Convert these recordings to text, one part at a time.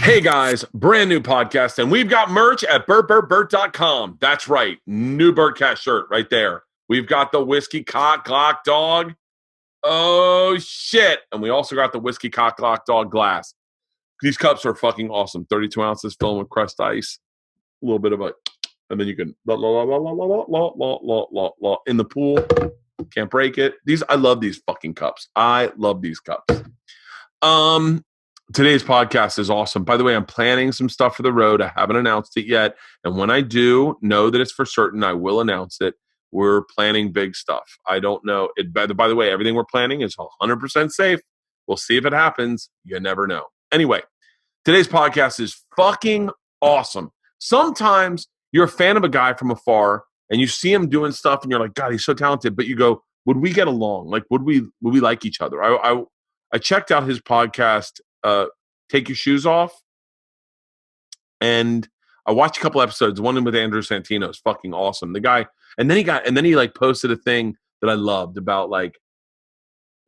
Hey guys, brand new podcast, and we've got merch at Bert.com. That's right, new Bertcast shirt right there. We've got the Whiskey Cock Glock Dog. Oh shit! And we also got the Whiskey Cock Glock Dog glass. These cups are fucking awesome. 32 ounces filled with crushed ice, a little bit of a, and then you can in the pool. Can't break it. I love these fucking cups. I love these cups. Today's podcast is awesome. By the way, I'm planning some stuff for the road. I haven't announced it yet. And when I do know that it's for certain, I will announce it. We're planning big stuff. I don't know. By the way, everything we're planning is 100% safe. We'll see if it happens. You never know. Anyway, today's podcast is fucking awesome. Sometimes you're a fan of a guy from afar and you see him doing stuff and you're like, God, he's so talented. But you go, would we get along? Like, would we like each other? I checked out his podcast, Take Your Shoes Off, and I watched a couple episodes. One with Andrew Santino is fucking awesome. The guy, and then he like posted a thing that I loved about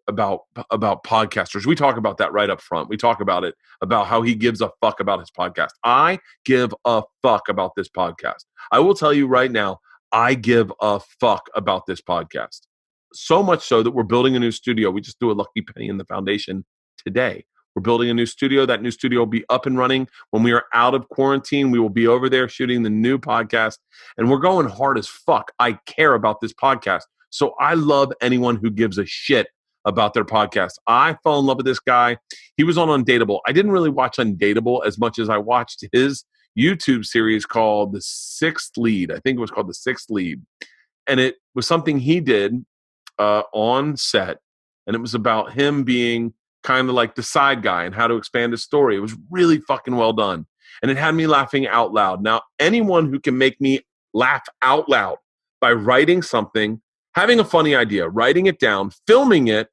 podcasters. We talk about that right up front. We talk about it, about how he gives a fuck about his podcast. I give a fuck about this podcast. I will tell you right now, I give a fuck about this podcast. So much so that we're building a new studio. We just threw a lucky penny in the foundation today. We're building a new studio. That new studio will be up and running. When we are out of quarantine, we will be over there shooting the new podcast. And we're going hard as fuck. I care about this podcast. So I love anyone who gives a shit about their podcast. I fell in love with this guy. He was on Undateable. I didn't really watch Undateable as much as I watched his YouTube series called The Sixth Lead. I think it was called The Sixth Lead. And it was something he did on set. And it was about him being kind of like the side guy and how to expand his story. It was really fucking well done. And it had me laughing out loud. Now, anyone who can make me laugh out loud by writing something, having a funny idea, writing it down, filming it,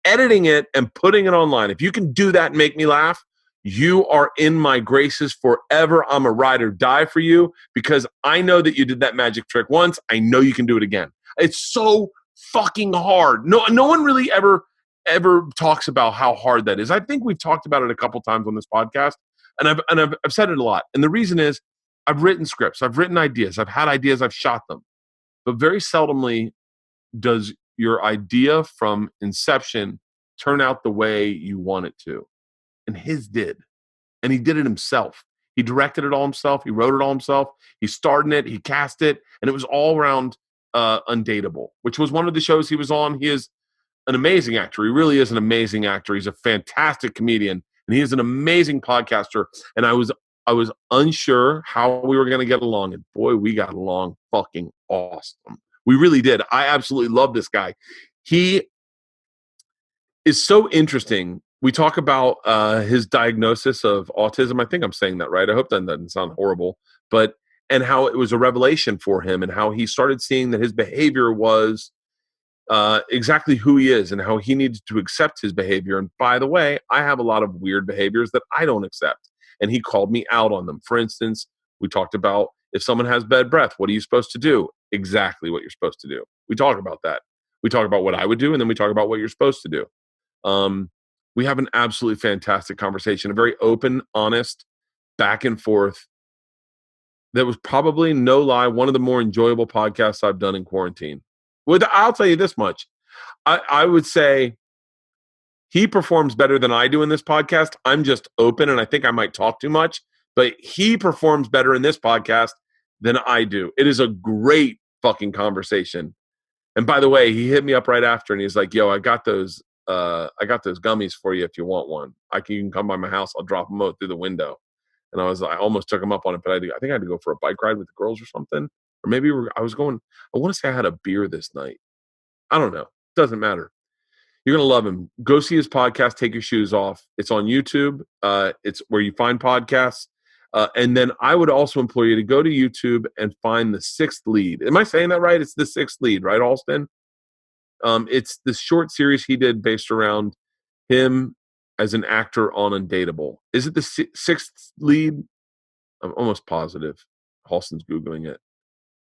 editing it, and putting it online, if you can do that and make me laugh, you are in my graces forever. I'm a ride or die for you because I know that you did that magic trick once. I know you can do it again. It's so fucking hard. No one really ever talks about how hard that is. I think we've talked about it a couple times on this podcast, and I've said it a lot. And the reason is I've written scripts, I've written ideas, I've had ideas, I've shot them. But very seldomly does your idea from inception turn out the way you want it to. And his did. And he did it himself. He directed it all himself. He wrote it all himself. He starred in it. He cast it. And it was all around Undateable, which was one of the shows he was on. He is an amazing actor. He really is an amazing actor. He's a fantastic comedian, and he is an amazing podcaster. And I was unsure how we were going to get along, and boy, we got along fucking awesome. We really did. I absolutely love this guy. He is so interesting. We talk about his diagnosis of autism. I think I'm saying that right. I hope that doesn't sound horrible, and how it was a revelation for him, and how he started seeing that his behavior was exactly who he is and how he needed to accept his behavior. And by the way, I have a lot of weird behaviors that I don't accept. And he called me out on them. For instance, we talked about if someone has bad breath, what are you supposed to do? Exactly what you're supposed to do. We talk about that. We talk about what I would do, and then we talk about what you're supposed to do. We have an absolutely fantastic conversation, a very open, honest, back and forth. That was probably, no lie, one of the more enjoyable podcasts I've done in quarantine. I'll tell you this much. I would say he performs better than I do in this podcast. I'm just open, and I think I might talk too much, but he performs better in this podcast than I do. It is a great fucking conversation. And by the way, he hit me up right after, and he's like, yo, I got those gummies for you if you want one. You can come by my house. I'll drop them out through the window. And I almost took him up on it, but I think I had to go for a bike ride with the girls or something. Or maybe I want to say I had a beer this night. I don't know. Doesn't matter. You're going to love him. Go see his podcast, Take Your Shoes Off. It's on YouTube. It's where you find podcasts. And then I would also implore you to go to YouTube and find The Sixth Lead. Am I saying that right? It's The Sixth Lead, right, Alston? It's this short series he did based around him as an actor on Undateable. Is it The Sixth Lead? I'm almost positive. Halston's Googling it.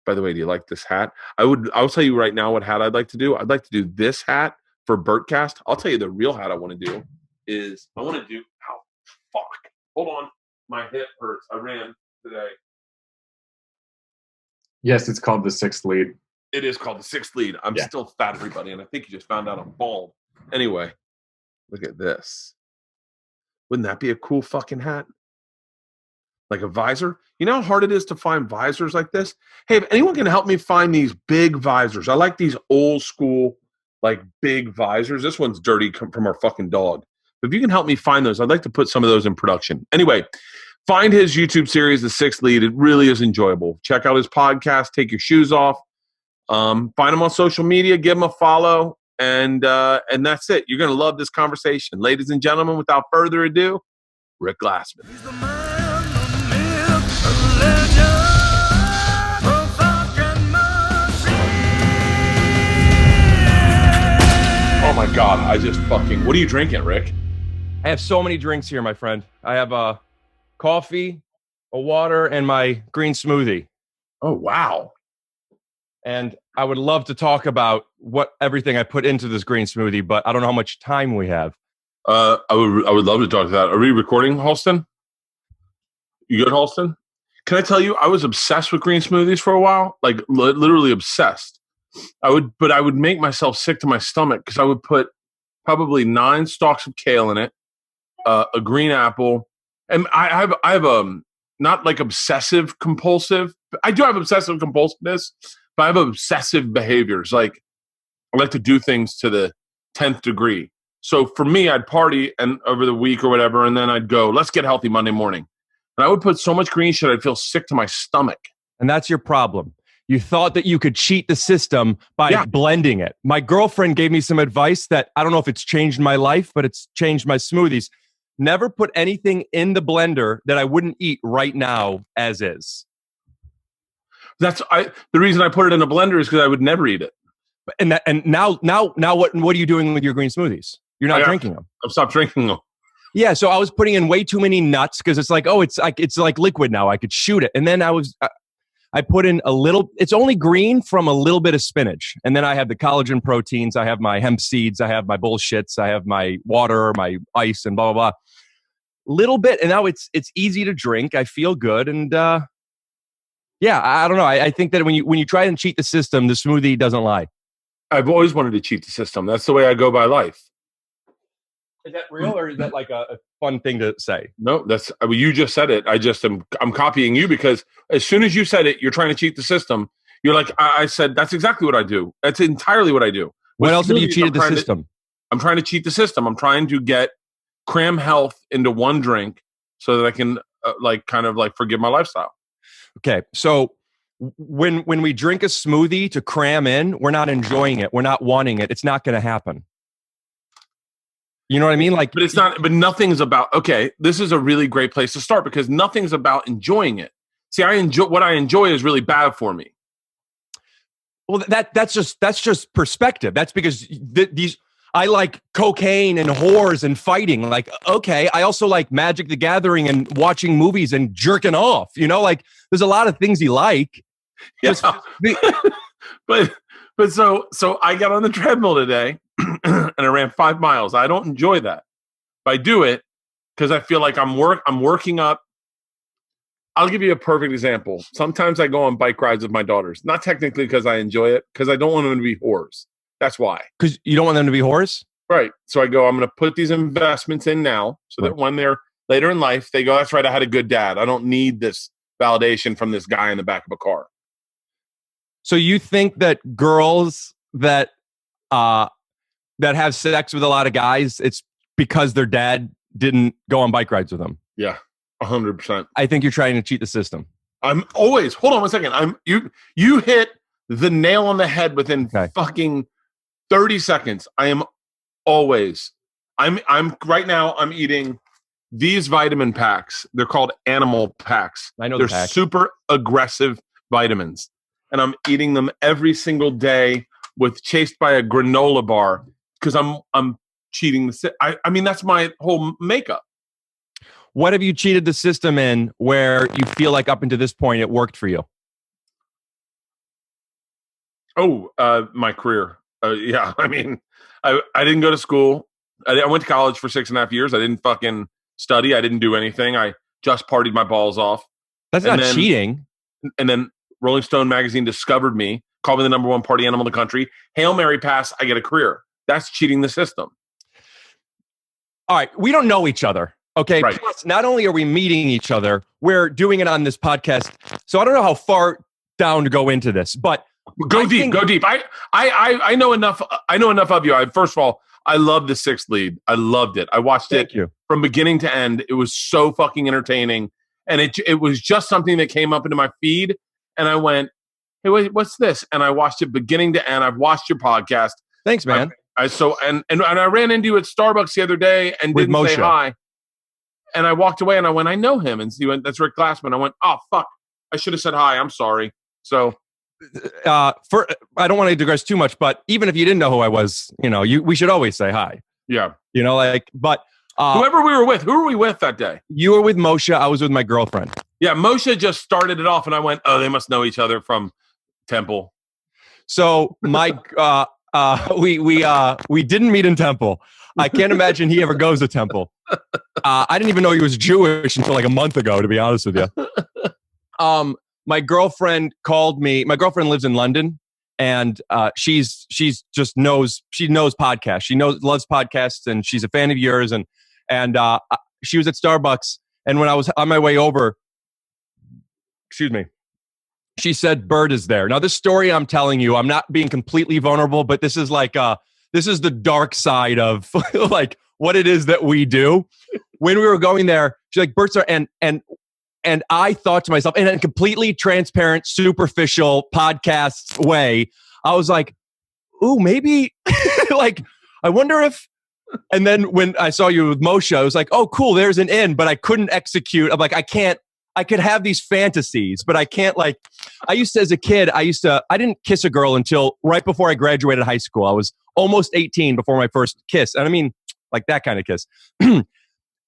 By the way, do you like this hat? I'll tell you right now what hat I'd like to do. I'd like to do this hat for Bertcast. I'll tell you the real hat I want to do is, hold on. My hip hurts. I ran today. Yes, it's called the sixth lead. It is called the sixth lead. I'm still fat, everybody, and I think you just found out I'm bald. Anyway, look at this. Wouldn't that be a cool fucking hat? Like a visor? You know how hard it is to find visors like this? Hey, if anyone can help me find these big visors. I like these old school, like big visors. This one's dirty from our fucking dog. But if you can help me find those, I'd like to put some of those in production. Anyway, find his YouTube series, The Sixth Lead. It really is enjoyable. Check out his podcast, Take Your Shoes Off. Find him on social media, give him a follow, and that's it. You're going to love this conversation. Ladies and gentlemen, without further ado, Rick Glassman. He's the man, the myth, the legend, the fucking machine. Oh my God, I just fucking... What are you drinking, Rick? I have so many drinks here, my friend. I have a coffee, a water, and my green smoothie. Oh, wow. And I would love to talk about everything I put into this green smoothie, but I don't know how much time we have. I would love to talk to that. Are we recording, Halston? You good, Halston? Can I tell you, I was obsessed with green smoothies for a while, like literally obsessed. I would make myself sick to my stomach because I would put probably 9 stalks of kale in it, a green apple, and I have not like obsessive compulsive. I do have obsessive compulsiveness, but I have obsessive behaviors. Like I like to do things to the 10th degree. So for me, I'd party and over the week or whatever, and then I'd go, let's get healthy Monday morning. And I would put so much green shit, I'd feel sick to my stomach. And that's your problem. You thought that you could cheat the system by blending it. My girlfriend gave me some advice that I don't know if it's changed my life, but it's changed my smoothies. Never put anything in the blender that I wouldn't eat right now as is. The reason I put it in a blender is because I would never eat it. And now what are you doing with your green smoothies? You're not drinking them. I've stopped drinking them. Yeah, so I was putting in way too many nuts because it's like, it's like liquid now. I could shoot it. And then I put in a little, it's only green from a little bit of spinach. And then I have the collagen proteins, I have my hemp seeds, I have my bullshits, I have my water, my ice, and blah, blah, blah. Little bit, and now it's easy to drink. I feel good. And I don't know. I think that when you try and cheat the system, the smoothie doesn't lie. I've always wanted to cheat the system. That's the way I go by life. Is that real, or is that like a fun thing to say? No, you just said it. I'm copying you because as soon as you said it, you're trying to cheat the system. You're like, I said, that's exactly what I do. That's entirely what I do. What else have you cheated the system? I'm trying to cheat the system. I'm trying to cram health into one drink so that I can forgive my lifestyle. Okay. So when we drink a smoothie to cram in, we're not enjoying it. We're not wanting it. It's not going to happen. You know what I mean? Like, but it's not. But nothing's about. Okay, this is a really great place to start because nothing's about enjoying it. See, what I enjoy is really bad for me. Well, that's just perspective. That's because I like cocaine and whores and fighting. Like, okay, I also like Magic the Gathering and watching movies and jerking off. You know, like there's a lot of things you like. Yeah. but so I got on the treadmill today and I ran 5 miles. I don't enjoy that. But I do it because I feel like I'm working up. I'll give you a perfect example. Sometimes I go on bike rides with my daughters. Not technically because I enjoy it, because I don't want them to be whores. That's why. Because you don't want them to be whores? Right. So I go, I'm going to put these investments in now so that when they're later in life, they go, that's right, I had a good dad. I don't need this validation from this guy in the back of a car. So you think that girls that have sex with a lot of guys, it's because their dad didn't go on bike rides with them? Yeah, 100%. I think you're trying to cheat the system. I'm always, hold on one second. You hit the nail on the head within fucking 30 seconds. I'm right now, I'm eating these vitamin packs. They're called animal packs. I know they're super aggressive vitamins. And I'm eating them every single day chased by a granola bar because I'm cheating I mean, that's my whole makeup. What have you cheated the system in where you feel like up until this point it worked for you? Oh, my career. Yeah, I mean, I didn't go to school. I went to college for 6.5 years. I didn't fucking study. I didn't do anything. I just partied my balls off. That's And not then- cheating. And then Rolling Stone magazine discovered me, called me the number one party animal in the country. Hail Mary pass, I get a career. That's cheating the system. All right, we don't know each other. Okay. Right. Plus, not only are we meeting each other, we're doing it on this podcast. So I don't know how far down to go into this, but Go I deep. think- Go deep. I know enough. I know enough of you. First of all, I love the sixth lead. I loved it. I watched thank it you. from beginning to end. It was so fucking entertaining, and it was just something that came up into my feed, and I went, "Hey, what's this?" And I watched it beginning to end. I've watched your podcast. Thanks, man. And I ran into you at Starbucks the other day and With didn't say Moshe. hi. And I walked away and I went, I know him. And he went, that's Rick Glassman. I went, oh fuck, I should have said hi. I'm sorry. So I don't want to digress too much, but even if you didn't know who I was, we should always say hi. yeah, But whoever we were with, who were we with that day? you were with Moshe. I was with my girlfriend. Yeah, Moshe just started it off, and I went, oh, they must know each other from Temple. So my we didn't meet in Temple. I can't imagine he ever goes to Temple. I didn't even know he was Jewish until like a month ago, to be honest with you. My girlfriend called me. My girlfriend lives in London, and she's just knows podcasts. She loves podcasts, and she's a fan of yours. And she was at Starbucks, and when I was on my way over, excuse me, she said Bert is there. Now, this story I'm telling you, I'm not being completely vulnerable, but this is this is the dark side of like what it is that we do. When we were going there, she's like, Bert's there. And I thought to myself, in a completely transparent, superficial podcast way, I was like, ooh, maybe like, I wonder if, and then when I saw you with Moshe, I was like, oh, cool, there's an in, but I couldn't execute. I'm like, I could have these fantasies, but I can't as a kid, I didn't kiss a girl until right before I graduated high school. I was almost 18 before my first kiss. And I mean, like that kind of kiss.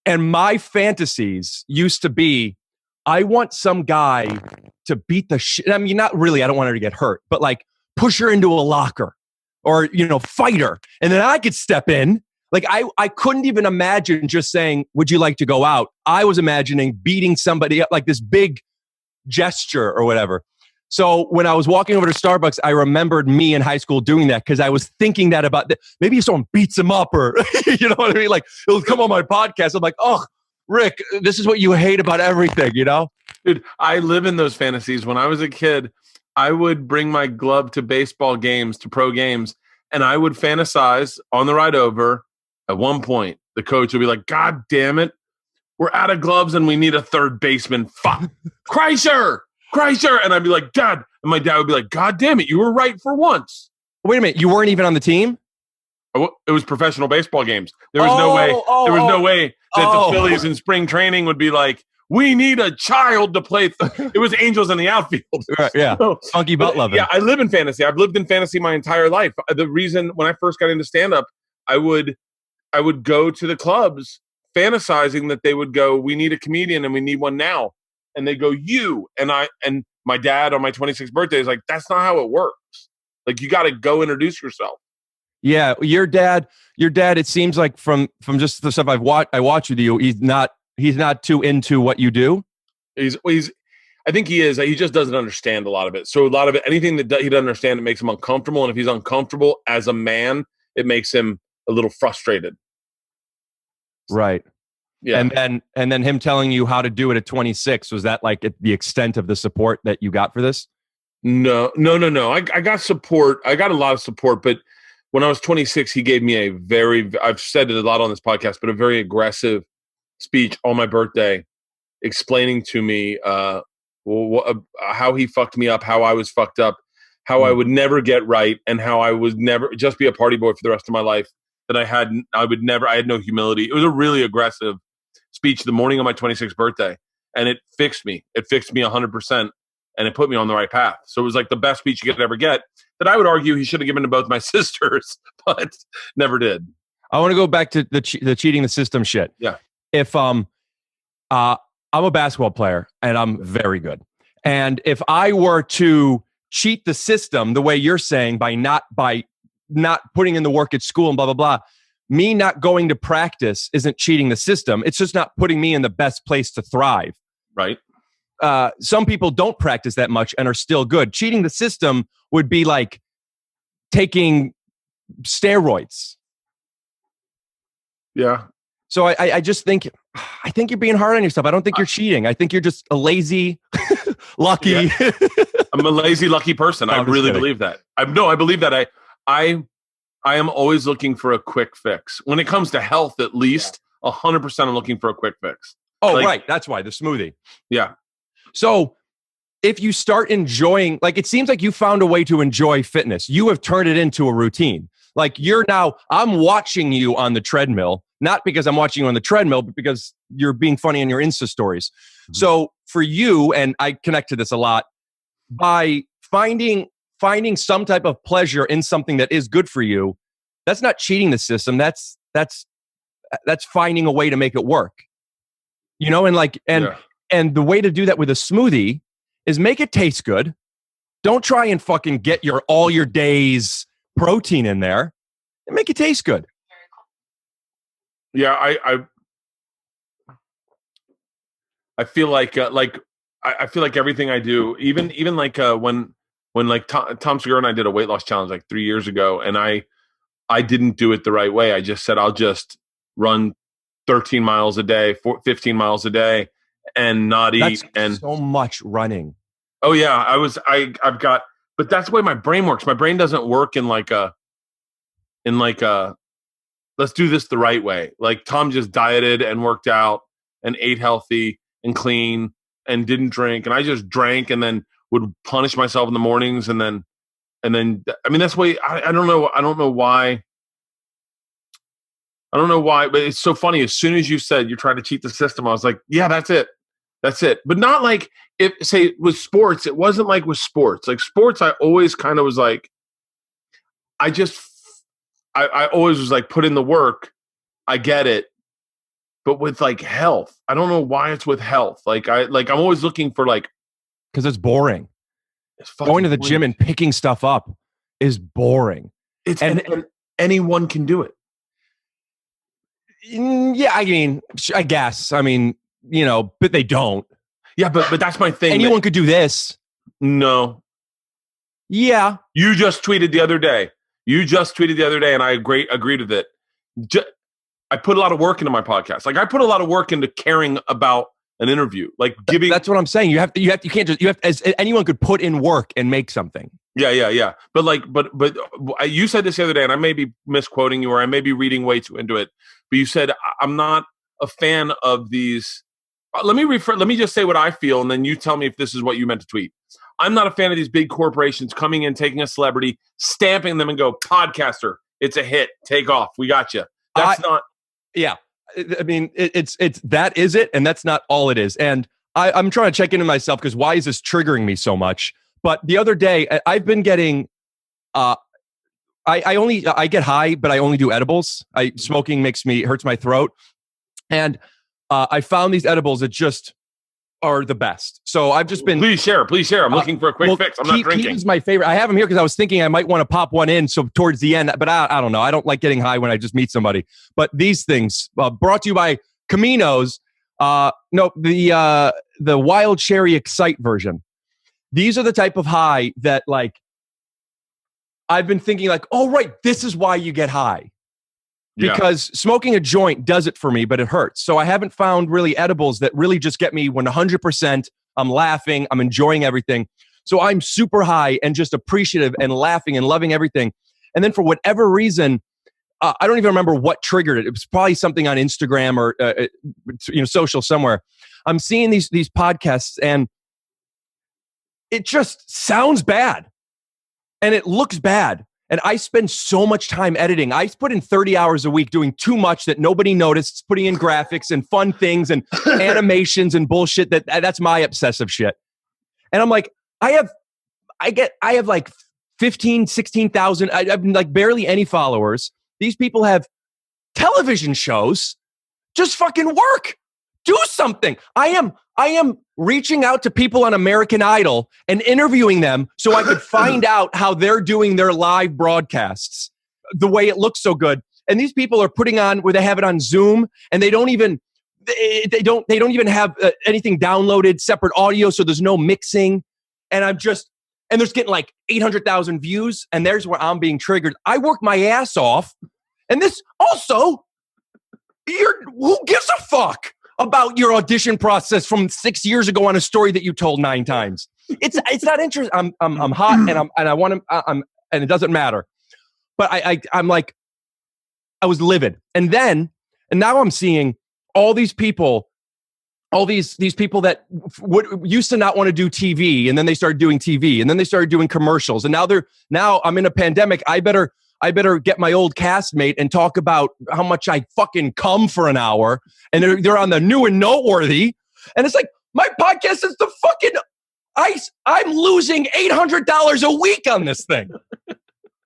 And my fantasies used to be, I want some guy to beat the shit. I mean, not really, I don't want her to get hurt, but like push her into a locker or, fight her. And then I could step in. Like I couldn't even imagine just saying, would you like to go out? I was imagining beating somebody up, like this big gesture or whatever. So when I was walking over to Starbucks, I remembered me in high school doing that because I was thinking that about maybe someone beats him up or, you know what I mean? Like it'll come on my podcast. I'm like, oh, Rick, this is what you hate about everything, Dude, I live in those fantasies. When I was a kid, I would bring my glove to baseball games, to pro games, and I would fantasize on the ride over. At one point, the coach would be like, God damn it, we're out of gloves and we need a third baseman. Fuck. Kreischer. And I'd be like, Dad. And my dad would be like, God damn it, you were right for once. Wait a minute, you weren't even on the team? It was professional baseball games. There was no way that the Phillies in spring training would be like, we need a child to play. It was Angels in the outfield. Right, yeah. Funky butt loving. Yeah, I live in fantasy. I've lived in fantasy my entire life. The reason when I first got into stand-up, I would go to the clubs fantasizing that they would go, we need a comedian and we need one now. And they go, you. And my dad on my 26th birthday is like, that's not how it works. Like, you got to go introduce yourself. Yeah, your dad. It seems like from just the stuff I watch with you, he's not too into what you do. I think he is. He just doesn't understand a lot of it. So a lot of it, anything that he doesn't understand, it makes him uncomfortable. And if he's uncomfortable as a man, it makes him a little frustrated. Right. Yeah. And then him telling you how to do it at 26, was that like the extent of the support that you got for this? No. I got support. I got a lot of support, but when I was 26, he gave me I've said it a lot on this podcast, but a very aggressive speech on my birthday explaining to me how he fucked me up, how I was fucked up, how I would never get right, and how I would never just be a party boy for the rest of my life, that I had no humility. It was a really aggressive speech the morning of my 26th birthday, and it fixed me. It fixed me 100%, and it put me on the right path. So it was like the best speech you could ever get, that I would argue he should have given to both my sisters, but never did. I want to go back to the cheating the system shit. Yeah. If I'm a basketball player and I'm very good, and if I were to cheat the system the way you're saying by not putting in the work at school and blah blah blah, me not going to practice isn't cheating the system. It's just not putting me in the best place to thrive. Right. Some people don't practice that much and are still good. Cheating the system would be like taking steroids. Yeah. So I just think, you're being hard on yourself. I don't think you're cheating. I think you're just a lazy, lucky. Yeah. I'm a lazy, lucky person. No, I I'm just really kidding. believe that. I believe that. I am always looking for a quick fix. When it comes to health, at least 100% I'm looking for a quick fix. Oh, Like- right. That's why the smoothie. Yeah. So if you start enjoying, like, it seems like you found a way to enjoy fitness. You have turned it into a routine. Like I'm watching you on the treadmill, not because I'm watching you on the treadmill, but because you're being funny in your Insta stories. Mm-hmm. So for you, and I connect to this a lot, by finding some type of pleasure in something that is good for you, that's not cheating the system. That's finding a way to make it work. And the way to do that with a smoothie is make it taste good. Don't try and fucking get all your day's protein in there, and make it taste good. Yeah, I feel like I feel like everything I do, even like when like Tom Segura and I did a weight loss challenge like 3 years ago, and I didn't do it the right way. I just said I'll just run 13 miles a day, 15 miles a day, and not eat. And so much running. Oh yeah, I've got, but that's the way my brain works. My brain doesn't work in like a let's do this the right way. Like Tom just dieted and worked out and ate healthy and clean and didn't drink, and I just drank and then would punish myself in the mornings, and then I mean that's the way. I don't know why, but it's so funny. As soon as you said you're trying to cheat the system, I was like, yeah, that's it. But not like, if say with sports, it wasn't like with sports. Like sports, I always kind of was like, I always was like, put in the work. I get it. But with like health, I don't know why it's with health. I'm always looking for like, because it's boring. It's going to the gym and picking stuff up is boring. And anyone can do it. Yeah, I mean, I guess. I mean, but they don't. Yeah, but that's my thing. Anyone could do this. No. Yeah. You just tweeted the other day. And I agreed with it. I put a lot of work into my podcast. Like I put a lot of work into caring about an interview. Like giving. That's what I'm saying. You can't just, as anyone could put in work and make something. Yeah. But you said this the other day, and I may be misquoting you, or I may be reading way too into it. But you said, I'm not a fan of these. Let me just say what I feel, and then you tell me if this is what you meant to tweet. I'm not a fan of these big corporations coming in, taking a celebrity, stamping them, and go, podcaster, it's a hit, take off, we got you. That's not. Yeah, I mean, it's that is it, and that's not all it is. And I'm trying to check into myself, because why is this triggering me so much? But the other day, I've been getting. I get high, but I only do edibles. Smoking hurts my throat, and I found these edibles that just are the best. So I've just been. Please share. I'm looking for a quick fix. I'm not drinking. Keys is my favorite. I have them here because I was thinking I might want to pop one in. So towards the end, but I don't know. I don't like getting high when I just meet somebody. But these things brought to you by Caminos. The Wild Cherry Excite version. These are the type of high that like. I've been thinking like, oh, right, this is why you get high. Because smoking a joint does it for me, but it hurts. So I haven't found really edibles that really just get me 100%. I'm laughing. I'm enjoying everything. So I'm super high and just appreciative and laughing and loving everything. And then for whatever reason, I don't even remember what triggered it. It was probably something on Instagram or social somewhere. I'm seeing these podcasts and it just sounds bad. And it looks bad. And I spend so much time editing. I put in 30 hours a week doing too much that nobody noticed, putting in graphics and fun things and animations and bullshit. That's my obsessive shit. And I'm like, I have like 15, 16,000. I've like barely any followers. These people have television shows. Just fucking work. Do something. I am reaching out to people on American Idol and interviewing them so I could find out how they're doing their live broadcasts, the way it looks so good. And these people are putting on where they have it on Zoom, and they don't even have anything downloaded, separate audio, so there's no mixing. And and they're getting like 800,000 views, and there's where I'm being triggered. I work my ass off, and this also, who gives a fuck about your audition process from 6 years ago on a story that you told 9 times? It's not interesting. I'm hot, and I want to. And it doesn't matter. But I'm like, I was livid, and now I'm seeing all these people. All these people that used to not want to do TV, and then they started doing TV, and then they started doing commercials, and now I'm in a pandemic. I better get my old castmate and talk about how much I fucking come for an hour, and they're on the new and noteworthy, and it's like my podcast is the fucking ice. I'm losing $800 a week on this thing.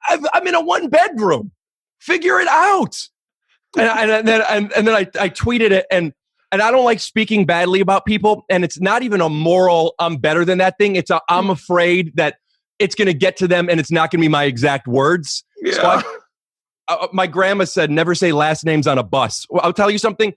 I'm in a 1-bedroom. Figure it out. And then I tweeted it and I don't like speaking badly about people, and it's not even a moral I'm better than that thing. It's I'm afraid that it's going to get to them and it's not going to be my exact words. Yeah. So my grandma said, never say last names on a bus. Well, I'll tell you something.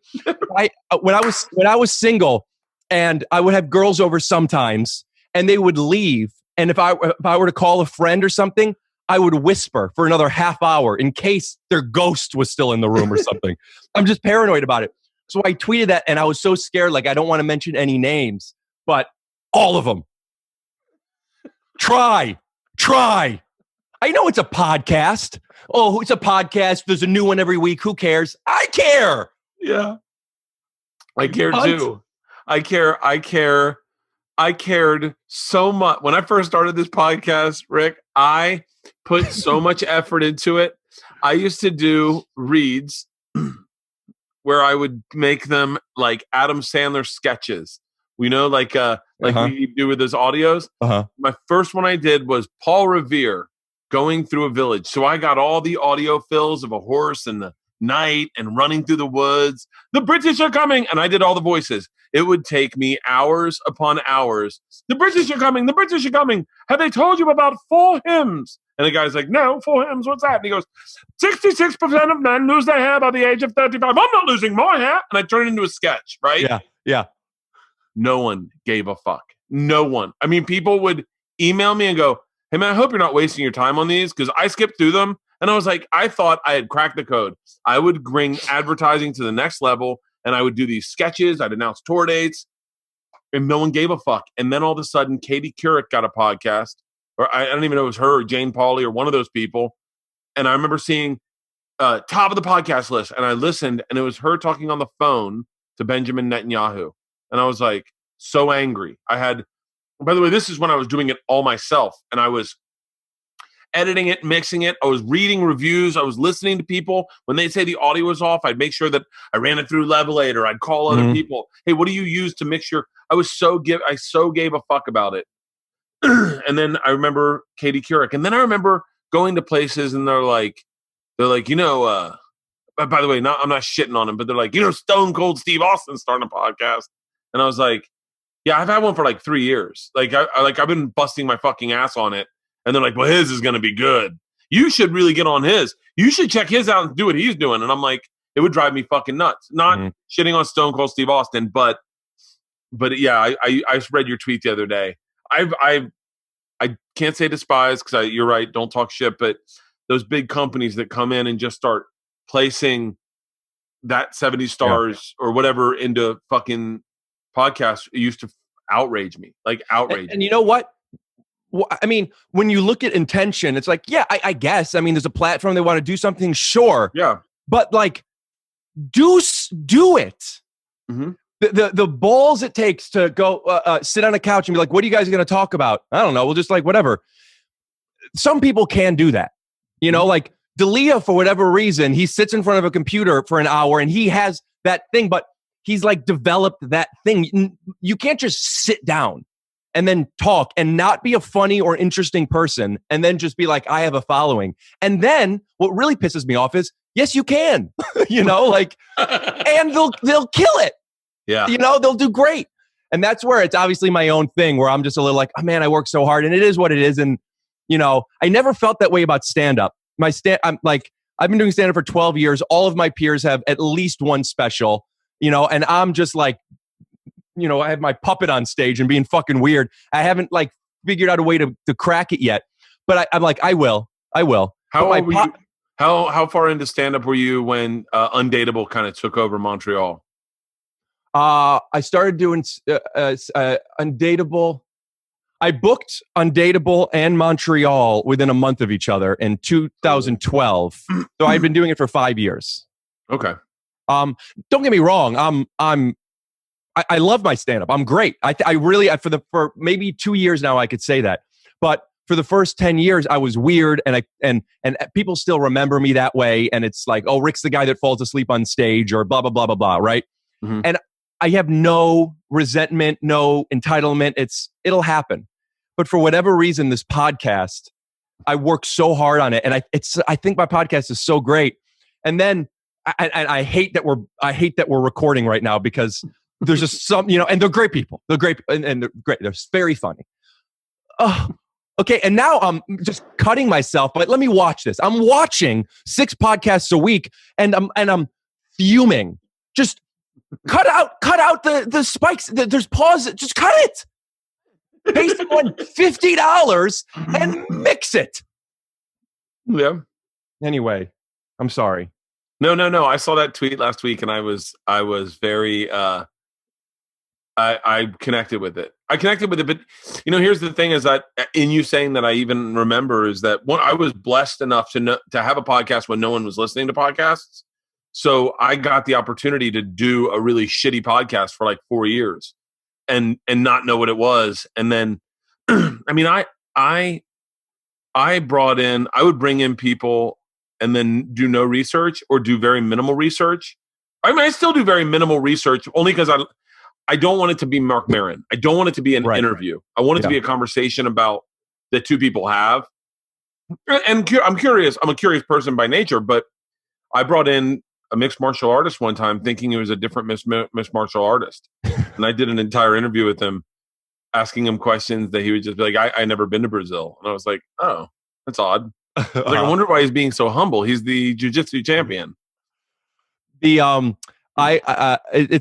When I was single, and I would have girls over sometimes, and they would leave, and if I were to call a friend or something, I would whisper for another half hour in case their ghost was still in the room or something. I'm just paranoid about it. So I tweeted that, and I was so scared, like I don't want to mention any names, but all of them. Try. I know it's a podcast. Oh, it's a podcast. There's a new one every week. Who cares? I care. Yeah. I care too. I cared so much. When I first started this podcast, Rick, I put so much effort into it. I used to do reads where I would make them like Adam Sandler sketches. We know, like we do with his audios. My first one I did was Paul Revere going through a village. So I got all the audio fills of a horse in the night and running through the woods. The British are coming. And I did all the voices. It would take me hours upon hours. The British are coming. The British are coming. Have they told you about 4 hymns? And the guy's like, no, 4 hymns. What's that? And he goes, 66% of men lose their hair by the age of 35. I'm not losing more hair. And I turn it into a sketch, right? Yeah. No one gave a fuck. No one. I mean, people would email me and go, hey, man, I hope you're not wasting your time on these, because I skipped through them. And I was like, I thought I had cracked the code. I would bring advertising to the next level, and I would do these sketches. I'd announce tour dates, and no one gave a fuck. And then all of a sudden, Katie Couric got a podcast, or I don't even know if it was her or Jane Pauley or one of those people. And I remember seeing top of the podcast list, and I listened, and it was her talking on the phone to Benjamin Netanyahu. And I was like, so angry. By the way, this is when I was doing it all myself, and I was editing it, mixing it. I was reading reviews. I was listening to people. When they say the audio was off, I'd make sure that I ran it through Levelator. I'd call other people. Hey, what do you use to mix your... I so gave a fuck about it. And then I remember Katie Couric. And then I remember going to places, and they're like, you know, by the way, I'm not shitting on them, but they're like, you know, Stone Cold Steve Austin's starting a podcast. And I was like, yeah, I've had one for like 3 years. Like I've been busting my fucking ass on it. And they're like, well, his is going to be good. You should really get on his. You should check his out and do what he's doing. And I'm like, it would drive me fucking nuts. Not shitting on Stone Cold Steve Austin, but yeah, I read your tweet the other day. I can't say despise, because you're right, don't talk shit, but those big companies that come in and just start placing that 70 stars or whatever into fucking podcasts used to outrage me. Like outrage. And you know what? I mean, when you look at intention, it's like, yeah, I guess. I mean, there's a platform, they want to do something, sure. Yeah. But like, do it. Mm-hmm. The balls it takes to go sit on a couch and be like, what are you guys going to talk about? I don't know. We'll just like whatever. Some people can do that. You know, like D'Elia, for whatever reason, he sits in front of a computer for an hour and he has that thing, but he's like developed that thing. You can't just sit down and then talk and not be a funny or interesting person and then just be like, I have a following. And then what really pisses me off is, yes, you can, you know, like, and they'll kill it. Yeah. You know, they'll do great. And that's where it's obviously my own thing, where I'm just a little like, oh man, I work so hard, and it is what it is. And, you know, I never felt that way about stand-up. I'm like, I've been doing stand-up for 12 years. All of my peers have at least one special, and I'm just like, I have my puppet on stage and being fucking weird. I haven't like figured out a way to crack it yet, but I'm like, I will. How old were you? How far into stand-up were you when Undateable kind of took over Montreal? I started doing Undateable. I booked Undateable and Montreal within a month of each other in 2012. So I've been doing it for 5 years. Okay. Don't get me wrong. I love my stand-up. I'm great. I really for maybe 2 years now I could say that. But for the first 10 years I was weird, and people still remember me that way. And it's like, oh, Rick's the guy that falls asleep on stage, or blah blah blah blah blah, right? Mm-hmm. And I have no resentment, no entitlement. It'll happen. But for whatever reason, this podcast, I worked so hard on it, and I think my podcast is so great. And then I hate that we're recording right now, because there's just some, and they're great people. They're great, and they're great. They're very funny. Oh, okay. And now I'm just cutting myself. But let me watch this. I'm watching 6 podcasts a week, and I'm fuming. Just cut out the spikes. There's pause. Just cut it. Pay someone $50 and mix it. Yeah. Anyway, I'm sorry. No. I saw that tweet last week, and I was very I connected with it. But here's the thing: is that in you saying that, I even remember is that I was blessed enough to have a podcast when no one was listening to podcasts. So I got the opportunity to do a really shitty podcast for like 4 years, and not know what it was. And then, I mean, I would bring in people and then do no research, or do very minimal research. I mean, I still do very minimal research, only because I don't want it to be Mark Maron. I don't want it to be an interview. I want it to be a conversation about that two people have. And I'm curious. I'm a curious person by nature, but I brought in a mixed martial artist one time, thinking he was a different mixed martial artist. And I did an entire interview with him, asking him questions that he would just be like, I never been to Brazil. And I was like, oh, that's odd. I was like, I wonder why he's being so humble. He's the jiu-jitsu champion. It's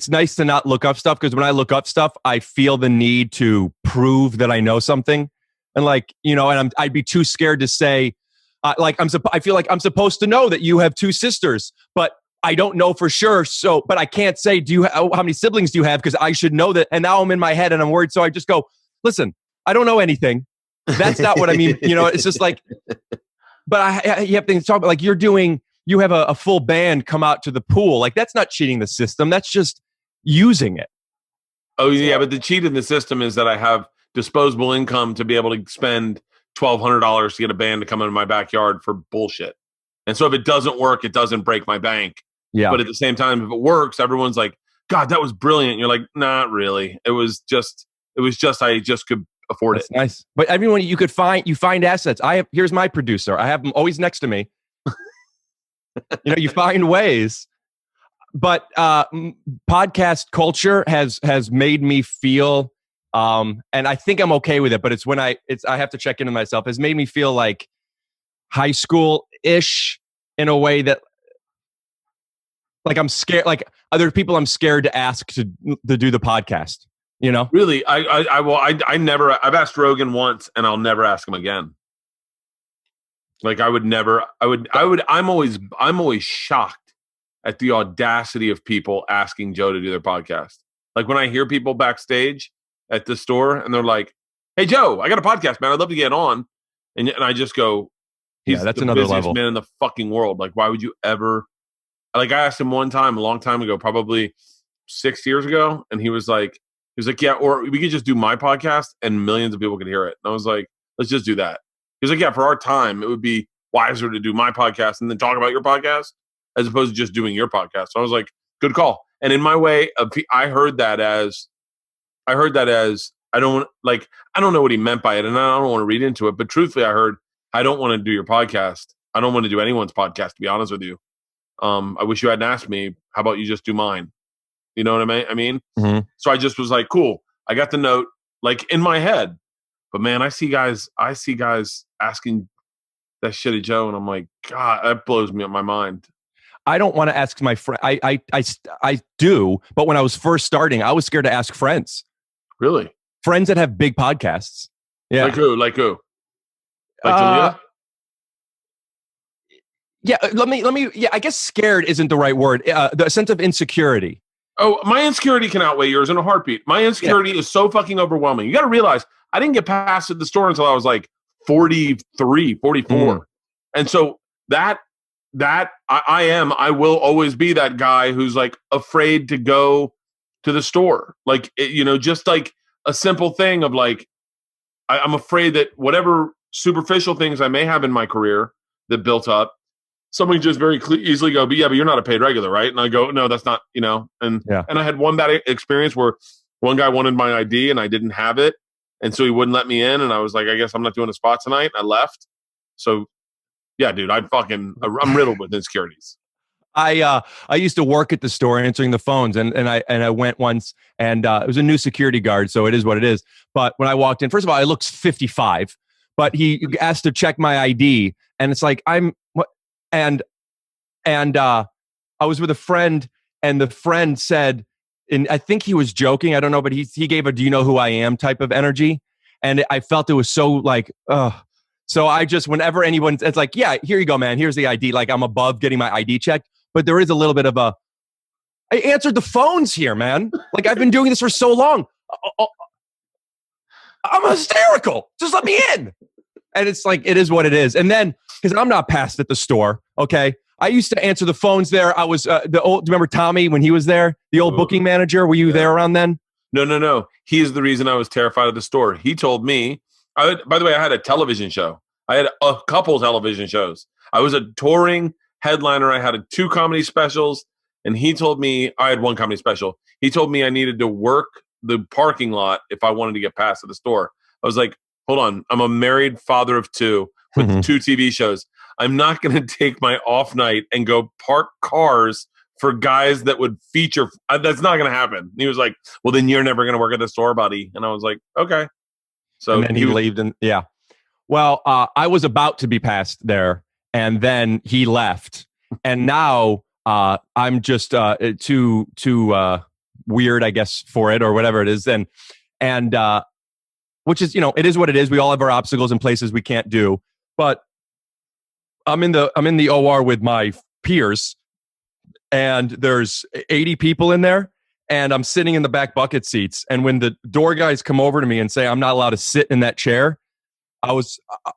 nice to not look up stuff, because when I look up stuff, I feel the need to prove that I know something. And I'd be too scared to say, I feel like I'm supposed to know that you have 2 sisters, but I don't know for sure. So, but I can't say, how many siblings do you have? Because I should know that. And now I'm in my head and I'm worried. So I just go, listen, I don't know anything. That's not what I mean. It's just like, but you have things to talk about. Like you have a full band come out to the pool. Like, that's not cheating the system. That's just using it. Oh yeah. But the cheat in the system is that I have disposable income to be able to spend $1,200 to get a band to come into my backyard for bullshit. And so if it doesn't work, it doesn't break my bank. Yeah. But at the same time, if it works, everyone's like, God, that was brilliant. And you're like, not really. It was just I just could afford That's nice. But everyone you find assets. Here's my producer. I have him always next to me. You find ways. But podcast culture has made me feel, and I think I'm okay with it, but it's when I have to check into myself, has made me feel like high school-ish, in a way that, like, I'm scared, like other people I'm scared to ask to do the podcast, Really? I never, I've asked Rogan once, and I'll never ask him again. Like, I'm always shocked at the audacity of people asking Joe to do their podcast. Like, when I hear people backstage at the store and they're like, hey Joe, I got a podcast, man. I'd love to get on. And I just go, that's another busiest level man in the fucking world. Like, why would you ever? Like, I asked him one time, a long time ago, probably 6 years ago, and he was like, yeah, or we could just do my podcast and millions of people could hear it. And I was like, let's just do that. He was like, yeah, for our time, it would be wiser to do my podcast and then talk about your podcast as opposed to just doing your podcast. So I was like, good call. And in my way, I heard that as I don't know what he meant by it, and I don't want to read into it. But truthfully, I heard, I don't want to do your podcast. I don't want to do anyone's podcast, to be honest with you. I wish you hadn't asked me. How about you just do mine? You know what I mean? Mm-hmm. So I just was like, cool. I got the note, like, in my head. But man, I see guys asking that shitty Joe, and I'm like, God, that blows me up my mind. I don't want to ask my friend. I do, but when I was first starting, I was scared to ask friends. Really? Friends that have big podcasts. Yeah. Like who? Like Uh, Talia? Yeah, let me. Yeah, I guess scared isn't the right word. The sense of insecurity. Oh, my insecurity can outweigh yours in a heartbeat. My insecurity is so fucking overwhelming. You got to realize I didn't get past the store until I was like 43, 44. And so that I will always be that guy who's like afraid to go to the store. Like, just like a simple thing of like, I'm afraid that whatever superficial things I may have in my career that built up, somebody just very easily go, but you're not a paid regular, right? And I go, no, that's not, and I had one bad experience where one guy wanted my ID and I didn't have it. And so he wouldn't let me in. And I was like, I guess I'm not doing a spot tonight. And I left. So yeah, dude, I'm riddled with insecurities. I used to work at the store answering the phones, and I went once, and it was a new security guard, so it is what it is. But when I walked in, first of all, I looked 55, but he asked to check my ID, and it's like and I was with a friend, and the friend said, and I think he was joking, I don't know, but he gave a "do you know who I am" type of energy, and I felt it was so like, ugh. So I just, whenever anyone, it's like, yeah, here you go, man. Here's the ID. Like, I'm above getting my ID checked, but there is a little bit of I answered the phones here, man. Like, I've been doing this for so long. I'm hysterical. Just let me in. And it's like, it is what it is. And then, because I'm not passed at the store, okay? I used to answer the phones there. I was do you remember Tommy when he was there? The old booking manager? Were you there around then? No. He's the reason I was terrified of the store. He told me, by the way, I had a television show. I had a couple television shows. I was a touring headliner. I had 2 comedy specials, and he told me I had 1 comedy special. He told me I needed to work the parking lot if I wanted to get past to the store. I was like, hold on. I'm a married father of 2 with 2 TV shows. I'm not going to take my off night and go park cars for guys that would feature. That's not going to happen. And he was like, well, then you're never going to work at the store, buddy. And I was like, okay. So and then he left, and yeah. Well, I was about to be passed there, and then he left, and now I'm just too weird, I guess, for it or whatever it is, and which is, it is what it is. We all have our obstacles and places we can't do, but I'm in the OR with my peers, and there's 80 people in there. And I'm sitting in the back bucket seats. And when the door guys come over to me and say I'm not allowed to sit in that chair, I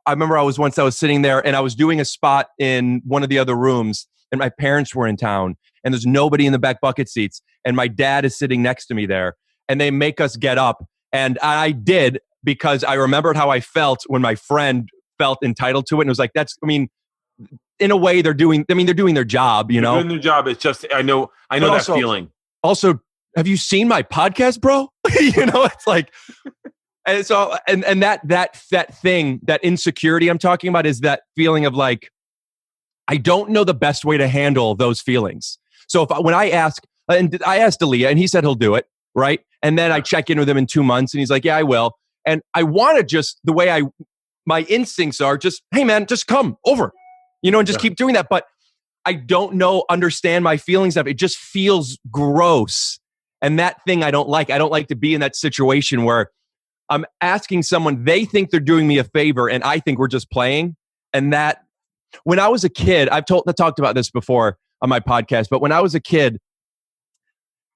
remember I was sitting there, and I was doing a spot in one of the other rooms, and my parents were in town, and there's nobody in the back bucket seats, and my dad is sitting next to me there, and they make us get up. And I did, because I remembered how I felt when my friend felt entitled to it. And it was like, in a way they're doing their job, They're doing their job. It's just, I know that feeling. Also, have you seen my podcast, bro? It's like, and so, and that thing, that insecurity I'm talking about is that feeling of like, I don't know the best way to handle those feelings. So when I asked Aaliyah, and he said he'll do it, right? And then I check in with him in 2 months, and he's like, yeah, I will. And I want to just, the way my instincts are just, hey man, just come over, and just keep doing that. But I don't understand my feelings of it. It just feels gross. And that thing I don't like. I don't like to be in that situation where I'm asking someone, they think they're doing me a favor, and I think we're just playing. And that, when I was a kid, I talked about this before on my podcast, but when I was a kid,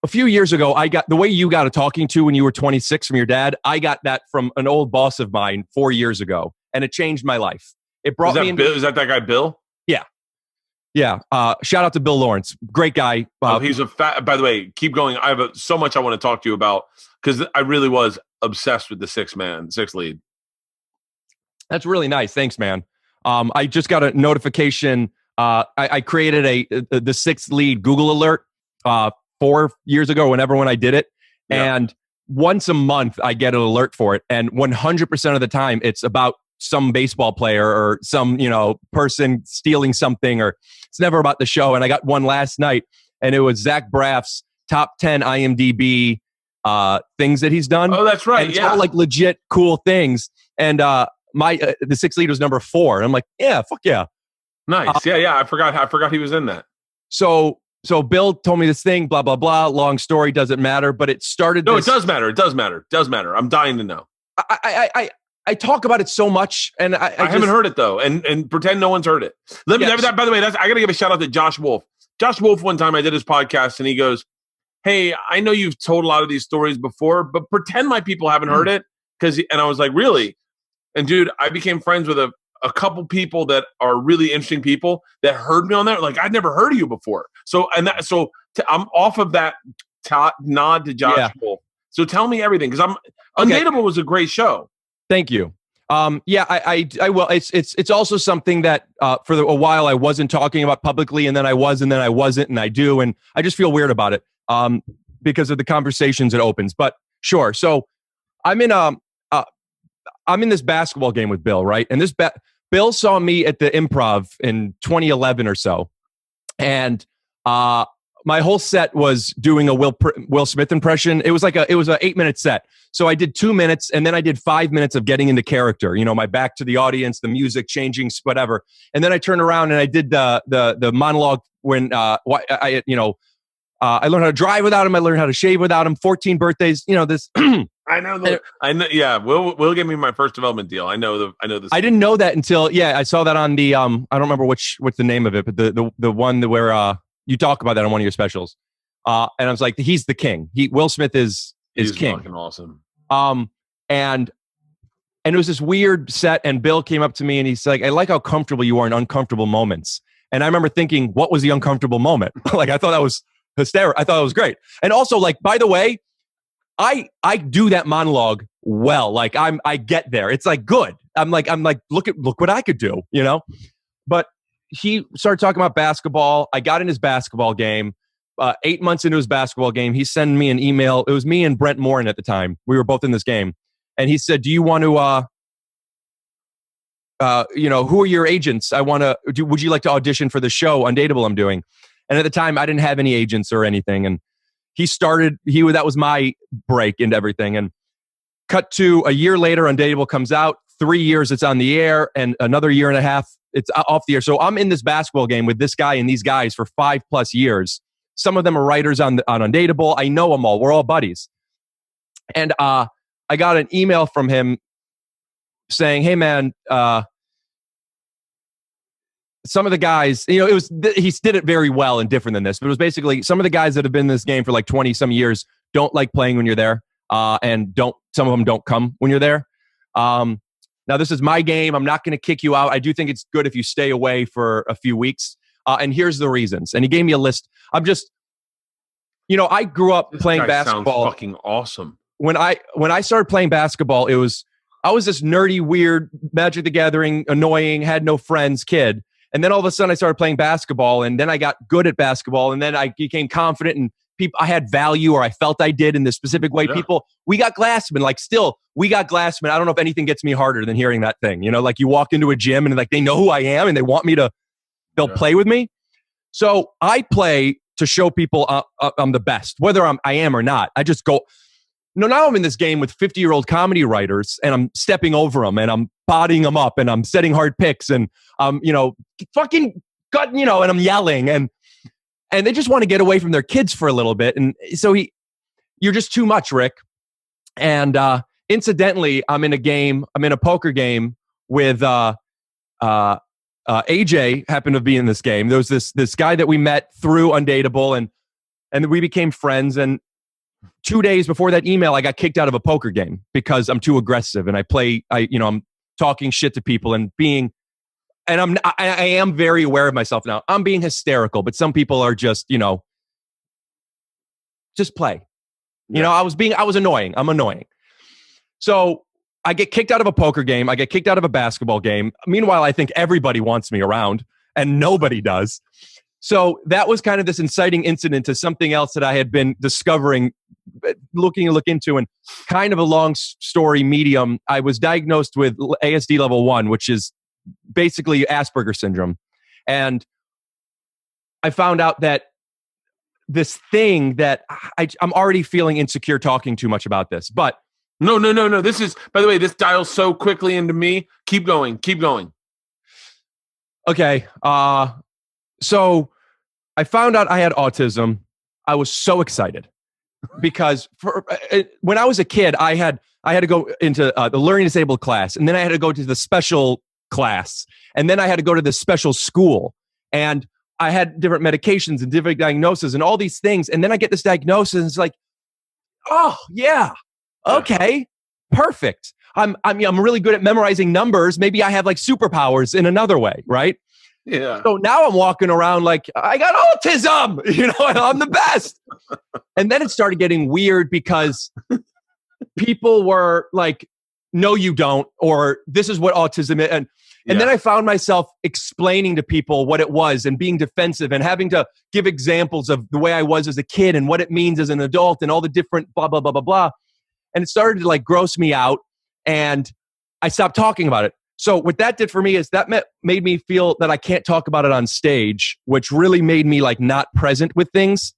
a few years ago, I got the way you got a talking to when you were 26 from your dad. I got that from an old boss of mine 4 years ago, and it changed my life. It brought me into... Is that guy Bill? Yeah. Yeah. Shout out to Bill Lawrence. Great guy. He's by the way, keep going. I have so much I want to talk to you about, because I really was obsessed with the 6 lead. That's really nice. Thanks, man. I just got a notification. I created the 6th lead Google alert 4 years ago, when I did it. Yeah. And once a month I get an alert for it. And 100% of the time it's about some baseball player or some, person stealing something, or it's never about the show. And I got one last night, and it was Zach Braff's top 10 IMDb things that he's done. Oh, that's right. And it's all like legit cool things. And the 6th lead was number 4. And I'm like, yeah, fuck yeah. Nice. Yeah. I forgot he was in that. So Bill told me this thing, blah, blah, blah. Long story, doesn't matter. But it started. No, it does matter. It does matter. It does matter. I'm dying to know. I talk about it so much, and I haven't heard it though, and pretend no one's heard it. By the way, I got to give a shout out to Josh Wolf. Josh Wolf, one time I did his podcast, and he goes, "Hey, I know you've told a lot of these stories before, but pretend my people haven't heard it." And I was like, "Really?" And dude, I became friends with a couple people that are really interesting people that heard me on that. Like, I'd never heard of you before. I'm off of that nod to Josh Wolf. So tell me everything, because Undateable was a great show. Thank you. I will. It's also something that for a while I wasn't talking about publicly, and then I was, and then I wasn't, and I do, and I just feel weird about it because of the conversations it opens. But sure. So I'm in this basketball game with Bill, right? And Bill saw me at the Improv in 2011 or so, and my whole set was doing a Will Smith impression. It was an 8-minute set. So I did 2 minutes, and then I did 5 minutes of getting into character. You know, my back to the audience, the music changing, whatever. And then I turned around and I did the monologue when I learned how to drive without him. I learned how to shave without him. 14 birthdays. You know this. I know. Yeah, Will give me my first development deal. I know this. I didn't know that until I saw that on the I don't remember what's the name of it, but the one where you talk about that on one of your specials. And I was like, he's the king. Will Smith is king. Fucking awesome. And it was this weird set, and Bill came up to me and he's like, I like how comfortable you are in uncomfortable moments. And I remember thinking, what was the uncomfortable moment? Like, I thought that was hysterical. I thought it was great. And also, like, by the way, I do that monologue well. Like, I get there. It's like good. I'm like, look what I could do, you know? But he started talking about basketball. I got in his basketball game. 8 months into his basketball game, he sent me an email. It was me and Brent Morin at the time. We were both in this game. And he said, do you want to, who are your agents? Would you like to audition for the show Undateable I'm doing? And at the time, I didn't have any agents or anything. And that was my break into everything. And cut to a year later, Undateable comes out. 3 years it's on the air, and another year and a half it's off the air. So I'm in this basketball game with this guy and these guys for 5+ years. Some of them are writers on Undateable. I know them all. We're all buddies. And I got an email from him saying, hey, man, some of the guys, he did it very well and different than this, but it was basically some of the guys that have been in this game for like 20 some years don't like playing when you're there. And some of them don't come when you're there. Now, this is my game. I'm not going to kick you out. I do think it's good if you stay away for a few weeks. And here's the reasons. And he gave me a list. I'm just, I grew up playing basketball. Sounds fucking awesome. When I started playing basketball, I was this nerdy, weird, Magic the Gathering, annoying, had no friends kid. And then all of a sudden I started playing basketball, and then I got good at basketball, and then I became confident, and I had value, or I felt I did in this specific way. Yeah. We got Glassman, we got Glassman. I don't know if anything gets me harder than hearing that thing. Like you walk into a gym and like they know who I am and they want me they'll play with me. So I play to show people I'm the best, whether I am or not. I just go, now I'm in this game with 50-year-old comedy writers, and I'm stepping over them, and I'm bodying them up, and I'm setting hard picks, and fucking gut, and I'm yelling, and they just want to get away from their kids for a little bit. And so you're just too much, Rick. And incidentally, I'm in a poker game with AJ happened to be in this game. There was this guy that we met through Undateable, and we became friends. And 2 days before that email, I got kicked out of a poker game because I'm too aggressive, and I'm talking shit to people and I am very aware of myself now. I'm being hysterical, but some people are just play. Yeah. I was annoying. I'm annoying. So I get kicked out of a poker game. I get kicked out of a basketball game. Meanwhile, I think everybody wants me around, and nobody does. So that was kind of this inciting incident to something else that I had been discovering, look into, and kind of a long story medium. I was diagnosed with ASD level 1, which is basically Asperger's syndrome. And I found out that this thing that I'm already feeling insecure talking too much about this, but No. This is, by the way, this dials so quickly into me. Keep going. Okay. So I found out I had autism. I was so excited because when I was a kid, I had to go into the learning disabled class, and then I had to go to the special class, and then I had to go to the special school, and I had different medications and different diagnoses and all these things, and then I get this diagnosis, and it's like, oh yeah, okay, perfect. I'm really good at memorizing numbers. Maybe I have like superpowers in another way, right? Yeah. So now I'm walking around like I got autism, and I'm the best. And then it started getting weird because people were like, no, you don't, or this is what autism is. And then I found myself explaining to people what it was and being defensive and having to give examples of the way I was as a kid and what it means as an adult and all the different blah, blah, blah, blah, blah. And it started to like gross me out, and I stopped talking about it. So what that did for me is that made me feel that I can't talk about it on stage, which really made me like not present with things.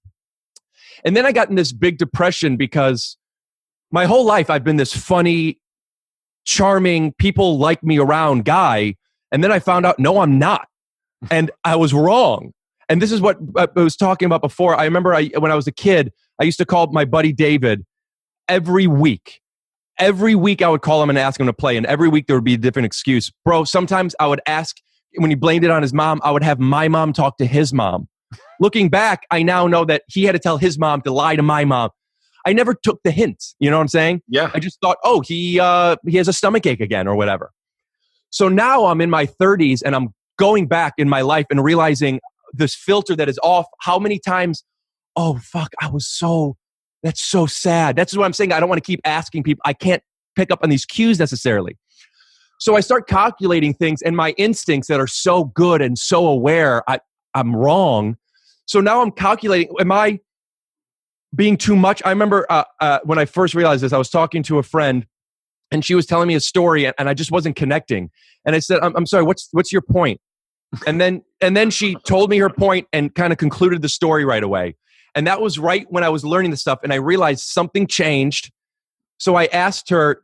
And then I got in this big depression because my whole life I've been this funny, charming, people like me around guy. And then I found out, no, I'm not. And I was wrong. And this is what I was talking about before. I remember when I was a kid, I used to call my buddy David every week. Every week I would call him and ask him to play. And every week there would be a different excuse. Bro, sometimes I would ask, when he blamed it on his mom, I would have my mom talk to his mom. Looking back, I now know that he had to tell his mom to lie to my mom. I never took the hint. You know what I'm saying? Yeah. I just thought, oh, he has a stomach ache again or whatever. So now I'm in my 30s and I'm going back in my life and realizing this filter that is off. How many times, oh, fuck, that's so sad. That's what I'm saying. I don't want to keep asking people. I can't pick up on these cues necessarily. So I start calculating things, and my instincts that are so good and so aware, I'm wrong. So now I'm calculating, am I being too much? I remember when I first realized this, I was talking to a friend, and she was telling me a story, and I just wasn't connecting. And I said, I'm sorry, what's your point? And then she told me her point and kind of concluded the story right away. And that was right when I was learning this stuff, and I realized something changed. So I asked her,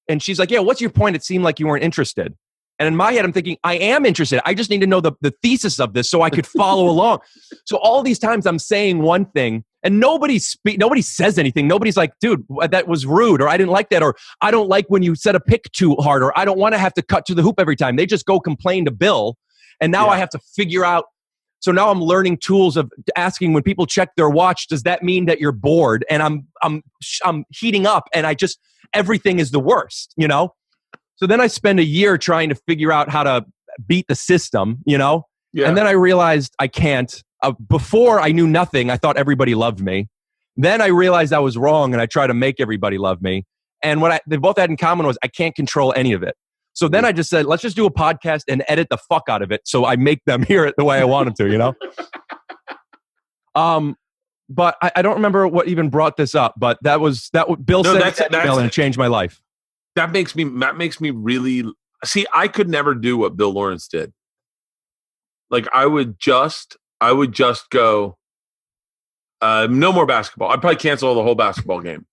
and she's like, yeah, what's your point? It seemed like you weren't interested. And in my head, I'm thinking, I am interested. I just need to know the thesis of this so I could follow along. So all these times I'm saying one thing, and nobody says anything. Nobody's like, dude, that was rude, or I didn't like that, or I don't like when you set a pick too hard, or I don't want to have to cut to the hoop every time. They just go complain to Bill. And now I have to figure out. So now I'm learning tools of asking when people check their watch, does that mean that you're bored? And I'm heating up, and everything is the worst, So then I spend a year trying to figure out how to beat the system, Yeah. And then I realized I can't. Before I knew nothing, I thought everybody loved me. Then I realized I was wrong, and I try to make everybody love me. And what they both had in common was I can't control any of it. So then I just said, let's just do a podcast and edit the fuck out of it so I make them hear it the way I want them to, But I don't remember what even brought this up, but Bill said that email, and it changed my life. That makes me really see. I could never do what Bill Lawrence did. Like I would just go, no more basketball. I'd probably cancel the whole basketball game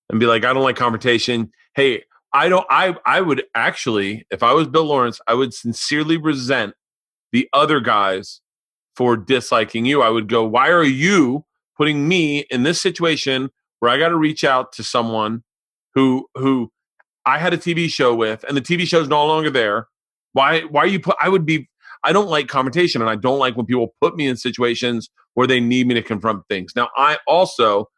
and be like, I don't like confrontation. Hey, I would actually, if I was Bill Lawrence, I would sincerely resent the other guys for disliking you. I would go, why are you putting me in this situation where I got to reach out to someone who I had a TV show with, and the TV show is no longer there? Why are you I don't like confrontation, and I don't like when people put me in situations where they need me to confront things. Now, I also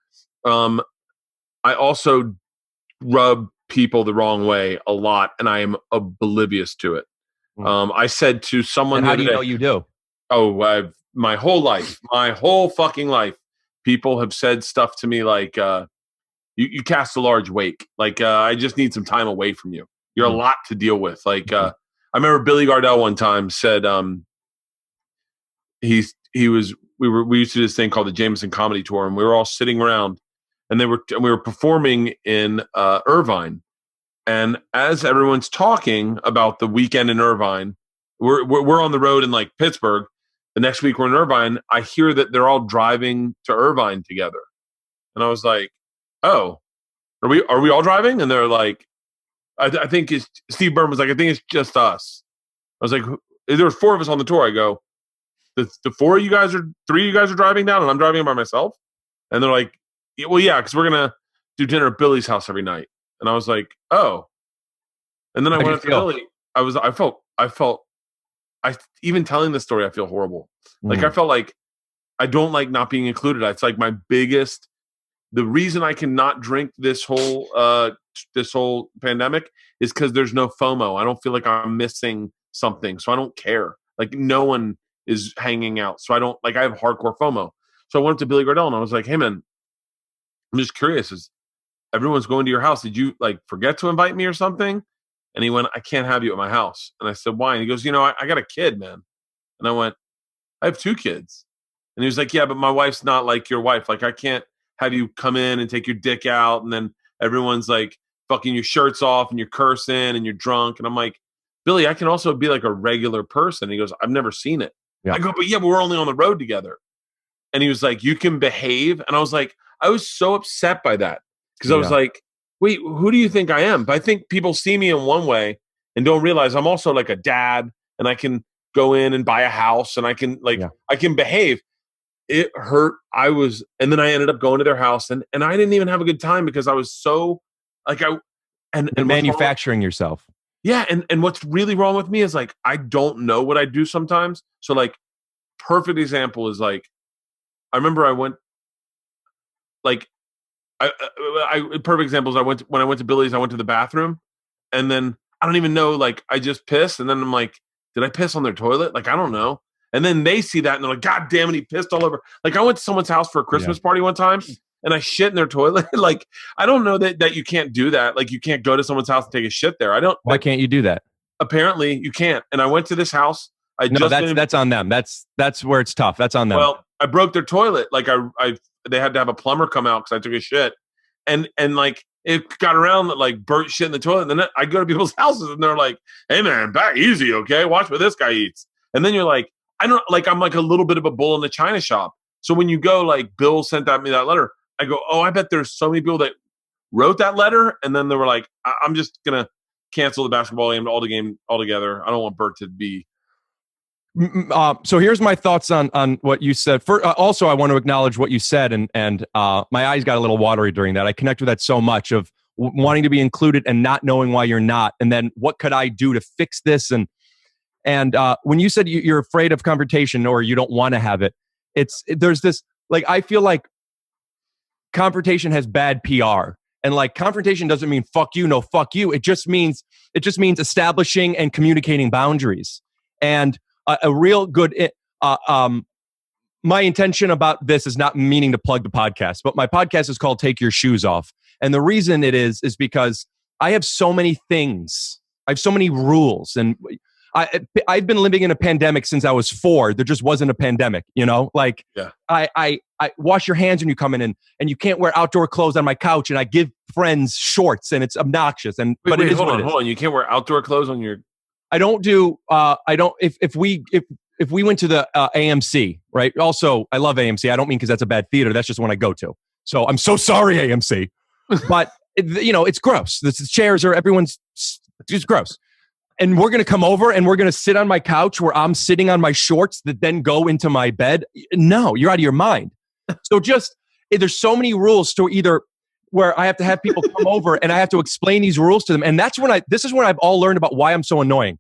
rub people the wrong way a lot, and I am oblivious to it. I said to someone, and how do you know you do? Oh, my whole fucking life, people have said stuff to me like, you cast a large wake. Like, I just need some time away from you. You're a lot to deal with. Like, I remember Billy Gardell one time said, we used to do this thing called the Jameson Comedy Tour, and we were all sitting around, and we were performing in Irvine. And as everyone's talking about the weekend in Irvine, we're on the road in like Pittsburgh. The next week we're in Irvine. I hear that they're all driving to Irvine together. And I was like, oh, are we all driving? And they're like, I think it's Steve Byrne was like, I think it's just us. I was like, there was 4 of us on the tour. I go, the 3 of you guys are driving down, and I'm driving by myself. And they're like, well, yeah, because we're gonna do dinner at Billy's house every night. And I was like, oh. And then I went up to Billy. I felt even telling this story, I feel horrible. Like I felt like I don't like not being included. It's like my biggest. The reason I cannot drink this whole pandemic is because there's no FOMO. I don't feel like I'm missing something, so I don't care. Like no one is hanging out, so I don't like. I have hardcore FOMO. So I went up to Billy Gardell and I was like, "Hey man, I'm just curious. Is everyone's going to your house? Did you like forget to invite me or something?" And he went, "I can't have you at my house." And I said, "Why?" And he goes, I got a kid, man." And I went, "I have 2 kids." And he was like, "Yeah, but my wife's not like your wife. Like I can't have you come in and take your dick out, and then everyone's like fucking your shirts off and you're cursing and you're drunk." And I'm like, "Billy, I can also be like a regular person." And he goes, "I've never seen it." Yeah. I go, "But yeah, but we're only on the road together." And he was like, "You can behave." And I was like, I was so upset by that because I was like, wait, who do you think I am? But I think people see me in one way and don't realize I'm also like a dad, and I can go in and buy a house, and I can I can behave. It hurt. And then I ended up going to their house, and I didn't even have a good time because I was so like and manufacturing yourself. Yeah, and what's really wrong with me is like I don't know what I do sometimes. So like, perfect example is like I remember I went like I perfect example is when I went to Billy's, I went to the bathroom, and then I don't even know, like I just pissed, and then I'm like, did I piss on their toilet? Like I don't know. And then they see that and they're like, God damn it, he pissed all over. Like I went to someone's house for a Christmas party one time and I shit in their toilet. Like I don't know that you can't do that. Like you can't go to someone's house and take a shit there. Why can't you do that? Apparently you can't. And I went to this house. That's on them. That's where it's tough. That's on them. Well, I broke their toilet. Like they had to have a plumber come out because I took a shit. And like it got around that like Bert shit in the toilet. And then I go to people's houses and they're like, hey man, back easy, okay? Watch what this guy eats. And then you're like, I'm like a little bit of a bull in the china shop. So when you go like Bill sent me that letter, I go, oh, I bet there's so many people that wrote that letter. And then they were like, I'm just going to cancel the basketball game altogether. I don't want Bert to be. So here's my thoughts on what you said. Also, I want to acknowledge what you said, and my eyes got a little watery during that. I connect with that so much of wanting to be included and not knowing why you're not. And then what could I do to fix this? And when you said you're afraid of confrontation or you don't want to have it, there's this, like, I feel like confrontation has bad PR. And like confrontation doesn't mean fuck you, no fuck you. It just means establishing and communicating boundaries. And a real good, my intention about this is not meaning to plug the podcast, but my podcast is called Take Your Shoes Off. And the reason it is because I have so many things. I have so many rules, and I've been living in a pandemic since I was 4. There just wasn't a pandemic, you know? Like, yeah. I wash your hands when you come in, and you can't wear outdoor clothes on my couch, and I give friends shorts, and it's obnoxious. But it is hold on. You can't wear outdoor clothes on your... I don't do, if we went to the AMC, right? Also, I love AMC. I don't mean because that's a bad theater. That's just one I go to. So I'm so sorry, AMC. But, it's gross. The chairs are, everyone's just gross. And we're going to come over and we're going to sit on my couch where I'm sitting on my shorts that then go into my bed. No, you're out of your mind. So there's so many rules to either where I have to have people come over and I have to explain these rules to them. And this is when I've all learned about why I'm so annoying.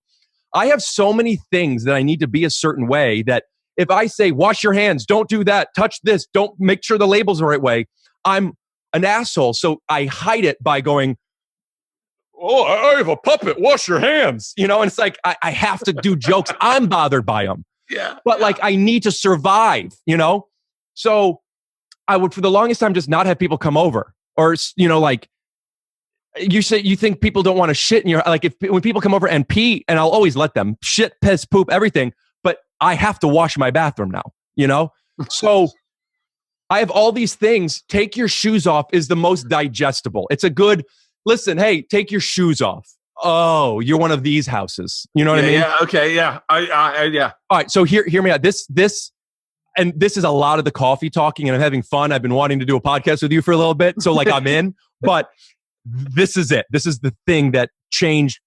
I have so many things that I need to be a certain way that if I say, wash your hands, don't do that, touch this, don't make sure the label's the right way, I'm an asshole. So I hide it by going, oh, I have a puppet, wash your hands. And it's like, I have to do jokes. I'm bothered by them. Yeah. But like, I need to survive, So I would, for the longest time, just not have people come over. Or, like you say, you think people don't want to shit in your, like when people come over and pee, and I'll always let them shit, piss, poop, everything, but I have to wash my bathroom now, So I have all these things. Take your shoes off is the most digestible. It's a good, listen, hey, take your shoes off. Oh, you're one of these houses. You know what I mean? Yeah. Okay. Yeah. Yeah. All right. So hear me out. This, and this is a lot of the coffee talking, and I'm having fun. I've been wanting to do a podcast with you for a little bit, so like I'm in. But this is it. This is the thing that changed.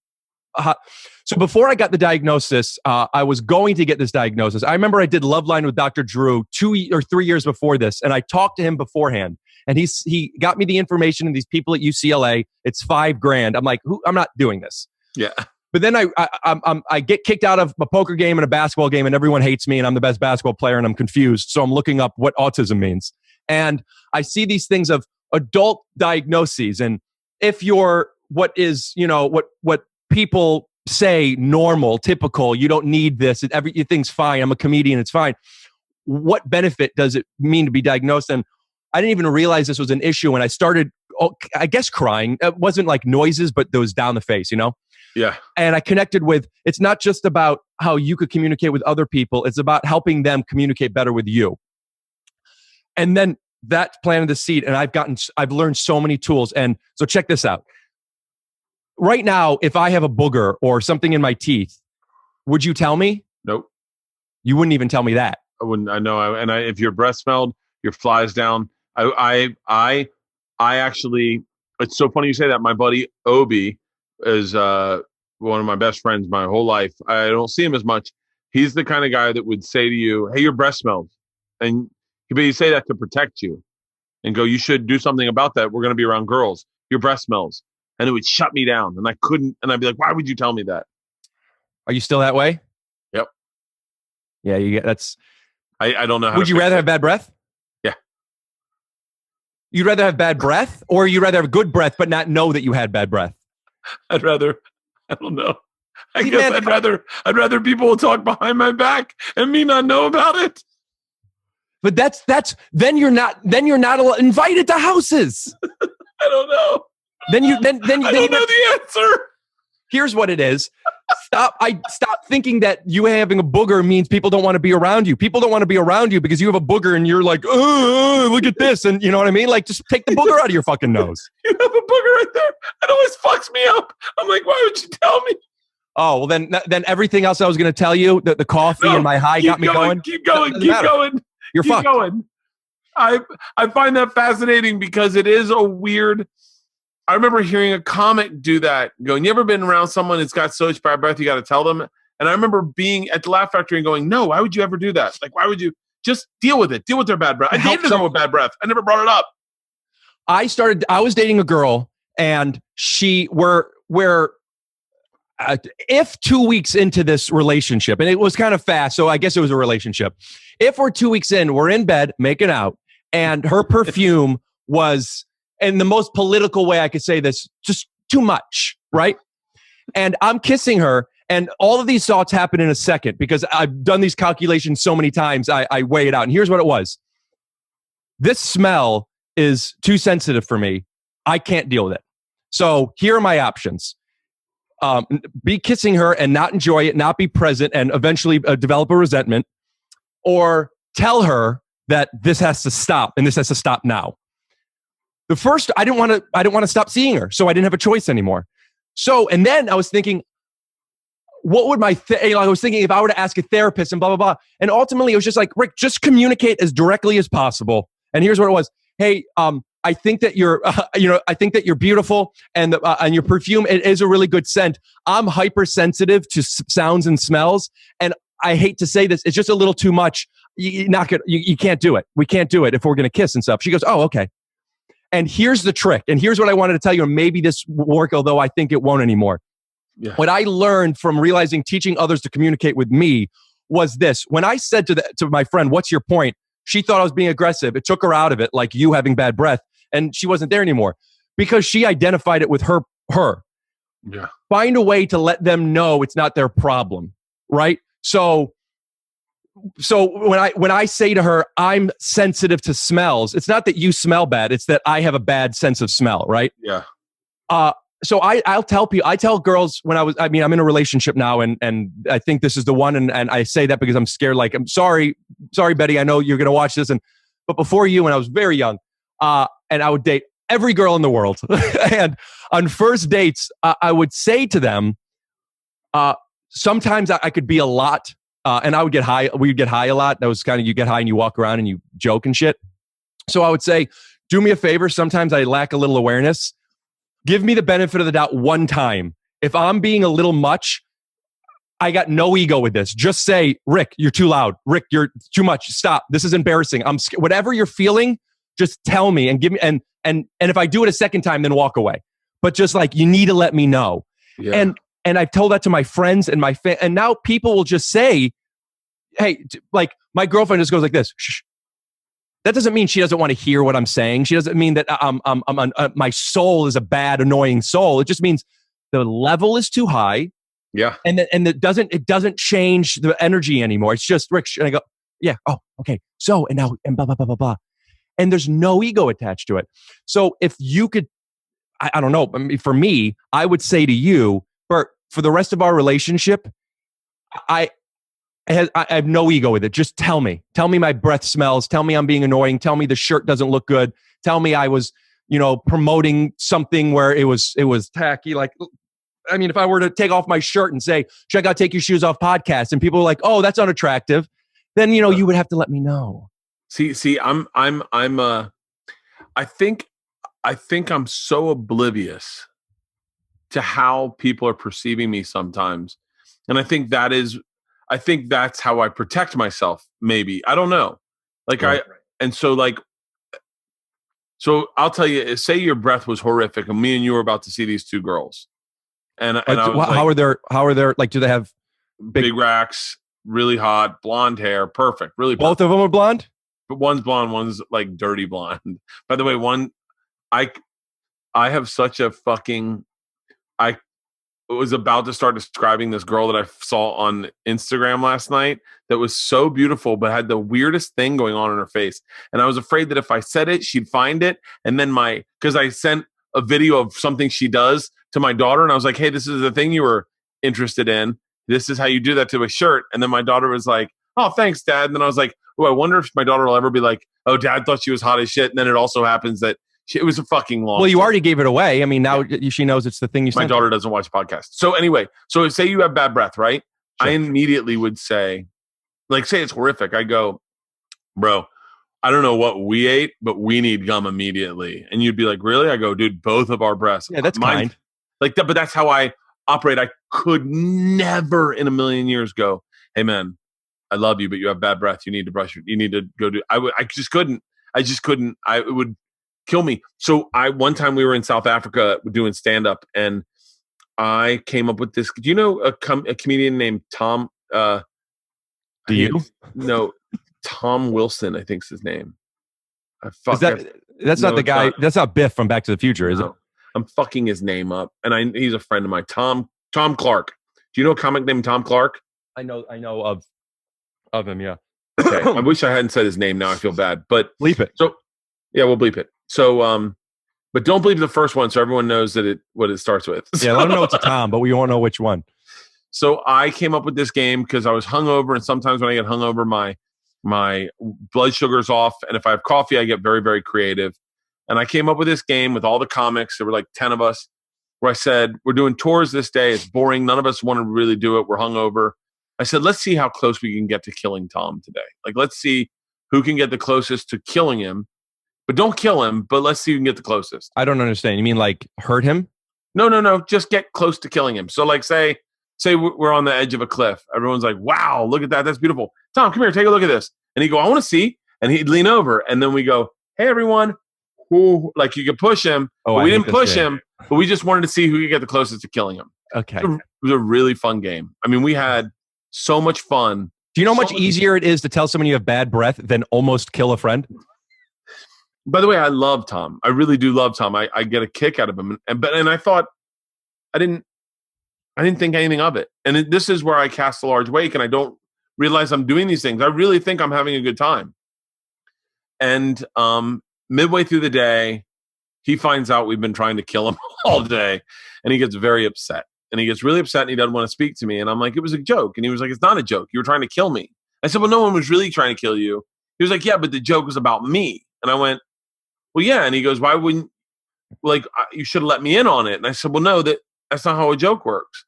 So before I got the diagnosis, I was going to get this diagnosis. I remember I did Love Line with Dr. Drew 2 or 3 years before this, and I talked to him beforehand, and he got me the information and these people at UCLA. It's $5,000. I'm like, I'm not doing this. Yeah. But then I get kicked out of a poker game and a basketball game, and everyone hates me, and I'm the best basketball player, and I'm confused. So I'm looking up what autism means, and I see these things of adult diagnoses, and if you're what people say normal, typical, you don't need this. Everything's fine. I'm a comedian. It's fine. What benefit does it mean to be diagnosed? And I didn't even realize this was an issue. And I started, I guess, crying. It wasn't like noises, but those down the face, Yeah. And I connected with, it's not just about how you could communicate with other people. It's about helping them communicate better with you. And then that planted the seed. And I've learned so many tools. And so check this out. Right now, if I have a booger or something in my teeth, would you tell me? Nope. You wouldn't even tell me that. I wouldn't. I know. If your breath smelled, your flies down. I actually. It's so funny you say that. My buddy Obi is one of my best friends my whole life. I don't see him as much. He's the kind of guy that would say to you, "Hey, your breath smells," and he'd say that to protect you, and go, "You should do something about that. We're going to be around girls. Your breath smells." And it would shut me down, and I couldn't. And I'd be like, "Why would you tell me that?" Are you still that way? Yep. Yeah, you get that's. I don't know how. Would you rather have bad breath? Yeah. You'd rather have bad breath, or you'd rather have good breath but not know that you had bad breath? I'd rather. I don't know. I guess I'd rather people will talk behind my back and me not know about it. But that's then you're not invited to houses. I don't know. Then you I don't know the answer. Here's what it is. Stop thinking that you having a booger means people don't want to be around you. People don't want to be around you because you have a booger and you're like, oh, look at this. And you know what I mean? Like, just take the booger out of your fucking nose. You have a booger right there. It always fucks me up. I'm like, why would you tell me? Oh, well, then everything else I was going to tell you, the coffee and my high got me going. Keep going. You're fucked. Going. I find that fascinating because it is a weird. I remember hearing a comic do that, going, "You ever been around someone that's got so much bad breath, you got to tell them?" And I remember being at the Laugh Factory and going, "No, why would you ever do that? Like, why would you just deal with it? Deal with their bad breath." I dated a girl with bad breath. I never brought it up. I was dating a girl, and if 2 weeks into this relationship, and it was kind of fast, so I guess it was a relationship. If we're 2 weeks in, we're in bed making out, and her perfume was, in the most political way I could say this, just too much, right? And I'm kissing her, and all of these thoughts happen in a second because I've done these calculations so many times, I weigh it out. And here's what it was. This smell is too sensitive for me. I can't deal with it. So here are my options. Be kissing her and not enjoy it, not be present, and eventually develop a resentment, or tell her that this has to stop, and this has to stop now. The first, I didn't want to stop seeing her, so I didn't have a choice anymore. So, and then I was thinking, what would I was thinking if I were to ask a therapist and blah, blah, blah. And ultimately it was just like, Rick, just communicate as directly as possible. And here's what it was. Hey, I think that you're, I think that you're beautiful, and your perfume, it is a really good scent. I'm hypersensitive to sounds and smells, and I hate to say this, it's just a little too much. You can't do it. We can't do it if we're going to kiss and stuff. She goes, oh, okay. And here's the trick. And here's what I wanted to tell you. And maybe this will work, although I think it won't anymore. Yeah. What I learned from realizing teaching others to communicate with me was this. When I said to my friend, what's your point? She thought I was being aggressive. It took her out of it, like you having bad breath. And she wasn't there anymore because she identified it with her. Yeah. Find a way to let them know it's not their problem, right? So when I say to her, I'm sensitive to smells, it's not that you smell bad, it's that I have a bad sense of smell, right? Yeah. So I'll tell people, I tell girls I'm in a relationship now, and I think this is the one, and I say that because I'm scared, like, I'm sorry, Betty, I know you're going to watch this, but before you, when I was very young, and I would date every girl in the world, and on first dates, I would say to them, sometimes I could be a lot And I would get high. We would get high a lot. That was kind of, you get high and you walk around and you joke and shit. So I would say, do me a favor. Sometimes I lack a little awareness. Give me the benefit of the doubt one time. If I'm being a little much, I got no ego with this. Just say, Rick, you're too loud. Rick, you're too much. Stop. This is embarrassing. I'm whatever you're feeling, just tell me and give me. And if I do it a second time, then walk away. But just like, you need to let me know. Yeah. And I've told that to my friends and my and now people will just say, hey, like my girlfriend just goes like this. Shh. That doesn't mean she doesn't want to hear what I'm saying. She doesn't mean that my soul is a bad, annoying soul. It just means the level is too high. Yeah. And it doesn't change the energy anymore. It's just, Rick, and I go, yeah, oh, okay. So, and now, and blah, blah, blah, blah, blah. And there's no ego attached to it. So if you could, I don't know, I mean, for me, I would say to you, Bert, for the rest of our relationship, I have no ego with it. Just tell me my breath smells. Tell me I'm being annoying. Tell me the shirt doesn't look good. Tell me I was, promoting something where it was tacky. Like, I mean, if I were to take off my shirt and say, check out Take Your Shoes Off podcast, and people are like, oh, that's unattractive, then, you would have to let me know. See, I think I'm so oblivious to how people are perceiving me sometimes. And I think that's how I protect myself. Maybe, I don't know. Like right. So I'll tell you, say your breath was horrific and me and you were about to see these two girls. And I was how are their, like, do they have big racks, really hot, blonde hair, perfect, really perfect. Both of them are blonde? But one's blonde, one's like dirty blonde. By the way, I have such a fucking, I was about to start describing this girl that I saw on Instagram last night that was so beautiful, but had the weirdest thing going on in her face. And I was afraid that if I said it, she'd find it. And then because I sent a video of something she does to my daughter. And I was like, hey, this is the thing you were interested in. This is how you do that to a shirt. And then my daughter was like, oh, thanks, Dad. And then I was like, oh, I wonder if my daughter will ever be like, oh, Dad thought she was hot as shit. And then it also happens that it was a fucking long. Well, you already gave it away. I mean, now she knows it's the thing you said. My daughter doesn't watch podcasts. So anyway, so say you have bad breath, right? Sure. I immediately would say, say it's horrific. I go, bro, I don't know what we ate, but we need gum immediately. And you'd be like, really? I go, dude, both of our breaths. Yeah, that's kind. Like that, but that's how I operate. I could never in a million years go, hey man, I love you, but you have bad breath. You need to you need to go do. I just couldn't. It would kill me. So one time we were in South Africa doing stand up, and I came up with this. Do you know a comedian named Tom? Do you? No, Tom Wilson, I think is his name. That's not the guy. That's not Biff from Back to the Future, is it? I'm fucking his name up, and he's a friend of mine. Tom Clark. Do you know a comic named Tom Clark? I know of him. Yeah. Okay. I wish I hadn't said his name. Now I feel bad, but bleep it. So yeah, we'll bleep it. So but don't bleep the first one, so everyone knows what it starts with. Yeah, let them know it's a Tom, but we won't know which one. So I came up with this game because I was hungover, and sometimes when I get hungover, my blood sugar's off, and if I have coffee, I get very, very creative. And I came up with this game with all the comics. There were like 10 of us, where I said, we're doing tours this day. It's boring. None of us want to really do it. We're hungover. I said, let's see how close we can get to killing Tom today. Like, let's see who can get the closest to killing him. But don't kill him, but let's see who can get the closest. I don't understand. You mean like hurt him? No. Just get close to killing him. So like say we're on the edge of a cliff. Everyone's like, wow, look at that. That's beautiful. Tom, come here. Take a look at this. And he'd go, I want to see. And he'd lean over. And then we go, hey, everyone. Ooh, like you could push him. Oh, but we didn't push him, but we just wanted to see who could get the closest to killing him. Okay. It was a really fun game. I mean, we had so much fun. Do you know how much easier it is to tell someone you have bad breath than almost kill a friend? By the way, I love Tom. I really do love Tom. I get a kick out of him. And I thought I didn't think anything of it. And this is where I cast a large wake, and I don't realize I'm doing these things. I really think I'm having a good time. And midway through the day, he finds out we've been trying to kill him all day, and he gets very upset. And he gets really upset, and he doesn't want to speak to me. And I'm like, it was a joke. And he was like, it's not a joke. You were trying to kill me. I said, well, no one was really trying to kill you. He was like, yeah, but the joke was about me. And I went, well, yeah. And he goes, why wouldn't, you should have let me in on it. And I said, well, no, that's not how a joke works.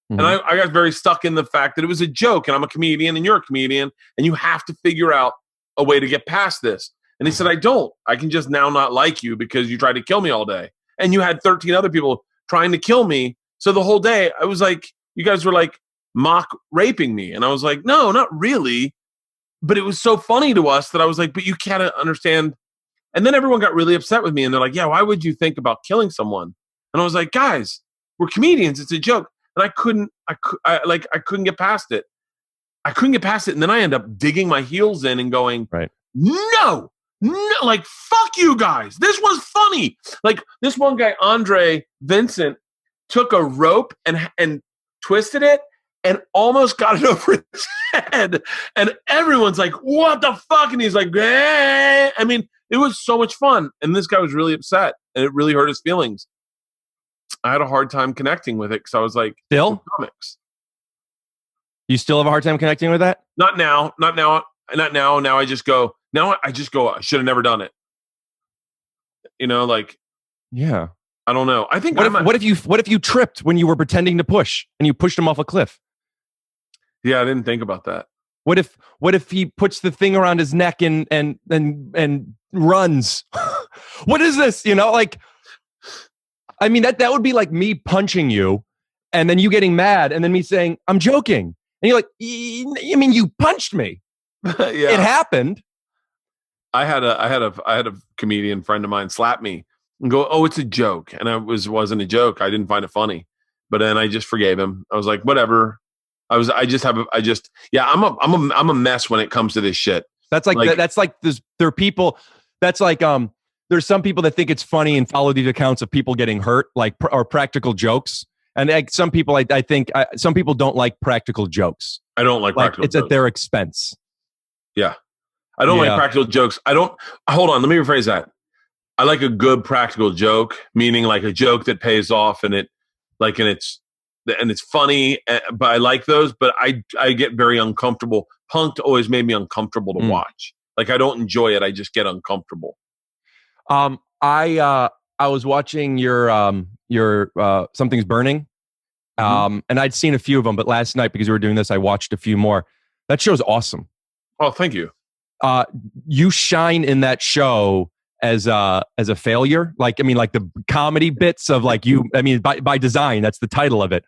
And I got very stuck in the fact that it was a joke and I'm a comedian and you're a comedian and you have to figure out a way to get past this. And he said, I don't. I can just now not like you because you tried to kill me all day. And you had 13 other people trying to kill me. So the whole day I was like, you guys were like mock raping me. And I was like, no, not really. But it was so funny to us that I was like, but you can't understand. And then everyone got really upset with me. And they're like, yeah, why would you think about killing someone? And I was like, guys, we're comedians. It's a joke. And I couldn't get past it. I couldn't get past it. And then I end up digging my heels in and going, right. No, like, fuck you guys. This was funny. Like this one guy, Andre Vincent, took a rope and twisted it and almost got it over his head. And everyone's like, what the fuck? And he's like, eh. I mean, it was so much fun. And this guy was really upset and it really hurt his feelings. I had a hard time connecting with it because I was like, still comics. You still have a hard time connecting with that? Not now. Now I just go, I should have never done it. You know, like, yeah. I don't know. I think what if you tripped when you were pretending to push and you pushed him off a cliff? Yeah, I didn't think about that. What if he puts the thing around his neck and runs? What is this? You know, like, I mean, that would be like me punching you and then you getting mad and then me saying, I'm joking. And you're like, I mean, you punched me. Yeah. It happened. I had a comedian friend of mine slap me and go, oh, it's a joke. And it wasn't a joke. I didn't find it funny, but then I just forgave him. I was like, whatever. I'm a mess when it comes to this shit. That's like there are people that's like, there's some people that think it's funny and follow these accounts of people getting hurt, like or practical jokes. And like some people, I think some people don't like practical jokes. I don't like practical jokes. It's at their expense. Yeah. I don't like practical jokes. Hold on. Let me rephrase that. I like a good practical joke, meaning like a joke that pays off and it's funny, but I like those, but I get very uncomfortable. Punk'd always made me uncomfortable to watch. Like I don't enjoy it. I just get uncomfortable. I was watching your Something's Burning. And I'd seen a few of them, but last night because we were doing this, I watched a few more. That show's awesome. Oh, thank you. You shine in that show as a failure. Like, I mean, like the comedy bits of like you, I mean, by design, that's the title of it.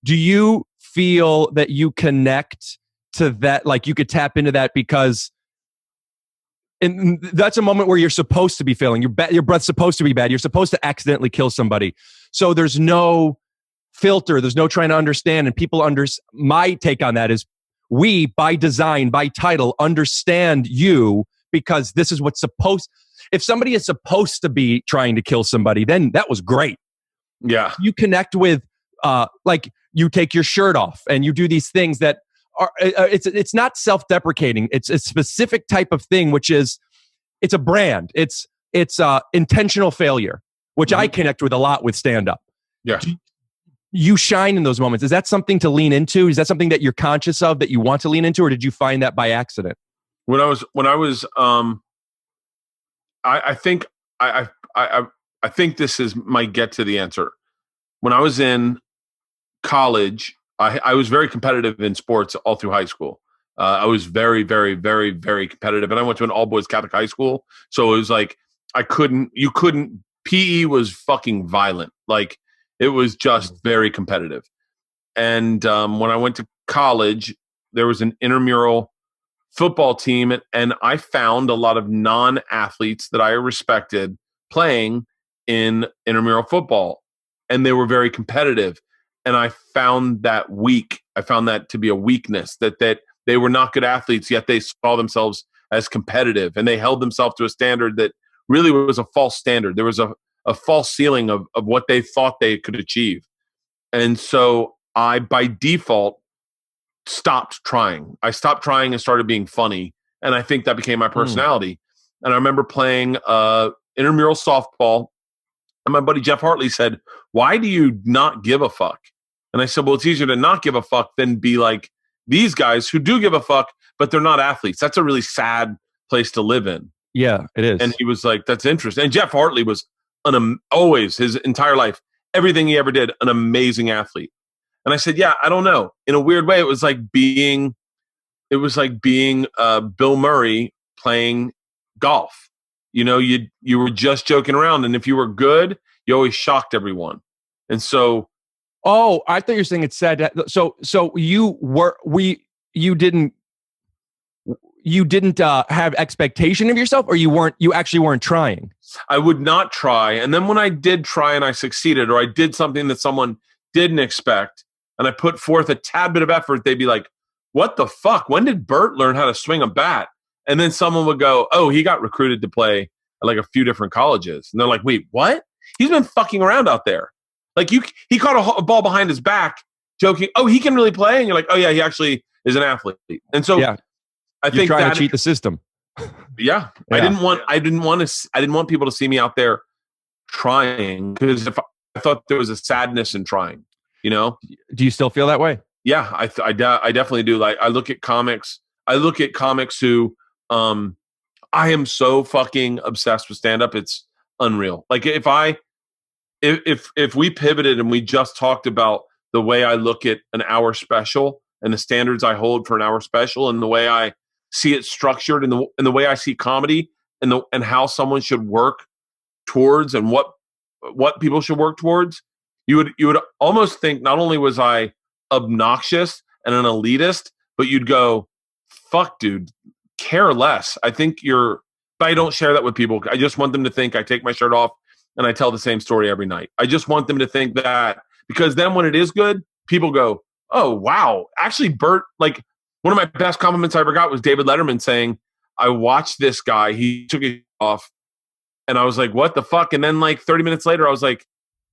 Do you feel that you connect to that? Like you could tap into that because and that's a moment where you're supposed to be failing. Your breath's supposed to be bad. You're supposed to accidentally kill somebody. So there's no filter. There's no trying to understand. And people my take on that is we, by design, by title, understand you because this is what's supposed. If somebody is supposed to be trying to kill somebody, then that was great. Yeah. You connect with, like you take your shirt off and you do these things that are, it's not self-deprecating. It's a specific type of thing, which is, it's a brand. It's intentional failure, which I connect with a lot with stand-up. Yeah. You shine in those moments. Is that something to lean into? Is that something that you're conscious of that you want to lean into, or did you find that by accident? I think this is my get to the answer. When I was in college, I was very competitive in sports all through high school. I was very, very, very, very competitive, and I went to an all boys Catholic high school, so it was like PE was fucking violent. Like it was just very competitive. And when I went to college, there was an intramural football team, and I found a lot of non-athletes that I respected playing in intramural football, and they were very competitive. And I found that weak. I found that to be a weakness, that they were not good athletes, yet they saw themselves as competitive, and they held themselves to a standard that really was a false standard. There was a false ceiling of what they thought they could achieve. And so I, by default, stopped trying. I stopped trying and started being funny. And I think that became my personality. And I remember playing intramural softball. And my buddy Jeff Hartley said, "Why do you not give a fuck?" And I said, well, it's easier to not give a fuck than be like these guys who do give a fuck, but they're not athletes. That's a really sad place to live in. Yeah, it is. And he was like, that's interesting. And Jeff Hartley was always his entire life, everything he ever did, an amazing athlete. And I said, yeah, I don't know. In a weird way, it was like being Bill Murray playing golf. You know, you were just joking around, and if you were good, you always shocked everyone. And so, oh, I thought you were saying it's sad. So you didn't have expectation of yourself, or you actually weren't trying. I would not try. And then when I did try and I succeeded, or I did something that someone didn't expect, and I put forth a tad bit of effort, they'd be like, what the fuck? When did Bert learn how to swing a bat? And then someone would go, oh, he got recruited to play at like a few different colleges. And they're like, wait, what? He's been fucking around out there. Like he caught a ball behind his back, joking, oh, he can really play? And you're like, oh yeah, he actually is an athlete. And so yeah. I think trying to cheat the system. Yeah. I didn't want people to see me out there trying, because if I thought there was a sadness in trying, you know? Do you still feel that way? Yeah, I definitely do. Like I look at comics who I am so fucking obsessed with stand-up, it's unreal. Like if we pivoted and we just talked about the way I look at an hour special and the standards I hold for an hour special and the way I see it structured and the way I see comedy and how someone should work towards and what people should work towards, you would almost think not only was I obnoxious and an elitist, but you'd go, fuck, dude, care less. I think but I don't share that with people. I just want them to think I take my shirt off and I tell the same story every night. I just want them to think that, because then when it is good, people go, oh, wow. Actually, Bert, like one of my best compliments I ever got was David Letterman saying, I watched this guy, he took it off, and I was like, what the fuck? And then like 30 minutes later, I was like,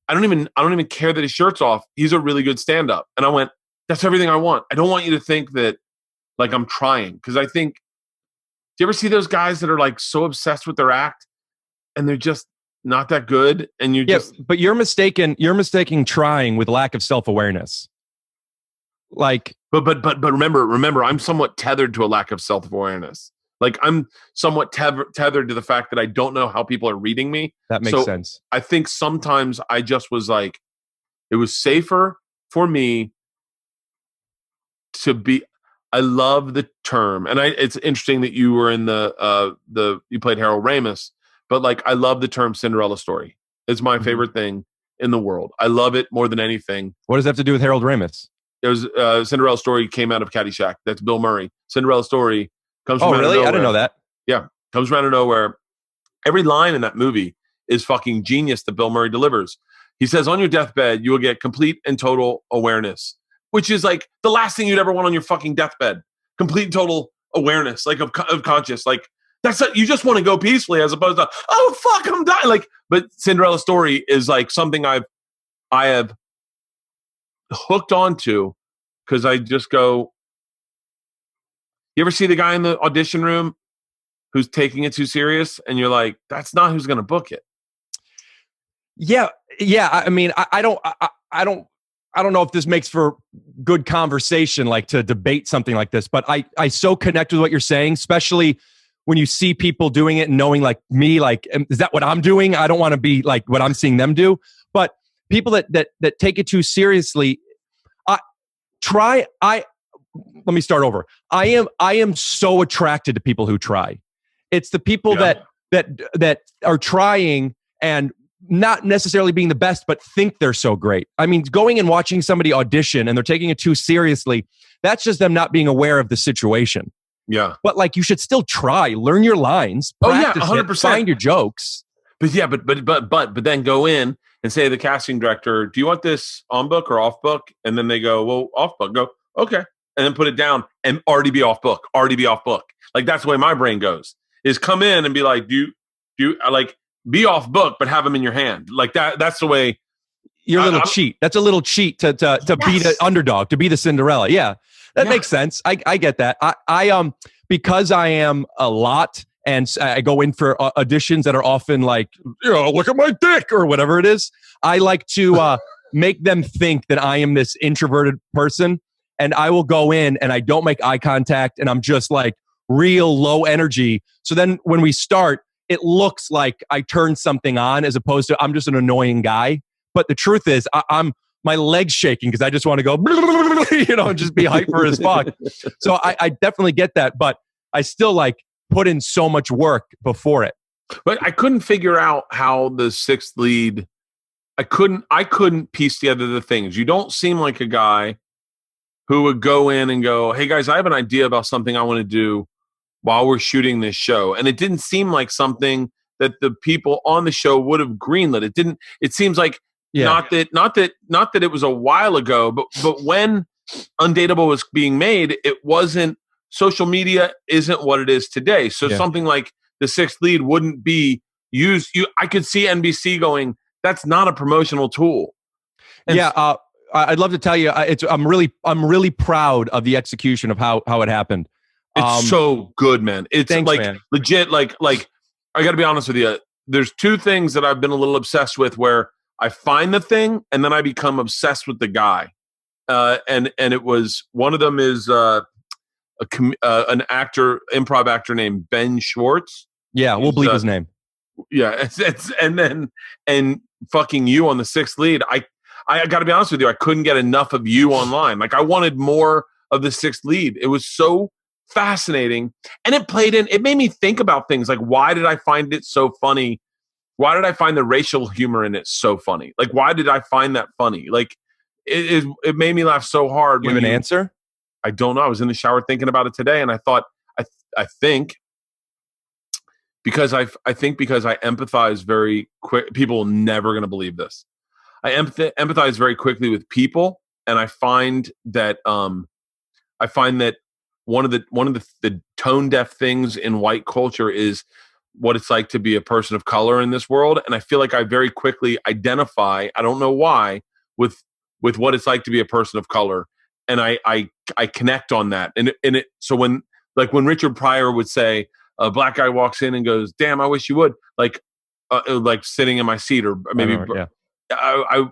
I don't even care that his shirt's off. He's a really good stand-up. And I went, that's everything I want. I don't want you to think that like I'm trying. Because I think, do you ever see those guys that are like so obsessed with their act and they're just not that good? And but you're mistaken trying with lack of self-awareness. Like, but remember, I'm somewhat tethered to a lack of self-awareness. Like I'm somewhat tethered to the fact that I don't know how people are reading me. That makes sense. I think sometimes I just was like, it was safer for me to be. I love the term, and it's interesting that you were in you played Harold Ramis, but like I love the term Cinderella story. It's my favorite thing in the world. I love it more than anything. What does that have to do with Harold Ramis? It was Cinderella story came out of Caddyshack. That's Bill Murray. Cinderella story comes from out of really? nowhere. I didn't know that. Yeah, comes from out of nowhere. Every line in that movie is fucking genius that Bill Murray delivers. He says, on your deathbed, you will get complete and total awareness, which is like the last thing you'd ever want on your fucking deathbed. Complete and total awareness, like of conscious. Like you just want to go peacefully as opposed to, oh, fuck, I'm dying. Like, but Cinderella story is like something I have hooked onto because I just go, you ever see the guy in the audition room who's taking it too serious and you're like, that's not who's going to book it. Yeah. I mean, I don't know if this makes for good conversation, like to debate something like this, but I so connect with what you're saying, especially when you see people doing it and knowing like me, like, is that what I'm doing? I don't want to be like what I'm seeing them do, but people that take it too seriously, let me start over. I am so attracted to people who try. It's the people that are trying and not necessarily being the best, but think they're so great. I mean, going and watching somebody audition and they're taking it too seriously, that's just them not being aware of the situation. Yeah. But like, you should still try, learn your lines, practice 100%. Find your jokes. But yeah, but then go in and say to the casting director, do you want this on book or off book? And then they go, well, off book. Go, okay. And then put it down and already be off book. Like that's the way my brain goes, is come in and be like, do you like be off book, but have them in your hand. Like that's the way. You're a little cheat. That's a little cheat to be the underdog, to be the Cinderella. Yeah. That makes sense. I get that. I because I am a lot and I go in for auditions that are often like, look at my dick or whatever it is. I like to make them think that I am this introverted person, and I will go in and I don't make eye contact and I'm just like real low energy. So then when we start, it looks like I turned something on as opposed to I'm just an annoying guy. But the truth is I'm my legs shaking because I just want to go, and just be hyper as fuck. So I definitely get that, but I still like put in so much work before it. But I couldn't figure out how the sixth lead. I couldn't piece together the things. You don't seem like a guy who would go in and go, "Hey guys, I have an idea about something I want to do while we're shooting this show." And it didn't seem like something that the people on the show would have greenlit. It didn't. It seems like not that it was a while ago, but when Undateable was being made, it wasn't. Social media isn't what it is today. So something like the sixth lead wouldn't be used. I could see NBC going, "That's not a promotional tool." And I'd love to tell you, I'm really proud of the execution of how it happened. It's so good, man. It's thanks, like man. legit. Like I got to be honest with you. There's two things that I've been a little obsessed with, where I find the thing and then I become obsessed with the guy. And it was one of them is an improv actor named Ben Schwartz. Yeah, we'll bleep his name. Yeah, and fucking you on the sixth lead. I got to be honest with you. I couldn't get enough of you online. Like I wanted more of the sixth lead. It was so fascinating, and it made me think about things like, why did I find it so funny? Why did I find the racial humor in it so funny? Like, why did I find that funny? Like it made me laugh so hard. You have an answer? I don't know. I was in the shower thinking about it today, and I thought I think because I empathize very quick. People are never going to believe this. I empathize very quickly with people, and I find that one of the tone deaf things in white culture is what it's like to be a person of color in this world. And I feel like I very quickly identify, I don't know why, with what it's like to be a person of color. And I connect on that. So when Richard Pryor would say, a black guy walks in and goes, "Damn, I wish you would," like sitting in my seat, or maybe I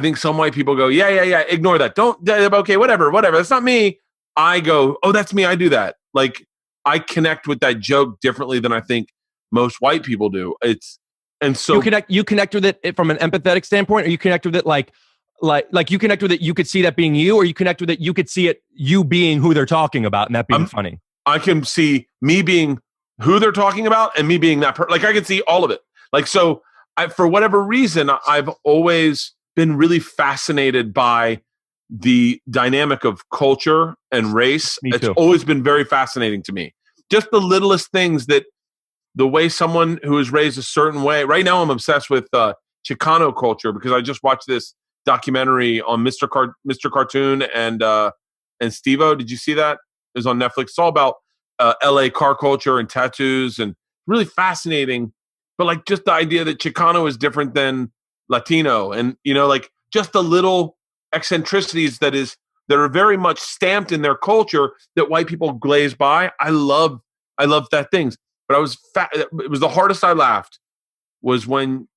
think some white people go, yeah, ignore that. Okay, whatever. That's not me. I go, oh, that's me. I do that. Like I connect with that joke differently than I think most white people do. So you connect with it from an empathetic standpoint, or you connect with it like you connect with it. You could see that being you, or you connect with it. You could see it you being who they're talking about, and that being funny. I can see me being who they're talking about, and me being that person. Like I can see all of it. Like so, for whatever reason, I've always been really fascinated by the dynamic of culture and race. Me too. It's always been very fascinating to me. Just the littlest things, that the way someone who is raised a certain way. Right now, I'm obsessed with Chicano culture because I just watched this documentary on Mr. Cartoon and Steve-O. Did you see that? It was on Netflix. It's all about LA car culture and tattoos, and really fascinating. But like just the idea that Chicano is different than Latino, and like just the little eccentricities that are very much stamped in their culture that white people glaze by. I love that things. But it was the hardest I laughed was when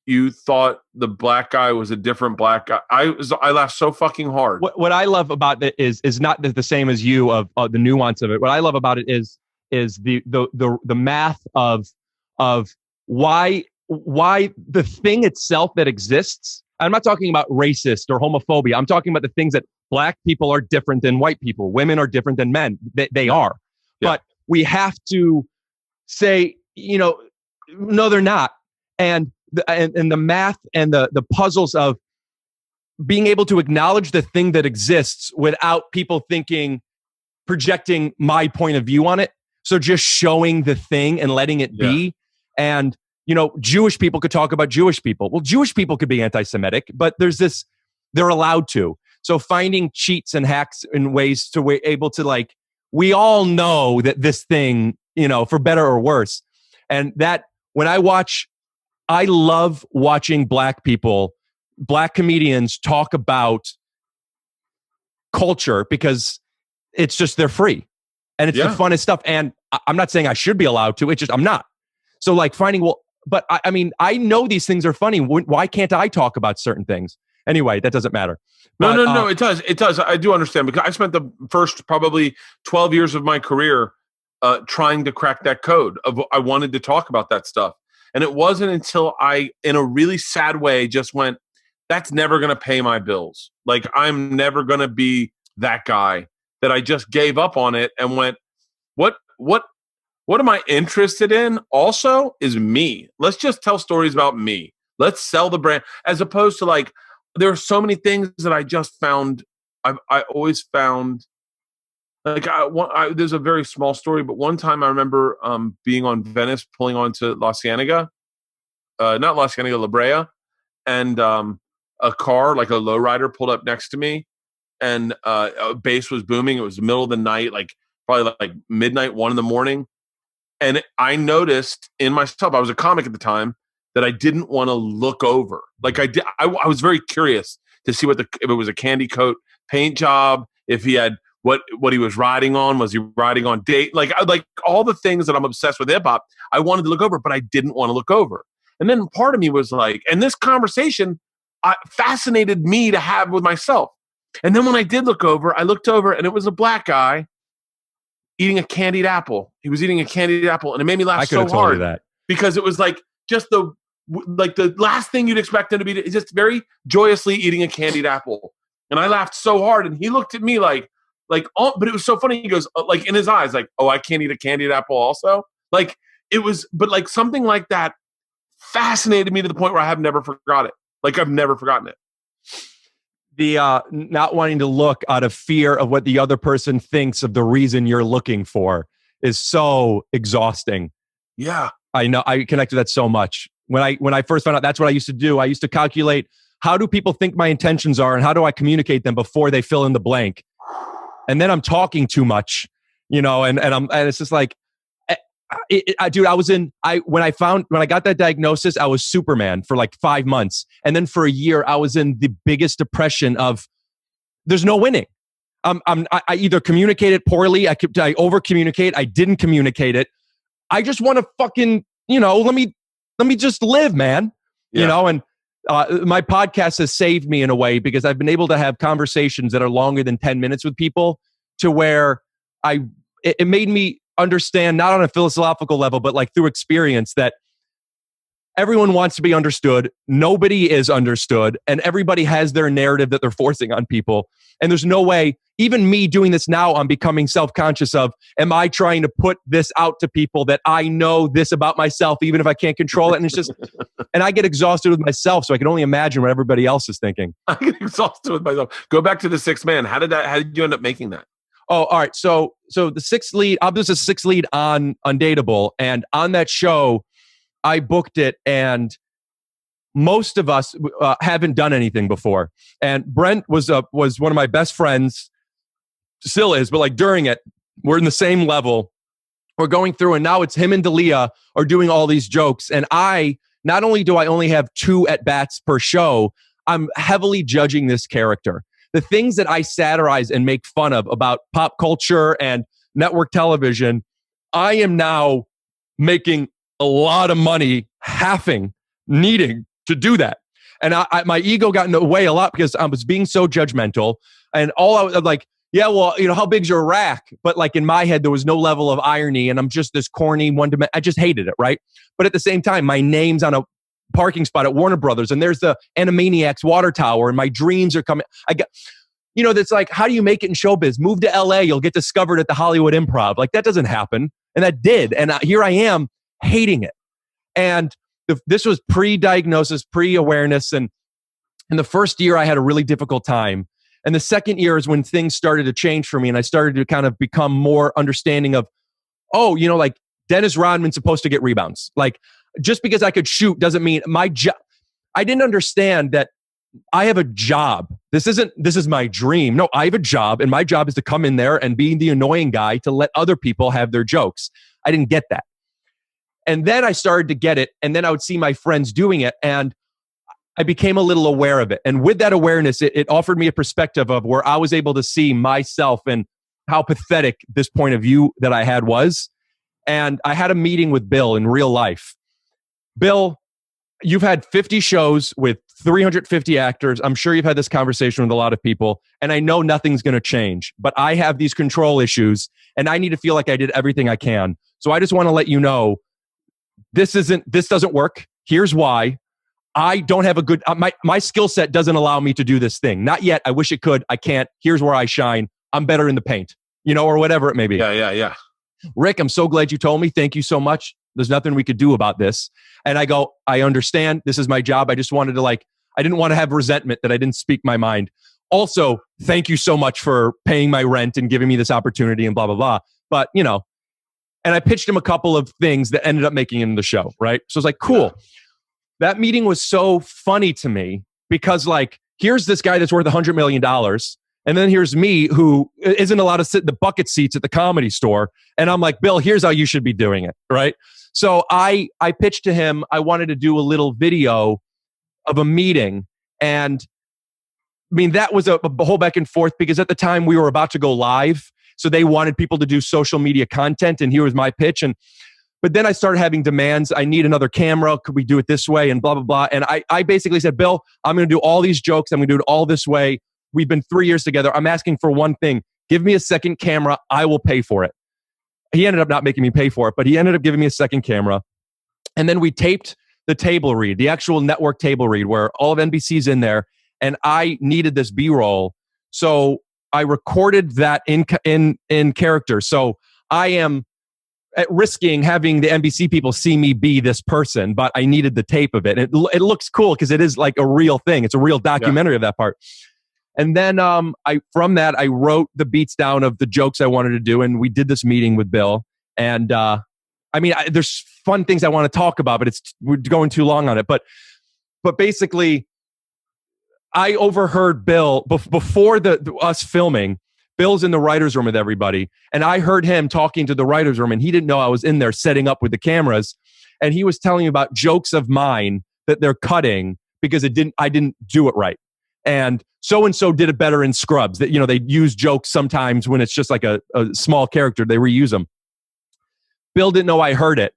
you thought the black guy was a different black guy. I laughed so fucking hard. What I love about it is not the same as you of the nuance of it. What I love about it is the math of why the thing itself that exists. I'm not talking about racist or homophobia. I'm talking about the things that black people are different than white people. Women are different than men. They are. Yeah. But we have to say, no, they're not. And the math and the puzzles of being able to acknowledge the thing that exists without people projecting my point of view on it. So just showing the thing and letting it be. And, Jewish people could talk about Jewish people. Well, Jewish people could be anti-Semitic, but they're allowed to. So finding cheats and hacks and ways to be able to we all know that this thing, for better or worse. And that when I love watching black comedians talk about culture because it's just, they're free and it's the funnest stuff. And I'm not saying I should be allowed to, it's just, I'm not. So finding, but I know these things are funny. Why can't I talk about certain things? Anyway, that doesn't matter. No, it does. It does. I do understand because I spent the first probably 12 years of my career trying to crack that code of I wanted to talk about that stuff. And it wasn't until I, in a really sad way, just went, that's never going to pay my bills. Like, I'm never going to be that guy that I just gave up on it and went, what am I interested in also is me. Let's just tell stories about me. Let's sell the brand, as opposed to like, there are so many things that I just found. I always found like there's a very small story, but one time I remember being on Venice, pulling onto La Cienega, not La Cienega, La Brea, and a car, like a lowrider, pulled up next to me, and bass was booming. It was the middle of the night, like probably like midnight, 1 a.m. And I noticed in myself, I was a comic at the time, that I didn't want to look over. Like I did, I was very curious to see if it was a candy coat paint job, if he had what he was riding on. Was he riding on date? Like all the things that I'm obsessed with hip hop, I wanted to look over, but I didn't want to look over. And then part of me was like, and this conversation fascinated me to have with myself. And then when I did look over, I looked over and it was a black guy eating a candied apple. He was eating a candied apple, and it made me laugh so hard that. Because it was like just the last thing you'd expect him to be, just very joyously eating a candied apple. And I laughed so hard, and he looked at me like, oh, but it was so funny. He goes, like in his eyes, like, oh, I can't eat a candied apple also. Like it was, but like something like that fascinated me to the point where I have never forgot it. Like I've never forgotten it. The not wanting to look out of fear of what the other person thinks of the reason you're looking for is so exhausting. Yeah. I know. I connect to that so much. When I first found out, that's what I used to do. I used to calculate, how do people think my intentions are and how do I communicate them before they fill in the blank? And then I'm talking too much, and it's just like, dude, when I got that diagnosis, I was Superman for like 5 months. And then for a year, I was in the biggest depression of there's no winning. I either communicated poorly. I over communicate. I didn't communicate it. I just want to fucking, let me just live, man. Yeah. And my podcast has saved me in a way because I've been able to have conversations that are longer than 10 minutes with people, to where it made me understand, not on a philosophical level, but like through experience, that everyone wants to be understood. Nobody is understood. And everybody has their narrative that they're forcing on people. And there's no way, even me doing this now, I'm becoming self-conscious of, am I trying to put this out to people that I know this about myself, even if I can't control it? And it's just, and I get exhausted with myself. So I can only imagine what everybody else is thinking. I get exhausted with myself. Go back to the Sixth Man. How did you end up making that? Oh, all right. So the sixth lead, I was a sixth lead on Undateable. And on that show, I booked it, and most of us haven't done anything before. And Brent was one of my best friends, still is, but like during it, we're in the same level. We're going through, and now it's him and Dalia are doing all these jokes. And not only do I only have 2 at-bats per show, I'm heavily judging this character. The things that I satirize and make fun of about pop culture and network television, I am now making a lot of money needing to do that. And my ego got in the way a lot because I was being so judgmental. And all I was like, yeah, well, how big's your rack? But like in my head, there was no level of irony, and I'm just this corny one-dimensional. I just hated it, right? But at the same time, my name's on a parking spot at Warner Brothers, and there's the Animaniacs water tower, and my dreams are coming. That's like, how do you make it in showbiz? Move to LA, you'll get discovered at the Hollywood Improv. Like that doesn't happen. And that did. And here I am hating it. And this was pre-diagnosis, pre-awareness. And in the first year, I had a really difficult time. And the second year is when things started to change for me. And I started to kind of become more understanding of, like Dennis Rodman's supposed to get rebounds. Like just because I could shoot doesn't mean my job. I didn't understand that I have a job. This is my dream. No, I have a job, and my job is to come in there and be the annoying guy to let other people have their jokes. I didn't get that. And then I started to get it, and then I would see my friends doing it, and I became a little aware of it. And with that awareness, it offered me a perspective of where I was able to see myself and how pathetic this point of view that I had was. And I had a meeting with Bill in real life. Bill, you've had 50 shows with 350 actors. I'm sure you've had this conversation with a lot of people, and I know nothing's going to change, but I have these control issues, and I need to feel like I did everything I can. So I just want to let you know, this doesn't work. Here's why. I don't have a good, my skill set doesn't allow me to do this thing. Not yet. I wish it could. I can't. Here's where I shine. I'm better in the paint, or whatever it may be. Yeah. Rick, I'm so glad you told me. Thank you so much. There's nothing we could do about this. And I go, I understand. This is my job. I just wanted to I didn't want to have resentment that I didn't speak my mind. Also, thank you so much for paying my rent and giving me this opportunity and blah, blah, blah. But, and I pitched him a couple of things that ended up making him the show, right? So it's like, cool. Yeah. That meeting was so funny to me because here's this guy that's worth $100 million. And then here's me who isn't allowed to sit in the bucket seats at the Comedy Store. And I'm like, Bill, here's how you should be doing it, right? So I pitched to him, I wanted to do a little video of a meeting. And I mean, that was a whole back and forth because at the time we were about to go live. So they wanted people to do social media content. And here was my pitch. But then I started having demands. I need another camera. Could we do it this way? And blah, blah, blah. And I basically said, Bill, I'm going to do all these jokes. I'm going to do it all this way. We've been 3 years together. I'm asking for one thing. Give me a second camera. I will pay for it. He ended up not making me pay for it, but he ended up giving me a second camera. And then we taped the table read, the actual network table read where all of NBC's in there. And I needed this B-roll. So I recorded that in character. So I am at risking having the NBC people see me be this person, but I needed the tape of it. It looks cool because it is like a real thing. It's a real documentary of that part. And then from that, I wrote the beats down of the jokes I wanted to do. And we did this meeting with Bill. And there's fun things I want to talk about, but we're going too long on it. But basically, I overheard Bill before us filming. Bill's in the writer's room with everybody. And I heard him talking to the writer's room and he didn't know I was in there setting up with the cameras. And he was telling me about jokes of mine that they're cutting because I didn't do it right. And so did it better in Scrubs. That they use jokes sometimes when it's just like a small character, they reuse them. Bill didn't know I heard it.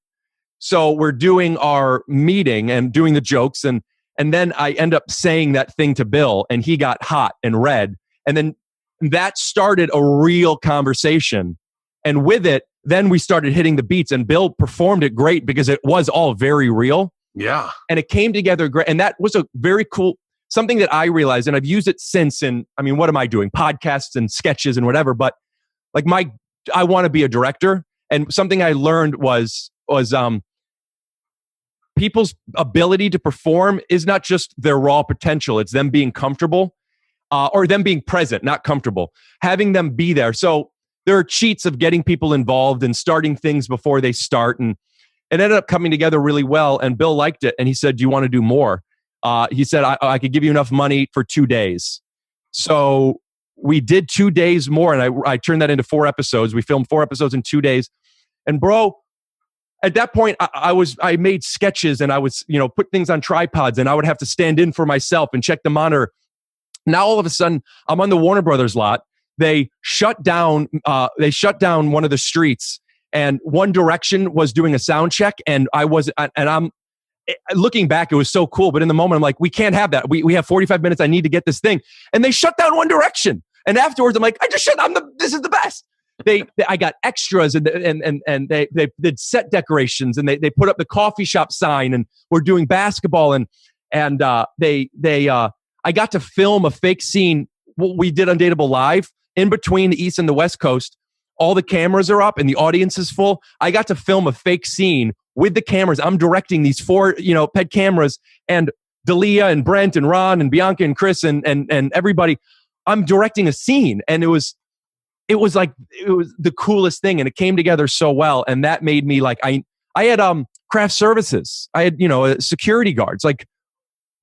So we're doing our meeting and doing the jokes and then I end up saying that thing to Bill and he got hot and red. And then that started a real conversation. And with it, then we started hitting the beats and Bill performed it great because it was all very real. Yeah. And it came together great. And that was a very cool, something that I realized, and I've used it since what am I doing? Podcasts and sketches and whatever. But I want to be a director. And something I learned was people's ability to perform is not just their raw potential. It's them being comfortable or them being present, not comfortable, having them be there. So there are cheats of getting people involved and starting things before they start. And it ended up coming together really well. And Bill liked it. And he said, do you want to do more? He said, I could give you enough money for 2 days. So we did 2 days more. And I turned that into 4 episodes. We filmed 4 episodes in 2 days. And bro, at that point, I made sketches and I was, put things on tripods and I would have to stand in for myself and check the monitor. Now, all of a sudden, I'm on the Warner Brothers lot. They shut down one of the streets and One Direction was doing a sound check. And I'm looking back, it was so cool. But in the moment, I'm like, we can't have that. We have 45 minutes. I need to get this thing. And they shut down One Direction. And afterwards, I'm like, this is the best. I got extras and they did set decorations and they put up the coffee shop sign and we're doing basketball and I got to film a fake scene. What we did Undateable Live in between the East and the West Coast. All the cameras are up and the audience is full. I got to film a fake scene with the cameras. I'm directing these 4, pet cameras and Dalia and Brent and Ron and Bianca and Chris and everybody. I'm directing a scene and it was the coolest thing and it came together so well. And that made me I had craft services. I had, security guards.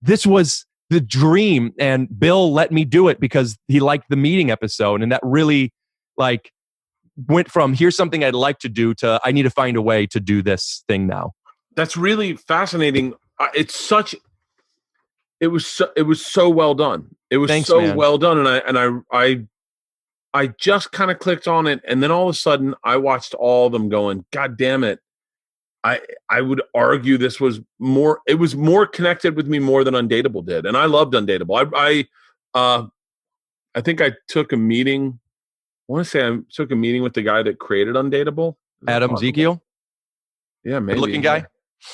This was the dream. And Bill let me do it because he liked the meeting episode. And that really went from here's something I'd like to do to I need to find a way to do this thing now. That's really fascinating. It was so well done. It was Thanks, so man. Well done. And I just kind of clicked on it. And then all of a sudden I watched all of them going, God damn it. I would argue it was more connected with me more than Undateable did. And I loved Undateable. I think I took a meeting. I want to say I took a meeting with the guy that created Undateable. Adam Ezekiel? Yeah, maybe. Good looking guy?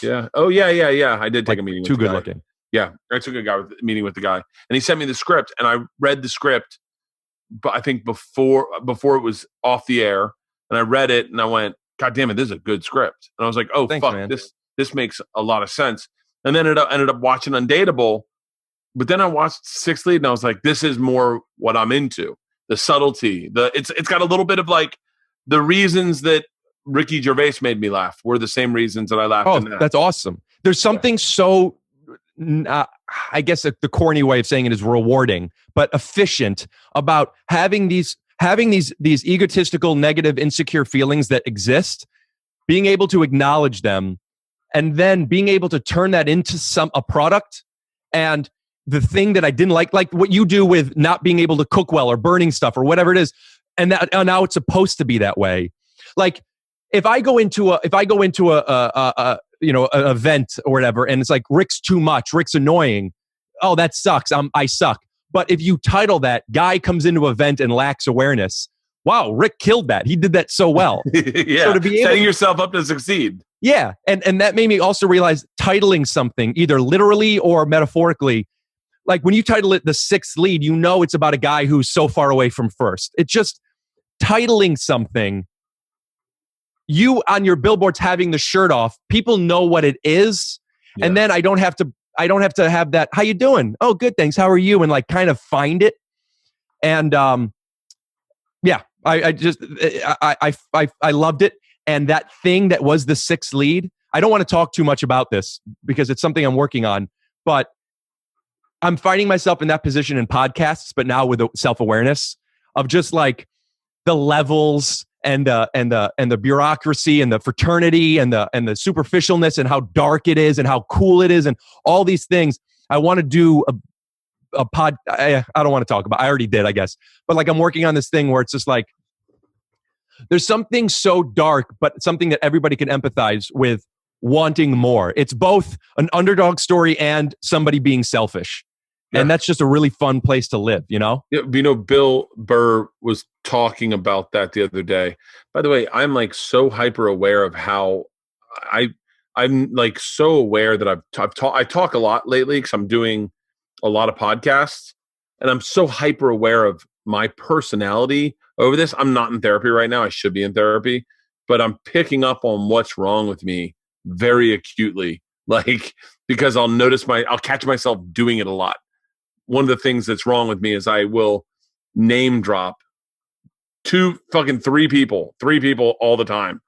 Yeah. Oh, yeah. I did take a meeting with too the good guy. looking. Yeah, I took a meeting with the guy, and he sent me the script, and I read the script, but I think before it was off the air, and I read it, and I went, "God damn it, this is a good script." And I was like, "Oh Thanks, fuck, man. this makes a lot of sense." And then ended up watching Undateable, but then I watched Sixth Lead, and I was like, "This is more what I'm into. The subtlety, it's got a little bit of like the reasons that Ricky Gervais made me laugh were the same reasons that I laughed in that." That's awesome. There's something so, I guess the corny way of saying it is rewarding, but efficient about having these egotistical, negative, insecure feelings that exist, being able to acknowledge them, and then being able to turn that into a product. And the thing that I didn't like what you do with not being able to cook well or burning stuff or whatever it is, and that now it's supposed to be that way. Like if I go into a an event or whatever, and it's like Rick's too much, Rick's annoying. Oh, that sucks. I suck. But if you title that guy comes into an event and lacks awareness, wow, Rick killed that. He did that so well. Yeah, so to be setting yourself up to succeed. Yeah, and that made me also realize titling something either literally or metaphorically. Like when you title it The Sixth Lead, you know it's about a guy who's so far away from first. It's just titling something. You on your billboards having the shirt off, people know what it is, and then I don't have to have that. How you doing? Oh, good, thanks. How are you? And like kind of find it. And I loved it. And that thing that was The Sixth Lead. I don't want to talk too much about this because it's something I'm working on, but I'm finding myself in that position in podcasts, but now with self-awareness of just like the levels and the bureaucracy and the fraternity and the superficialness and how dark it is and how cool it is and all these things. I want to do a pod. I don't want to talk about. I already did, I guess. But like I'm working on this thing where it's just like there's something so dark, but something that everybody can empathize with wanting more. It's both an underdog story and somebody being selfish. Yeah. And that's just a really fun place to live, you know? Yeah, Bill Burr was talking about that the other day. By the way, I'm like so hyper aware of how I'm like so aware that I talk a lot lately because I'm doing a lot of podcasts, and I'm so hyper aware of my personality over this. I'm not in therapy right now. I should be in therapy, but I'm picking up on what's wrong with me very acutely, like because I'll catch myself doing it a lot. One of the things that's wrong with me is I will name drop three people all the time.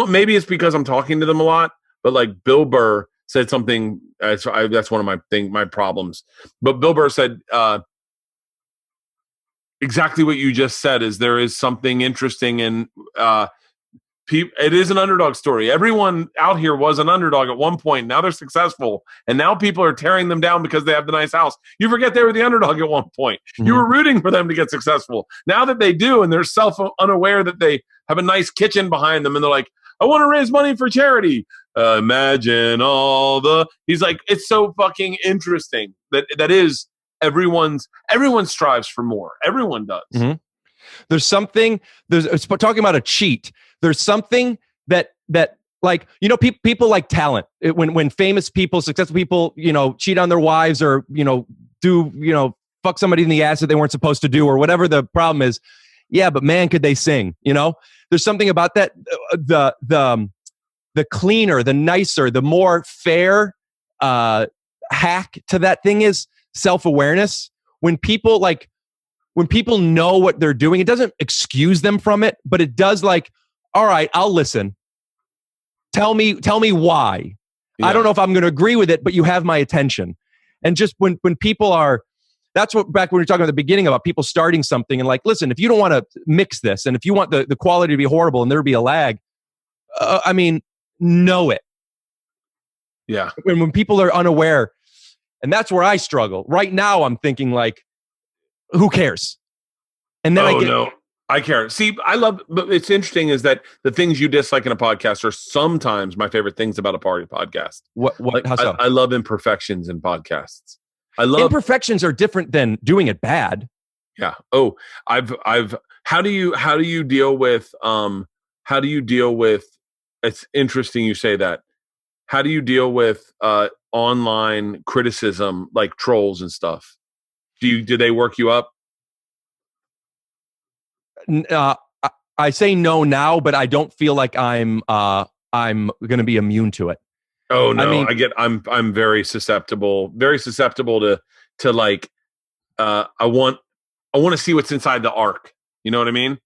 Maybe it's because I'm talking to them a lot, but like Bill Burr said something. That's one of my problems. But Bill Burr said exactly what you just said. Is there is something interesting in it is an underdog story. Everyone out here was an underdog at one point. Now they're successful. And now people are tearing them down because they have the nice house. You forget they were the underdog at one point. Mm-hmm. You were rooting for them to get successful. Now that they do, and they're self-unaware that they have a nice kitchen behind them, and they're like, I want to raise money for charity. Imagine he's like, it's so fucking interesting that is everyone strives for more. Everyone does. Mm-hmm. It's talking about a cheat. There's something that like, you know, people like talent. When famous people, successful people, you know, cheat on their wives or, you know, do, you know, fuck somebody in the ass that they weren't supposed to do or whatever the problem is. Yeah, but man, could they sing, you know? There's something about that. The cleaner, the nicer, the more fair hack to that thing is self-awareness. When people know what they're doing, it doesn't excuse them from it, but it does like, all right, I'll listen. Tell me why. Yeah. I don't know if I'm going to agree with it, but you have my attention. And just when people are, that's what, back when we were talking at the beginning about people starting something and like, listen, if you don't want to mix this and if you want the quality to be horrible and there be a lag, know it. Yeah. When people are unaware, and that's where I struggle. Right now, I'm thinking like, who cares? And then I care. See, but it's interesting is that the things you dislike in a podcast are sometimes my favorite things about a podcast. What? Like, how so? I love imperfections in podcasts. Imperfections are different than doing it bad. Yeah. Oh, how do you deal with, it's interesting you say that. How do you deal with, on online criticism, like trolls and stuff? Do they work you up? I say no now, but I don't feel like I'm going to be immune to it. Oh no, I mean, I'm very susceptible to like I want to see what's inside the ark. You know what I mean?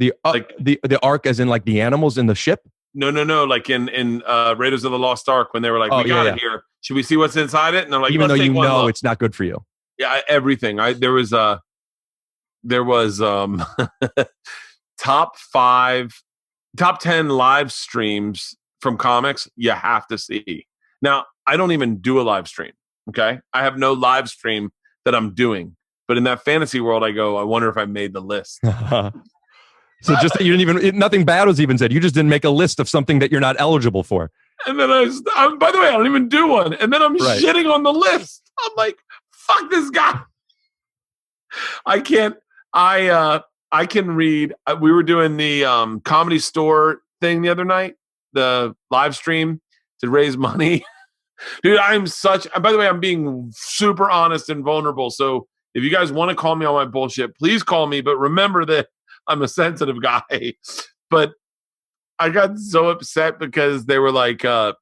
the Like the ark, as in like the animals in the ship. no, like in Raiders of the Lost Ark when they were like, we got it here. Should we see what's inside it? And they're like, even though let's you take one know look. it's not good for you. Yeah, everything. There was top 10 live streams from comics you have to see. Now, I don't even do a live stream. Okay, I have no live stream that I'm doing. But in that fantasy world, I go, I wonder if I made the list. So just that you didn't even, nothing bad was even said. You just didn't make a list of something that you're not eligible for. And then by the way, I don't even do one. And then I'm shitting on the list. I'm like, fuck this guy. I can't. I can read. We were doing the Comedy Store thing the other night, the live stream to raise money. Dude, by the way, I'm being super honest and vulnerable. So if you guys want to call me on my bullshit, please call me. But remember that I'm a sensitive guy. But I got so upset because they were like, I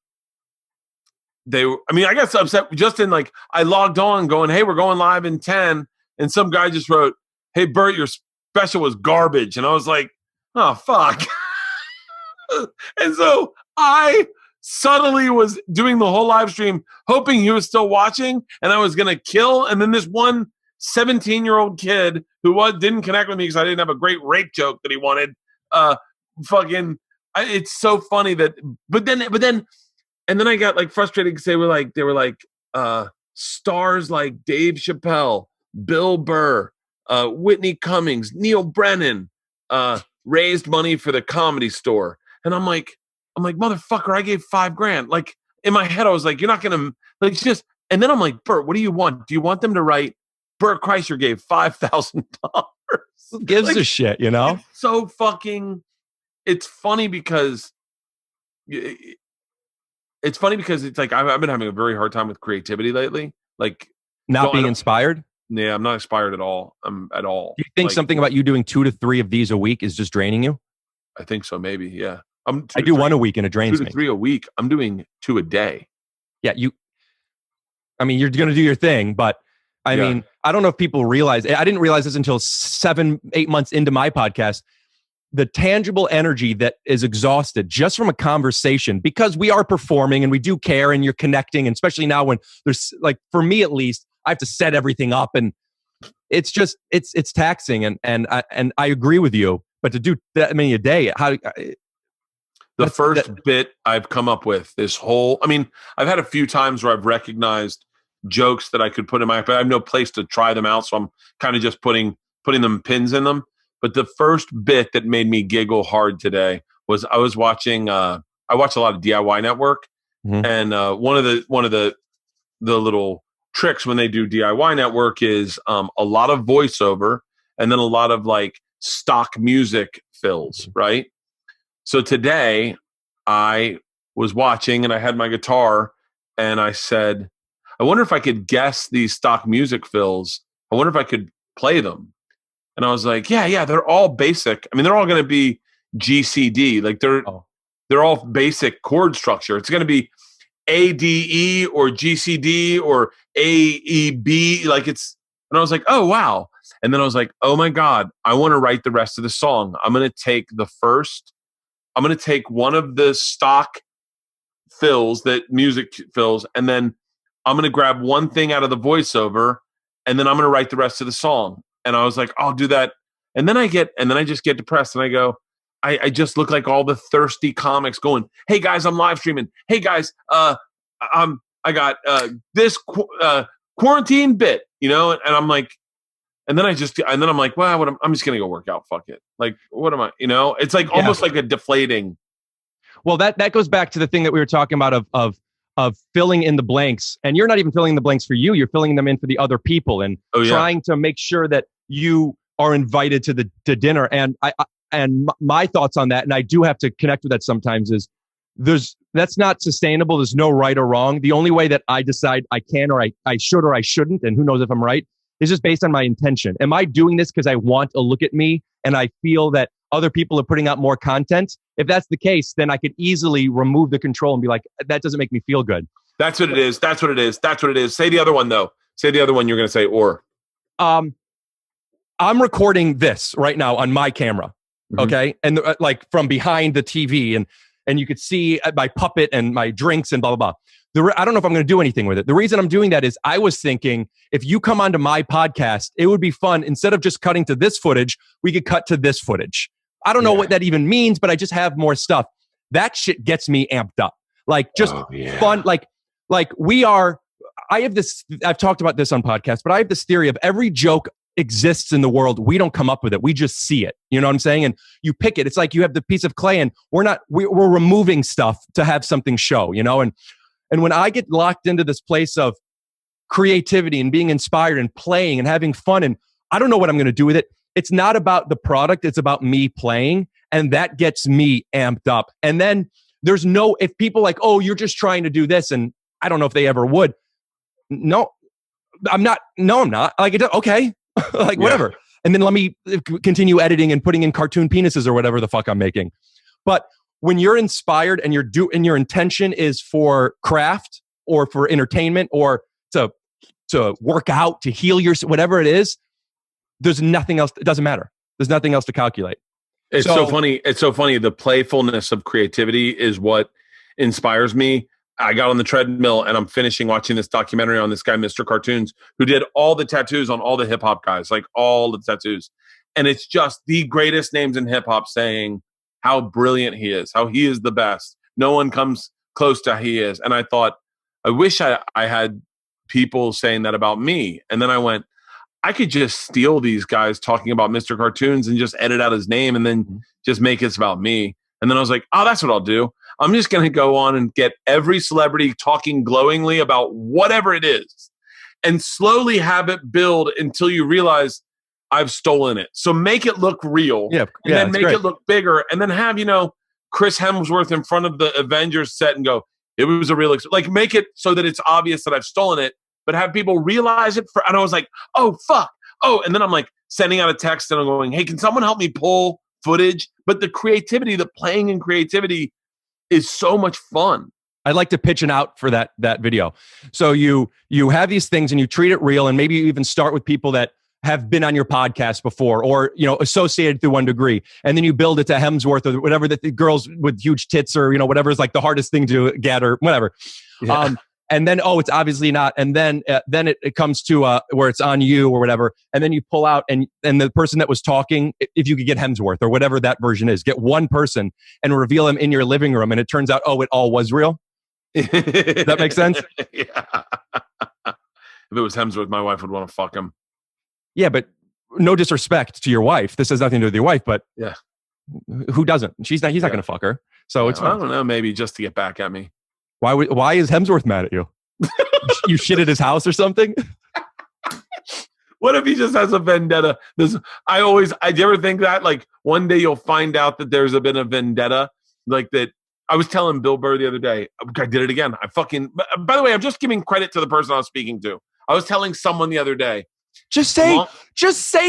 got so upset just in like, I logged on going, hey, we're going live in 10. And some guy just wrote, hey, Bert, your special was garbage. And I was like, oh, fuck. And so I subtly was doing the whole live stream, hoping he was still watching and I was going to kill. And then this one 17-year-old kid who didn't connect with me because I didn't have a great rape joke that he wanted. It's so funny that, but then I got like frustrated because they were like stars like Dave Chappelle, Bill Burr, Whitney Cummings, Neil Brennan, raised money for the Comedy Store. And I'm like, motherfucker, I gave $5,000. Like in my head, I was like, you're not going to like just, and then I'm like, Bert, what do you want? Do you want them to write Bert Kreischer gave $5,000? Who gives a shit, you know? It's so fucking, it's funny because it's like, I've been having a very hard time with creativity lately. Like not being inspired. Yeah, I'm not inspired at all. At all. Do you think something about you doing 2 to 3 of these a week is just draining you? I think so. Maybe. Yeah. I do 1 a week and it drains 2 to 3 a week. I'm doing 2 a day. Yeah. You're going to do your thing, but I mean, I don't know if people realize, I didn't realize this until 7-8 months into my podcast, the tangible energy that is exhausted just from a conversation, because we are performing and we do care and you're connecting. And especially now when there's like, for me at least, I have to set everything up and it's just, it's taxing. And I agree with you, but to do that many a day, the first bit I've come up with I've had a few times where I've recognized jokes that I could put in but I have no place to try them out. So I'm kind of just putting them pins in them. But the first bit that made me giggle hard today was I was watching, I watch a lot of DIY Network. Mm-hmm. And one of the little tricks when they do DIY Network is a lot of voiceover and then a lot of like stock music fills, right? So today I was watching and I had my guitar and I said, I wonder if I could guess these stock music fills. I wonder if I could play them. And I was like, yeah, they're all basic. I mean, they're all going to be GCD. Like they're all basic chord structure. It's going to be ADE or GCD or AEB. And I was like, oh, wow. And then I was like, oh my God, I want to write the rest of the song. I'm going to take one of the stock fills that music fills, and then I'm going to grab one thing out of the voiceover, and then I'm going to write the rest of the song. And I was like, I'll do that. And then I just get depressed and I go, I just look like all the thirsty comics going, hey guys, I'm live streaming. Hey guys, I got this quarantine bit, you know? And I'm like, and then I'm like, well, I'm just going to go work out. Fuck it. Like, what am I, you know, it's like almost like a deflating. Well, that goes back to the thing that we were talking about of filling in the blanks, and you're not even filling the blanks for you. You're filling them in for the other people and trying to make sure that you are invited to the dinner. And my thoughts on that, and I do have to connect with that sometimes, is there's that's not sustainable. There's no right or wrong. The only way that I decide I can or I should or I shouldn't, and who knows if I'm right, is just based on my intention. Am I doing this because I want a look at me and I feel that other people are putting out more content? If that's the case, then I could easily remove the control and be like, that doesn't make me feel good. That's what it is. That's what it is. That's what it is. Say the other one, though. Say the other one you're going to say, or. I'm recording this right now on my camera, okay? And like from behind the TV, and you could see my puppet and my drinks and blah, blah, blah. I don't know if I'm going to do anything with it. The reason I'm doing that is I was thinking if you come onto my podcast, it would be fun. Instead of just cutting to this footage, we could cut to this footage. I don't know what that even means, but I just have more stuff. That shit gets me amped up. Like just fun. Like I have this, I've talked about this on podcasts, but I have this theory of every joke exists in the world. We don't come up with it. We just see it. You know what I'm saying? And you pick it. It's like you have the piece of clay and we're removing stuff to have something show, you know? And when I get locked into this place of creativity and being inspired and playing and having fun, and I don't know what I'm going to do with it. It's not about the product. It's about me playing. And that gets me amped up. And then if people like, oh, you're just trying to do this. And I don't know if they ever would. No, I'm not. No, I'm not. Like, okay. Like, whatever. And then let me continue editing and putting in cartoon penises or whatever the fuck I'm making. But when you're inspired and your intention is for craft or for entertainment or to work out, to heal yourself, whatever it is, there's nothing else. It doesn't matter. There's nothing else to calculate. It's so funny. It's so funny. The playfulness of creativity is what inspires me. I got on the treadmill and I'm finishing watching this documentary on this guy, Mr. Cartoons, who did all the tattoos on all the hip hop guys, like all the tattoos. And it's just the greatest names in hip hop saying how brilliant he is, how he is the best. No one comes close to how he is. And I thought, I wish I had people saying that about me. And then I went, I could just steal these guys talking about Mr. Cartoons and just edit out his name and then just make it about me. And then I was like, oh, that's what I'll do. I'm just going to go on and get every celebrity talking glowingly about whatever it is and slowly have it build until you realize I've stolen it. So make it look real and then make it look bigger and then have, Chris Hemsworth in front of the Avengers set and go, it was a real, like make it so that it's obvious that I've stolen it, but have people realize it. And I was like, oh, fuck. Oh, and then I'm like sending out a text and I'm going, hey, can someone help me pull footage? But the creativity, the playing and creativity is so much fun. I'd like to pitch an out for that video. So you have these things and you treat it real, and maybe you even start with people that have been on your podcast before or associated to one degree, and then you build it to Hemsworth or whatever, that the girls with huge tits or whatever is like the hardest thing to get or whatever. Yeah. And then, it's obviously not. And then it comes to where it's on you or whatever. And then you pull out and the person that was talking, if you could get Hemsworth or whatever that version is, get one person and reveal him in your living room. And it turns out, it all was real. Does that make sense? Yeah. If it was Hemsworth, my wife would want to fuck him. Yeah, but no disrespect to your wife. This has nothing to do with your wife, but yeah, who doesn't? He's not going to fuck her. So it's fine. I don't know, maybe just to get back at me. Why is Hemsworth mad at you? You shit at his house or something? What if he just has a vendetta? Do you ever think that? Like one day you'll find out that there's been a vendetta like that. I was telling Bill Burr the other day, I did it again. By the way, I'm just giving credit to the person I was speaking to. I was telling someone the other day. Just say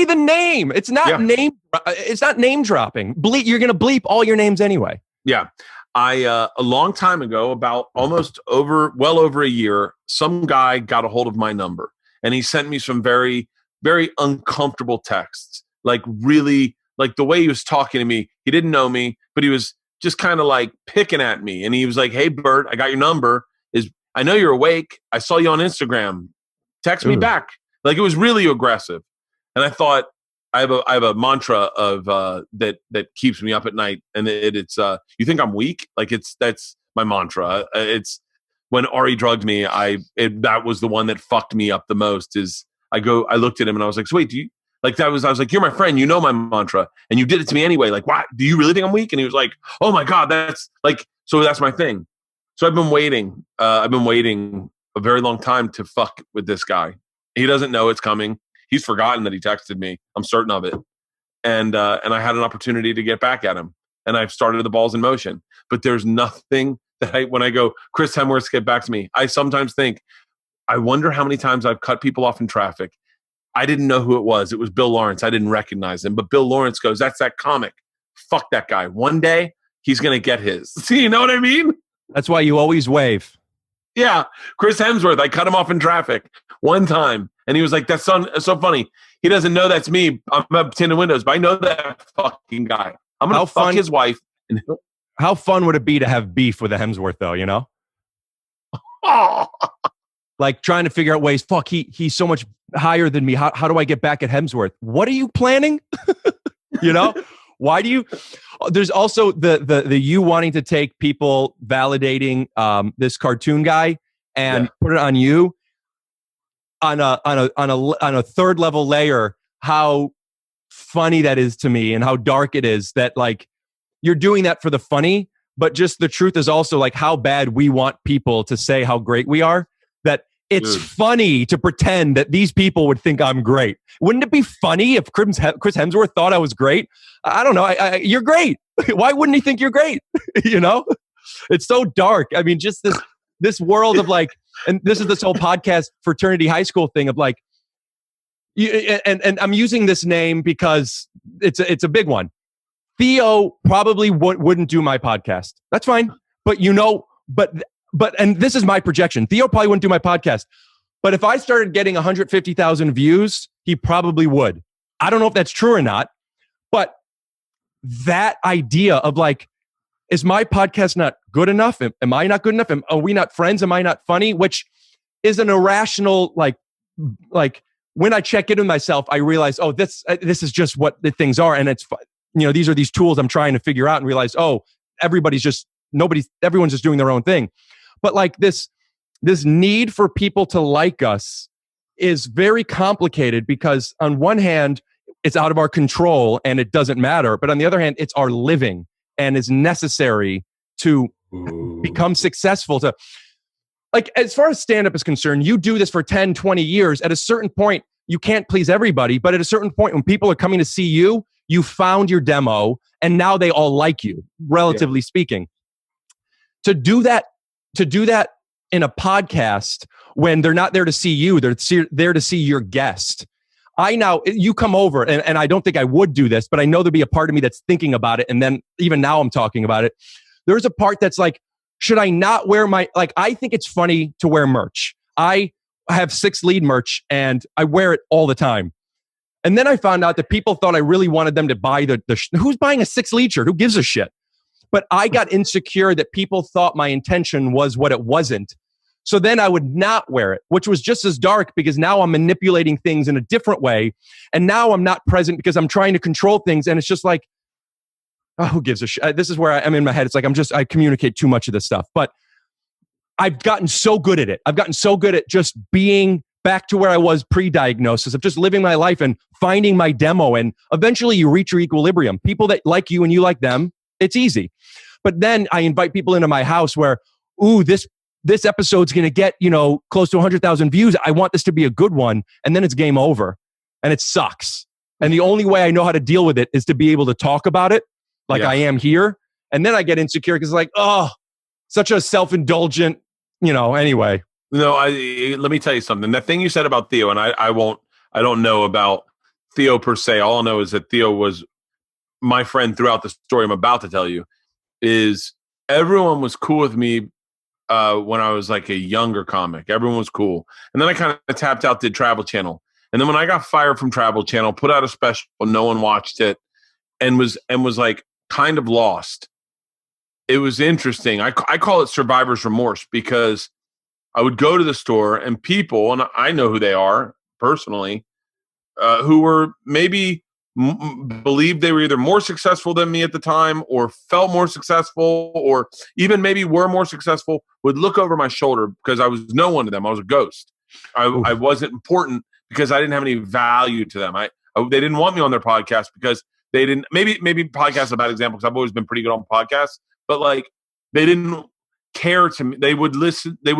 the name. It's not it's not name dropping. You're going to bleep all your names anyway. Yeah. A long time ago, about well over a year, some guy got a hold of my number and he sent me some very, very uncomfortable texts. Like really, like the way he was talking to me, he didn't know me, but he was just kind of like picking at me. And he was like, hey, Bert, I got your number. I know you're awake. I saw you on Instagram. Text me back. Like it was really aggressive. And I thought, I have a mantra of that keeps me up at night, and it's you think I'm weak? Like that's my mantra. It's when Ari drugged me, that was the one that fucked me up the most. I looked at him and I was like, so wait, do you like that? I was like, you're my friend, you know my mantra, and you did it to me anyway. Like, why? Do you really think I'm weak? And he was like, oh my god, that's like, so that's my thing. So I've been waiting a very long time to fuck with this guy. He doesn't know it's coming. He's forgotten that he texted me. I'm certain of it. And I had an opportunity to get back at him. And I've started the balls in motion. But there's nothing that when I go, Chris Hemsworth, get back to me, I sometimes think, I wonder how many times I've cut people off in traffic. I didn't know who it was. It was Bill Lawrence. I didn't recognize him. But Bill Lawrence goes, that's that comic. Fuck that guy. One day, he's going to get his. See, you know what I mean? That's why you always wave. Yeah. Chris Hemsworth, I cut him off in traffic one time. And he was like, that's so funny. He doesn't know that's me. I'm up tinted windows, but I know that fucking guy. I'm going to fuck his wife. How fun would it be to have beef with a Hemsworth, though, you know? Oh. Like trying to figure out ways, fuck, he's so much higher than me. How do I get back at Hemsworth? What are you planning? You know? Why do you? There's also the you wanting to take people validating this cartoon guy and put it on you on a third level layer. How funny that is to me, and how dark it is that like you're doing that for the funny, but just the truth is also like how bad we want people to say how great we are. That it's funny to pretend that these people would think I'm great. Wouldn't it be funny if Chris Hemsworth thought I was great? I don't know. You're great. Why wouldn't he think you're great? You know, it's so dark. I mean, just this world of like, and this is this whole podcast fraternity high school thing of like, and I'm using this name because it's a big one. Theo probably wouldn't do my podcast. That's fine. But you know, but and this is my projection. Theo probably wouldn't do my podcast. But if I started getting 150,000 views, he probably would. I don't know if that's true or not. But that idea of like, is my podcast not good enough? Am I not good enough? Are we not friends? Am I not funny? Which is an irrational, like when I check in with myself, I realize, oh, this is just what the things are. And it's, you know, these are these tools I'm trying to figure out and realize, oh, everyone's just doing their own thing. But like this need for people to like us is very complicated because on one hand, it's out of our control and it doesn't matter. But on the other hand, it's our living and is necessary to become successful. To like, as far as stand-up is concerned, you do this for 10, 20 years. At a certain point, you can't please everybody. But at a certain point, when people are coming to see you, you found your demo and now they all like you, relatively speaking. To do that in a podcast when they're not there to see you, they're there to see your guest. You come over, and I don't think I would do this, but I know there'll be a part of me that's thinking about it. And then even now I'm talking about it. There's a part that's like, should I not wear I think it's funny to wear merch. I have 6 Lead merch and I wear it all the time. And then I found out that people thought I really wanted them to buy who's buying a 6 Lead shirt? Who gives a shit? But I got insecure that people thought my intention was what it wasn't. So then I would not wear it, which was just as dark because now I'm manipulating things in a different way. And now I'm not present because I'm trying to control things. And it's just like, oh, who gives a shit? This is where I'm in my head. It's like, I communicate too much of this stuff. But I've gotten so good at it. I've gotten so good at just being back to where I was pre-diagnosis of just living my life and finding my demo. And eventually you reach your equilibrium. People that like you and you like them, it's easy. But then I invite people into my house where, ooh, this episode's going to get, close to 100,000 views. I want this to be a good one. And then it's game over and it sucks. And the only way I know how to deal with it is to be able to talk about it like I am here. And then I get insecure because it's like, oh, such a self-indulgent, anyway. No, let me tell you something. That thing you said about Theo, and I don't know about Theo per se. All I know is that Theo was my friend throughout the story I'm about to tell you. Is everyone was cool with me when I was like a younger comic. Everyone was cool. And then I kind of tapped out, did Travel Channel. And then when I got fired from Travel Channel, put out a special, no one watched it, and was like kind of lost. It was interesting. I call it survivor's remorse because I would go to the store and people, and I know who they are personally, who were maybe believed they were either more successful than me at the time or felt more successful or even maybe were more successful, would look over my shoulder because I was no one to them. I was a ghost. I wasn't important because I didn't have any value to them. They didn't want me on their podcast because they didn't, maybe podcast is a bad example because I've always been pretty good on podcasts, but like they didn't care to me. They would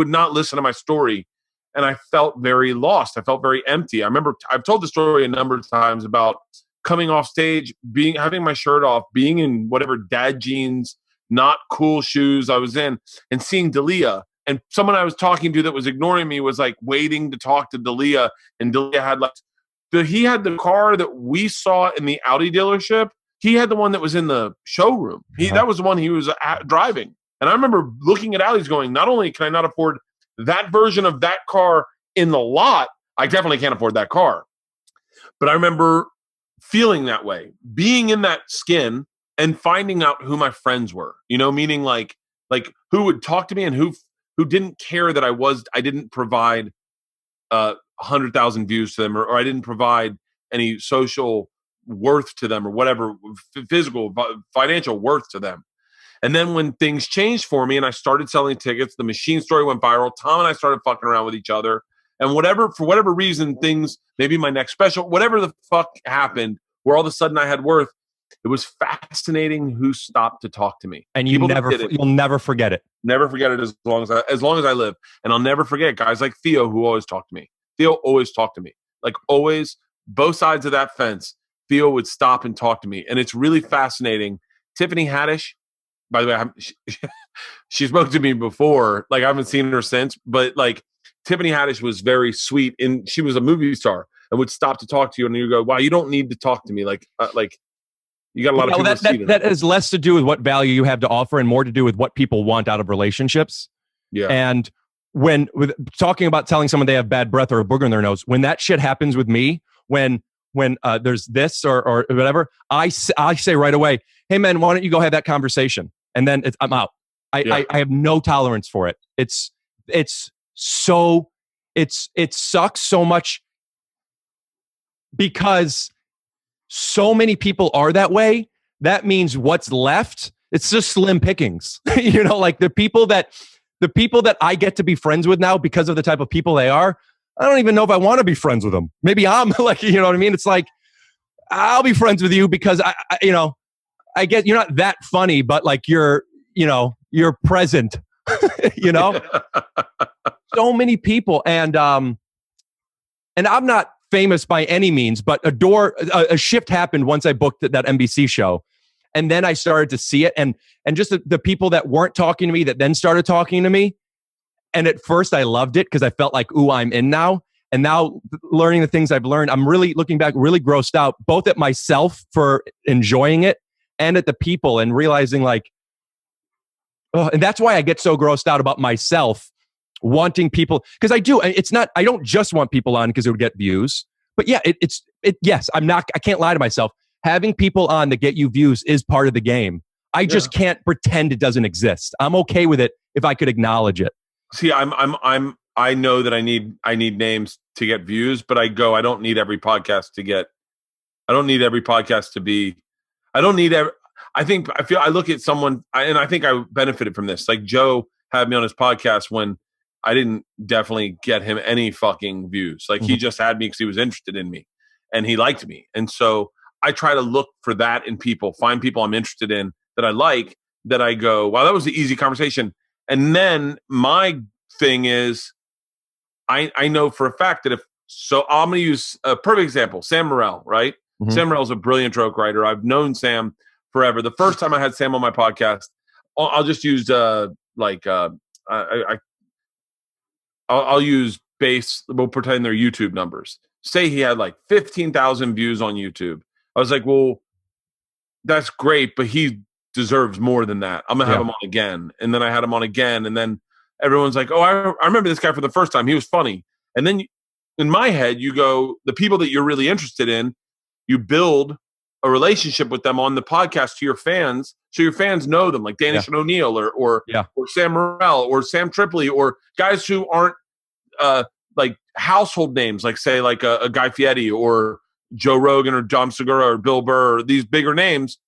not listen to my story. And I felt very lost. I felt very empty. I remember I've told the story a number of times about coming off stage, having my shirt off, being in whatever dad jeans, not cool shoes I was in, and seeing Dalia. And someone I was talking to that was ignoring me was like waiting to talk to Dalia. And Dalia had he had the car that we saw in the Audi dealership. He had the one that was in the showroom. That was the one he was driving. And I remember looking at Audis going, not only can I not afford that version of that car in the lot, I definitely can't afford that car. But I remember feeling that way, being in that skin and finding out who my friends were, meaning like who would talk to me and who didn't care that I didn't provide 100,000 views to them, or I didn't provide any social worth to them, or whatever, physical, financial worth to them. And then when things changed for me and I started selling tickets, the machine story went viral. Tom and I started fucking around with each other. And for whatever reason, things, maybe my next special, whatever the fuck happened, where all of a sudden I had worth, it was fascinating who stopped to talk to me. And you'll never forget it. Never forget it as long as I live. And I'll never forget guys like Theo who always talked to me. Theo always talked to me. Like always, both sides of that fence, Theo would stop and talk to me. And it's really fascinating. Tiffany Haddish, by the way, she spoke to me before. Like I haven't seen her since, but like Tiffany Haddish was very sweet, and she was a movie star and would stop to talk to you, and you go, "Wow, you don't need to talk to me." Like you got a lot of people. That has less to do with what value you have to offer, and more to do with what people want out of relationships. Yeah. And with talking about telling someone they have bad breath or a booger in their nose, when that shit happens with me, when there's this or whatever, I say right away, "Hey man, why don't you go have that conversation?" And then I'm out. I have no tolerance for it. It sucks so much because so many people are that way. That means what's left, it's just slim pickings. Like the people that I get to be friends with now because of the type of people they are, I don't even know if I want to be friends with them. Maybe I'm like, you know what I mean? It's like, I'll be friends with you because I guess you're not that funny, but like you're present, So many people. And I'm not famous by any means, but a shift happened once I booked that NBC show. And then I started to see it. And just the people that weren't talking to me that then started talking to me. And at first I loved it because I felt like, ooh, I'm in now. And now learning the things I've learned, I'm really looking back, really grossed out, both at myself for enjoying it and at the people, and realizing like, oh, and that's why I get so grossed out about myself wanting people, because I don't just want people on because it would get views, but yeah, yes, I can't lie to myself. Having people on that get you views is part of the game. I just can't pretend it doesn't exist. I'm okay with it if I could acknowledge it. See, I know that I need names to get views, but I don't need every podcast to get, I don't need every podcast to be, I don't need every, I look at someone, and I think I benefited from this. Like Joe had me on his podcast when I didn't definitely get him any fucking views. Like he just had me because he was interested in me and he liked me. And so I try to look for that in people, find people I'm interested in that I like, that I go, wow, that was an easy conversation. And then my thing is, I know for a fact that I'm going to use a perfect example, Sam Morrell, right? Mm-hmm. Sam Morrell's a brilliant joke writer. I've known Sam forever. The first time I had Sam on my podcast, I'll just use I'll use base. We'll pretend they're YouTube numbers. Say he had like 15,000 views on YouTube. I was like, well, that's great, but he deserves more than that. I'm gonna have him on again, and then I had him on again, and then everyone's like, oh, I remember this guy for the first time. He was funny. And then in my head, you go, the people that you're really interested in, you build a relationship with them on the podcast to your fans, so your fans know them, like Danish and O'Neill or Sam Morrell or Sam Tripoli, or guys who aren't like household names, like say like a Guy Fieri or Joe Rogan or John Segura or Bill Burr, or these bigger names.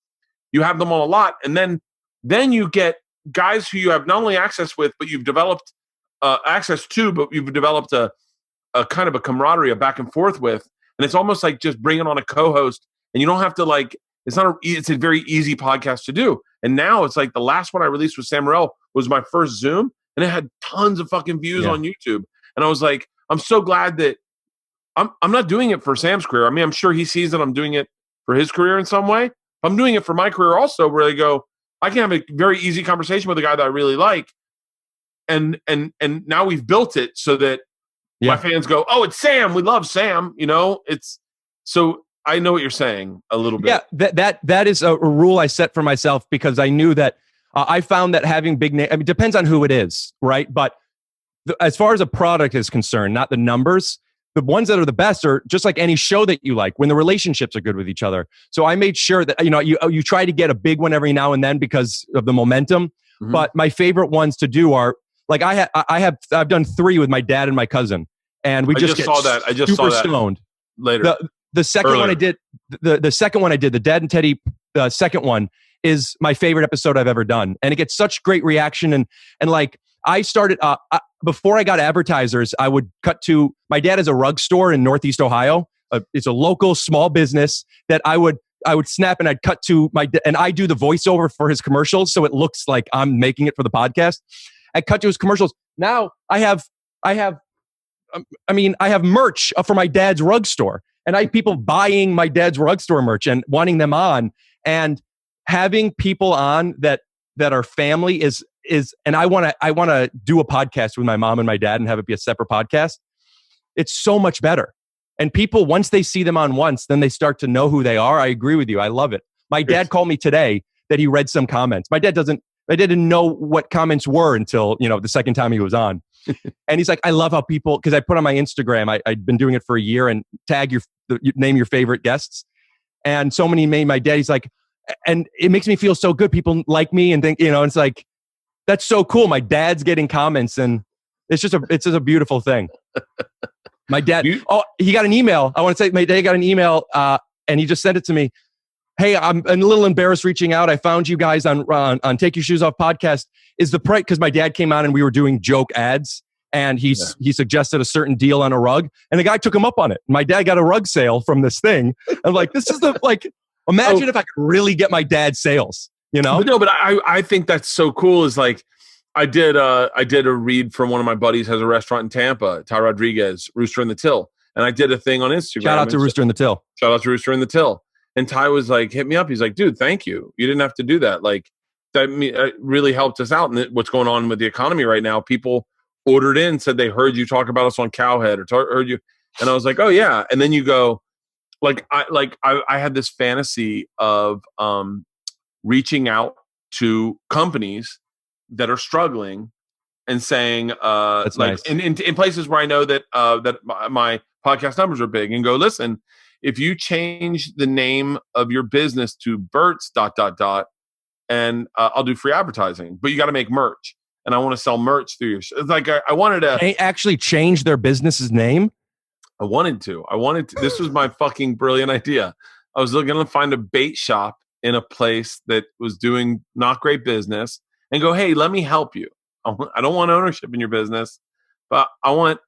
You have them on a lot, and then you get guys who you have not only access with, but you've developed access to, but you've developed a kind of a camaraderie, a back and forth with, and it's almost like just bringing on a co-host. And you don't have to like, it's a very easy podcast to do. And now it's like the last one I released with Sam Morrell was my first Zoom, and it had tons of fucking views on YouTube. And I was like, I'm so glad that I'm not doing it for Sam's career. I mean, I'm sure he sees that I'm doing it for his career in some way. I'm doing it for my career also, where they go, I can have a very easy conversation with a guy that I really like, and now we've built it so that my fans go, "Oh, it's Sam. We love Sam." It's so I know what you're saying a little bit. Yeah, that is a rule I set for myself because I knew that I found that having big name. I mean, it depends on who it is, right? But as far as a product is concerned, not the numbers. The ones that are the best are just like any show that you like when the relationships are good with each other. So I made sure that, you try to get a big one every now and then because of the momentum. Mm-hmm. But my favorite ones to do are like, I've done 3 with my dad and my cousin, and we I just saw that. I just super saw that stoned later. The second Earlier. one I did, the second one I did, the Dad and Teddy, the second one is my favorite episode I've ever done. And it gets such great reaction. And like, I started, before I got advertisers, I would cut to, my dad has a rug store in Northeast Ohio. It's a local small business that I would snap and I'd cut to and I do the voiceover for his commercials. So it looks like I'm making it for the podcast. I cut to his commercials. Now I have merch for my dad's rug store, and I have people buying my dad's rug store merch and wanting them on, and having people on that are family is, and I want to do a podcast with my mom and my dad and have it be a separate podcast. It's so much better. And people, once they see them on once, then they start to know who they are. I agree with you. I love it. My dad called me today that he read some comments. My dad didn't know what comments were until, the second time he was on. And he's like, I love how people, because I put on my Instagram, I'd been doing it for a year, and tag name your favorite guests. And so many made my dad, he's like, and it makes me feel so good. People like me and think, it's like, that's so cool. My dad's getting comments, and it's just a beautiful thing. My dad, he got an email. I want to say my dad got an email, and he just sent it to me. Hey, I'm a little embarrassed reaching out. I found you guys on Take Your Shoes Off podcast. Is the price, because my dad came on and we were doing joke ads, and he suggested a certain deal on a rug, and the guy took him up on it. My dad got a rug sale from this thing. I'm like, this is imagine if I could really get my dad sales, But I think that's so cool. Is like, I did a read from one of my buddies, has a restaurant in Tampa, Ty Rodriguez, Rooster in the Till. And I did a thing on Instagram. Shout out to Rooster in the Till. Shout out to Rooster in the Till. And Ty was like, hit me up. He's like, dude, thank you. You didn't have to do that. Like, that really helped us out. And what's going on with the economy right now, people ordered in, said they heard you talk about us on Cowhead or heard you. And I was like, oh yeah. And then you go, I had this fantasy of reaching out to companies that are struggling and saying, That's nice. in places where I know that my podcast numbers are big, and go, listen, if you change the name of your business to Bert's ... and I'll do free advertising, but you got to make merch, and I want to sell merch through your it's like I wanted to they actually change their business's name. I wanted to. This was my fucking brilliant idea. I was looking to find a bait shop in a place that was doing not great business, and go, hey, let me help you. I don't want ownership in your business, but I want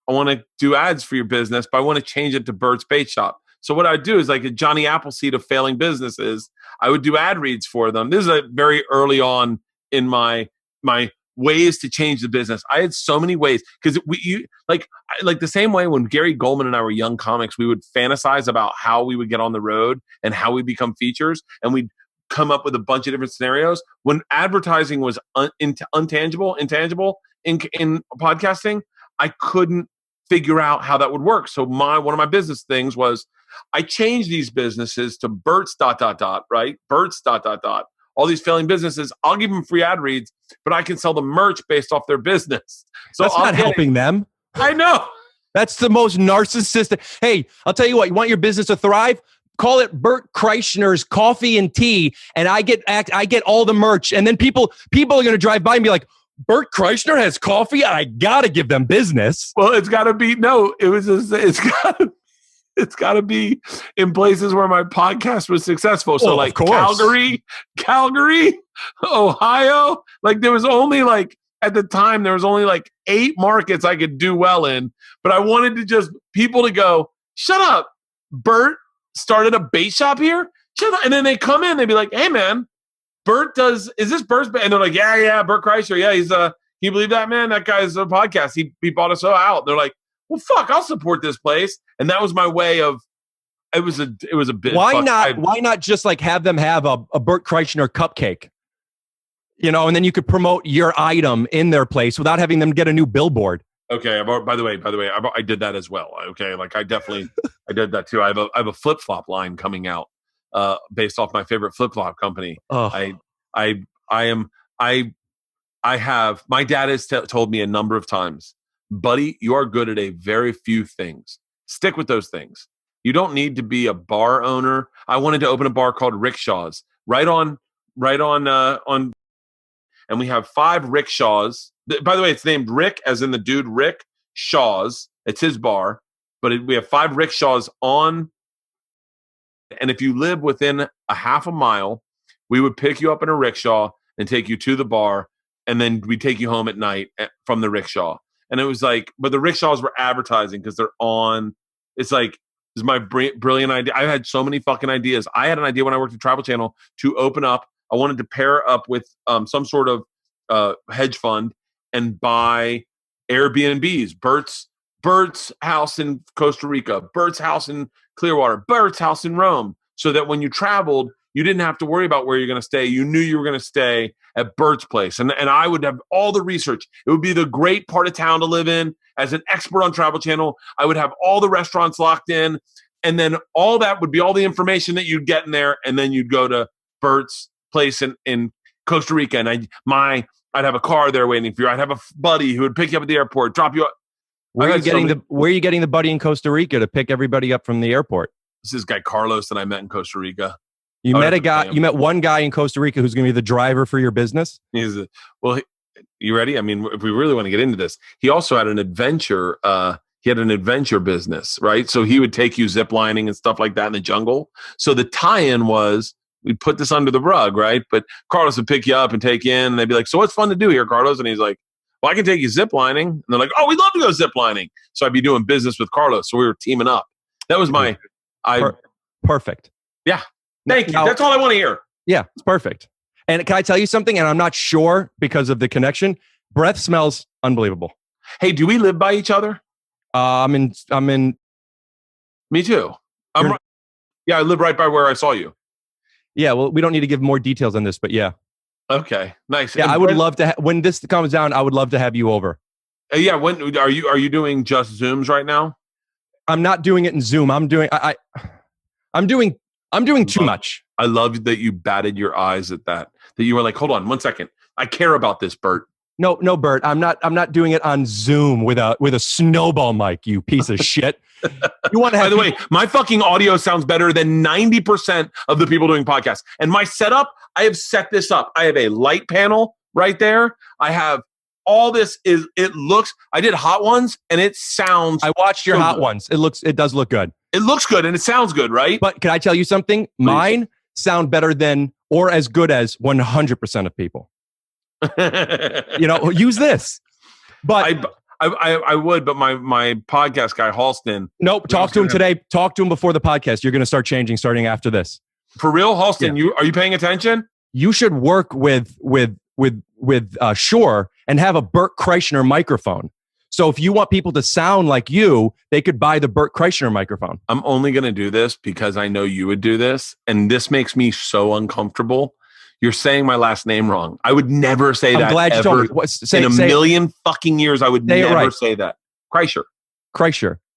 to do ads for your business, but I want to change it to Bert's Bait Shop. So what I'd do is like a Johnny Appleseed of failing businesses. I would do ad reads for them. This is a very early on in my ways to change the business. I had so many ways, because like the same way when Gary Goldman and I were young comics, we would fantasize about how we would get on the road and how we become features, and we'd come up with a bunch of different scenarios. When advertising was intangible in podcasting, I couldn't figure out how that would work. So one of my business things was I changed these businesses to Bert's ... right? Bert's ... All these failing businesses, I'll give them free ad reads, but I can sell them merch based off their business. So that's not helping them. I know. That's the most narcissistic. Hey, I'll tell you what, you want your business to thrive? Call it Bert Kreischer's Coffee and Tea, and I get all the merch. And then people are going to drive by and be like, Bert Kreischer has coffee? I got to give them business. Well, it's got to be, it's got to be in places where my podcast was successful. So like Calgary, Ohio, like there was only at the time, there was only 8 markets I could do well in, but I wanted to just people to go, shut up, Bert started a bait shop here? Shut up. And then they come in, they'd be like, hey man, is this Bert's? And they're like, yeah, Bert Kreischer. Yeah, he's can you believe that, man? That guy's a podcast. He bought us all out. They're like, well, fuck, I'll support this place. And that was my way of, it was a bit. Why not just have them have a Bert Kreischer cupcake? and then you could promote your item in their place without having them get a new billboard. Okay. By the way, I did that as well. Okay. Like I did that too. I have a flip flop line coming out, based off my favorite flip flop company. Oh. I have, my dad has told me a number of times, buddy, you are good at a very few things. Stick with those things. You don't need to be a bar owner. I wanted to open a bar called Rickshaw's right on, and we have 5 rickshaws. By the way, it's named Rick, as in the dude Rick Shaw's. It's his bar, but we have 5 rickshaws on. And if you live within a half a mile, we would pick you up in a rickshaw and take you to the bar, and then we take you home at night from the rickshaw. And it was like, but the rickshaws were advertising because they're on. It's like, this is my brilliant idea. I had so many fucking ideas. I had an idea when I worked at Travel Channel to open up. I wanted to pair up with some sort of hedge fund and buy Airbnbs. Bert's house in Costa Rica, Bert's house in Clearwater, Bert's house in Rome, so that when you traveled, you didn't have to worry about where you're going to stay. You knew you were going to stay at Bert's place. And I would have all the research. It would be the great part of town to live in. As an expert on Travel Channel, I would have all the restaurants locked in. And then all that would be all the information that you'd get in there. And then you'd go to Bert's place in Costa Rica. And I'd have a car there waiting for you. I'd have a buddy who would pick you up at the airport, drop you up. Where are you getting the buddy in Costa Rica to pick everybody up from the airport? This is guy Carlos that I met in Costa Rica. You met one guy in Costa Rica who's going to be the driver for your business? You ready? I mean, if we really want to get into this, he also had an adventure. He had an adventure business, right? So he would take you ziplining and stuff like that in the jungle. So the tie-in was, we'd put this under the rug, right? But Carlos would pick you up and take you in. And they'd be like, so what's fun to do here, Carlos? And he's like, well, I can take you ziplining. And they're like, oh, we'd love to go ziplining. So I'd be doing business with Carlos. So we were teaming up. That was my... Perfect. Yeah. Thank you. That's all I want to hear. Yeah, it's perfect. And can I tell you something? And I'm not sure because of the connection. Breath smells unbelievable. Hey, do we live by each other? I'm in. Me too. Yeah, I live right by where I saw you. Yeah, well, we don't need to give more details on this, but yeah. Okay, nice. Yeah, I would love to. When this comes down, I would love to have you over. Yeah, when are you doing just Zooms right now? I'm not doing it in Zoom. I'm doing too much. I love that you batted your eyes at that. That you were like, hold on 1 second. I care about this, Bert. No, Bert. I'm not doing it on Zoom with a snowball mic, you piece of shit. You want to have? By the way, my fucking audio sounds better than 90% of the people doing podcasts. And my setup, I have set this up. I have a light panel right there. I have all this. I did Hot Ones, and it sounds. I watched your Hot Ones. It does look good. It looks good, and it sounds good, right? But can I tell you something? Please. Mine sound better than or as good as 100% of people. Use this. But I would, but my podcast guy Halston. Nope. Talk to him today. Talk to him before the podcast. You're going to start changing starting after this. For real, Halston. Yeah. Are you paying attention? You should work with Shure and have a Bert Kreischer microphone. So if you want people to sound like you, they could buy the Bert Kreischer microphone. I'm only going to do this because I know you would do this, and this makes me so uncomfortable. You're saying my last name wrong. I would never say that. I'm glad you told me. In a million fucking years, I would never say that. Kreischer.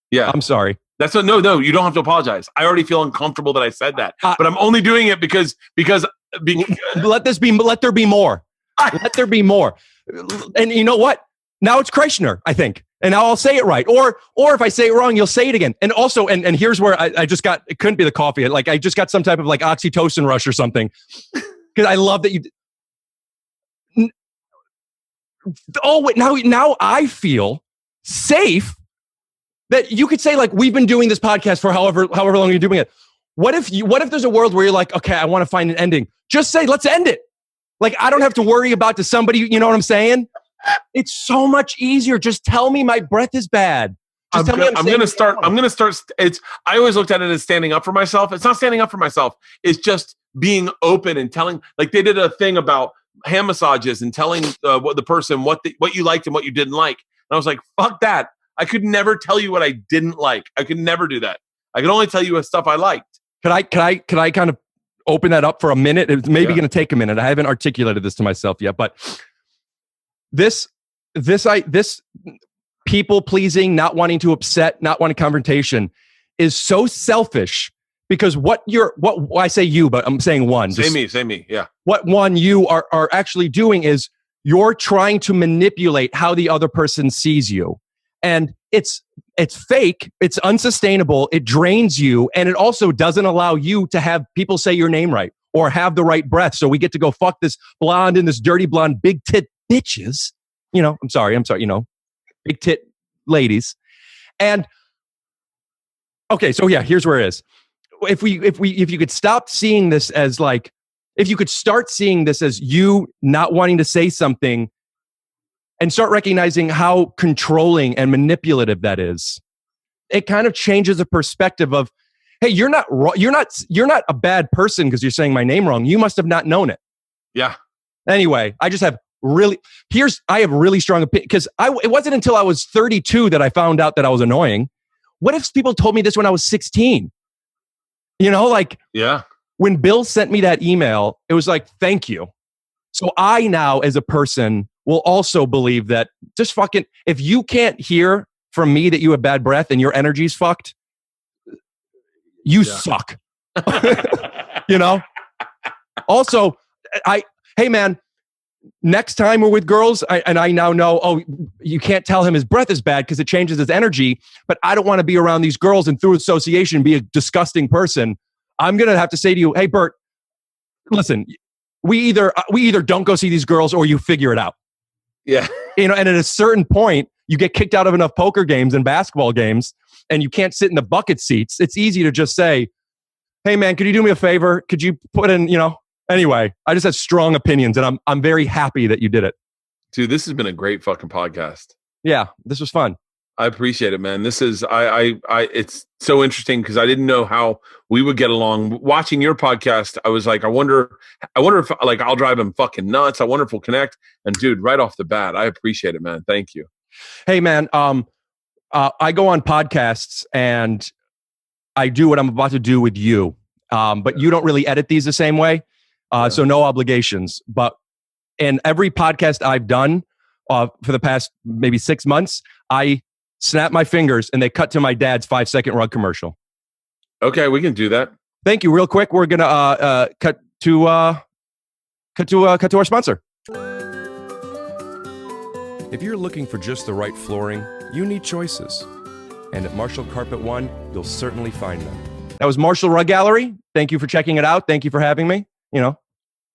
Yeah. I'm sorry. No, you don't have to apologize. I already feel uncomfortable that I said that. But I'm only doing it because let there be more. Let there be more. And you know what? Now it's Kreischer, I think. And now I'll say it right. Or if I say it wrong, you'll say it again. And also, and here's where I just got, it couldn't be the coffee. Like I just got some type of like oxytocin rush or something. Because I love that you. Oh, wait, now I feel safe that you could say like, we've been doing this podcast for however long you're doing it. What if there's a world where you're like, okay, I want to find an ending. Just say, let's end it. Like, I don't have to worry about to somebody, you know what I'm saying? It's so much easier. Just tell me my breath is bad. I'm going to start. I always looked at it as standing up for myself. It's not standing up for myself. It's just being open and telling, like they did a thing about hand massages and telling the person what you liked and what you didn't like. And I was like, fuck that. I could never tell you what I didn't like. I could never do that. I could only tell you what stuff I liked. Could I kind of open that up for a minute. It's maybe going to take a minute. I haven't articulated this to myself yet, but this people pleasing, not wanting to upset, not wanting confrontation is so selfish because what I say you, but I'm saying one. Say me. Yeah. What one you are actually doing is you're trying to manipulate how the other person sees you. And it's fake, it's unsustainable, it drains you, and it also doesn't allow you to have people say your name right or have the right breath. So we get to go fuck this blonde and this dirty blonde big tit bitches. I'm sorry, big tit ladies. And okay, so yeah, here's where it is. If you could stop seeing this as like, if you could start seeing this as you not wanting to say something and start recognizing how controlling and manipulative that is, it kind of changes the perspective of, hey, you're not a bad person because you're saying my name wrong. You must have not known it. Yeah. Anyway, I have really strong opinion because it wasn't until I was 32 that I found out that I was annoying. What if people told me this when I was 16? Yeah. When Bill sent me that email, it was like, thank you. So I now, as a person, will also believe that just fucking, if you can't hear from me that you have bad breath and your energy's fucked, you suck. Also, hey man, next time we're with girls, I now know, you can't tell him his breath is bad because it changes his energy, but I don't want to be around these girls and through association be a disgusting person. I'm going to have to say to you, hey, Bert, listen, we either don't go see these girls or you figure it out. Yeah. And at a certain point, you get kicked out of enough poker games and basketball games and you can't sit in the bucket seats. It's easy to just say, hey man, could you do me a favor? Could you put in, anyway, I just had strong opinions and I'm very happy that you did it. Dude, this has been a great fucking podcast. Yeah, this was fun. I appreciate it, man. This is it's so interesting because I didn't know how we would get along. Watching your podcast, I was like, I wonder if like I'll drive him fucking nuts. I wonder if we'll connect. And dude, right off the bat, I appreciate it, man. Thank you. Hey, man. I go on podcasts and I do what I'm about to do with you, but you don't really edit these the same way, so no obligations. But in every podcast I've done for the past maybe 6 months, I snap my fingers and they cut to my dad's 5-second rug commercial. Okay, we can do that. Thank you. Real quick, we're gonna cut to our sponsor. If you're looking for just the right flooring, you need choices. And at Marshall Carpet One, you'll certainly find them. That was Marshall Rug Gallery. Thank you for checking it out. Thank you for having me.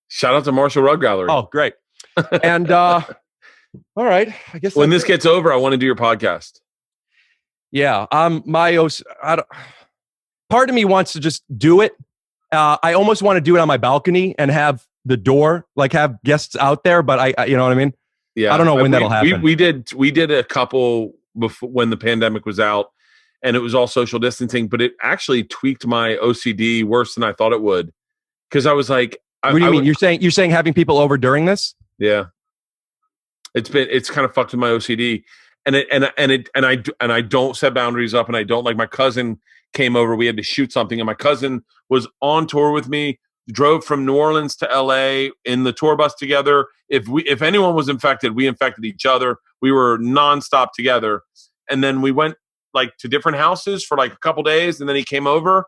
Shout out to Marshall Rug Gallery. Oh, great. And all right, I guess when this gets over, I want to do your podcast. Yeah, part of me wants to just do it. I almost want to do it on my balcony and have the door, like have guests out there, but I you know what I mean? Yeah. I don't know when that'll happen. We did a couple before when the pandemic was out and it was all social distancing, but it actually tweaked my OCD worse than I thought it would. Cause I was like, what do you mean? You're saying having people over during this? Yeah. It's kind of fucked with my OCD. And I don't set boundaries up and I don't like my cousin came over. We had to shoot something and my cousin was on tour with me, drove from New Orleans to LA in the tour bus together. If anyone was infected, we infected each other. We were nonstop together. And then we went like to different houses for like a couple days and then he came over.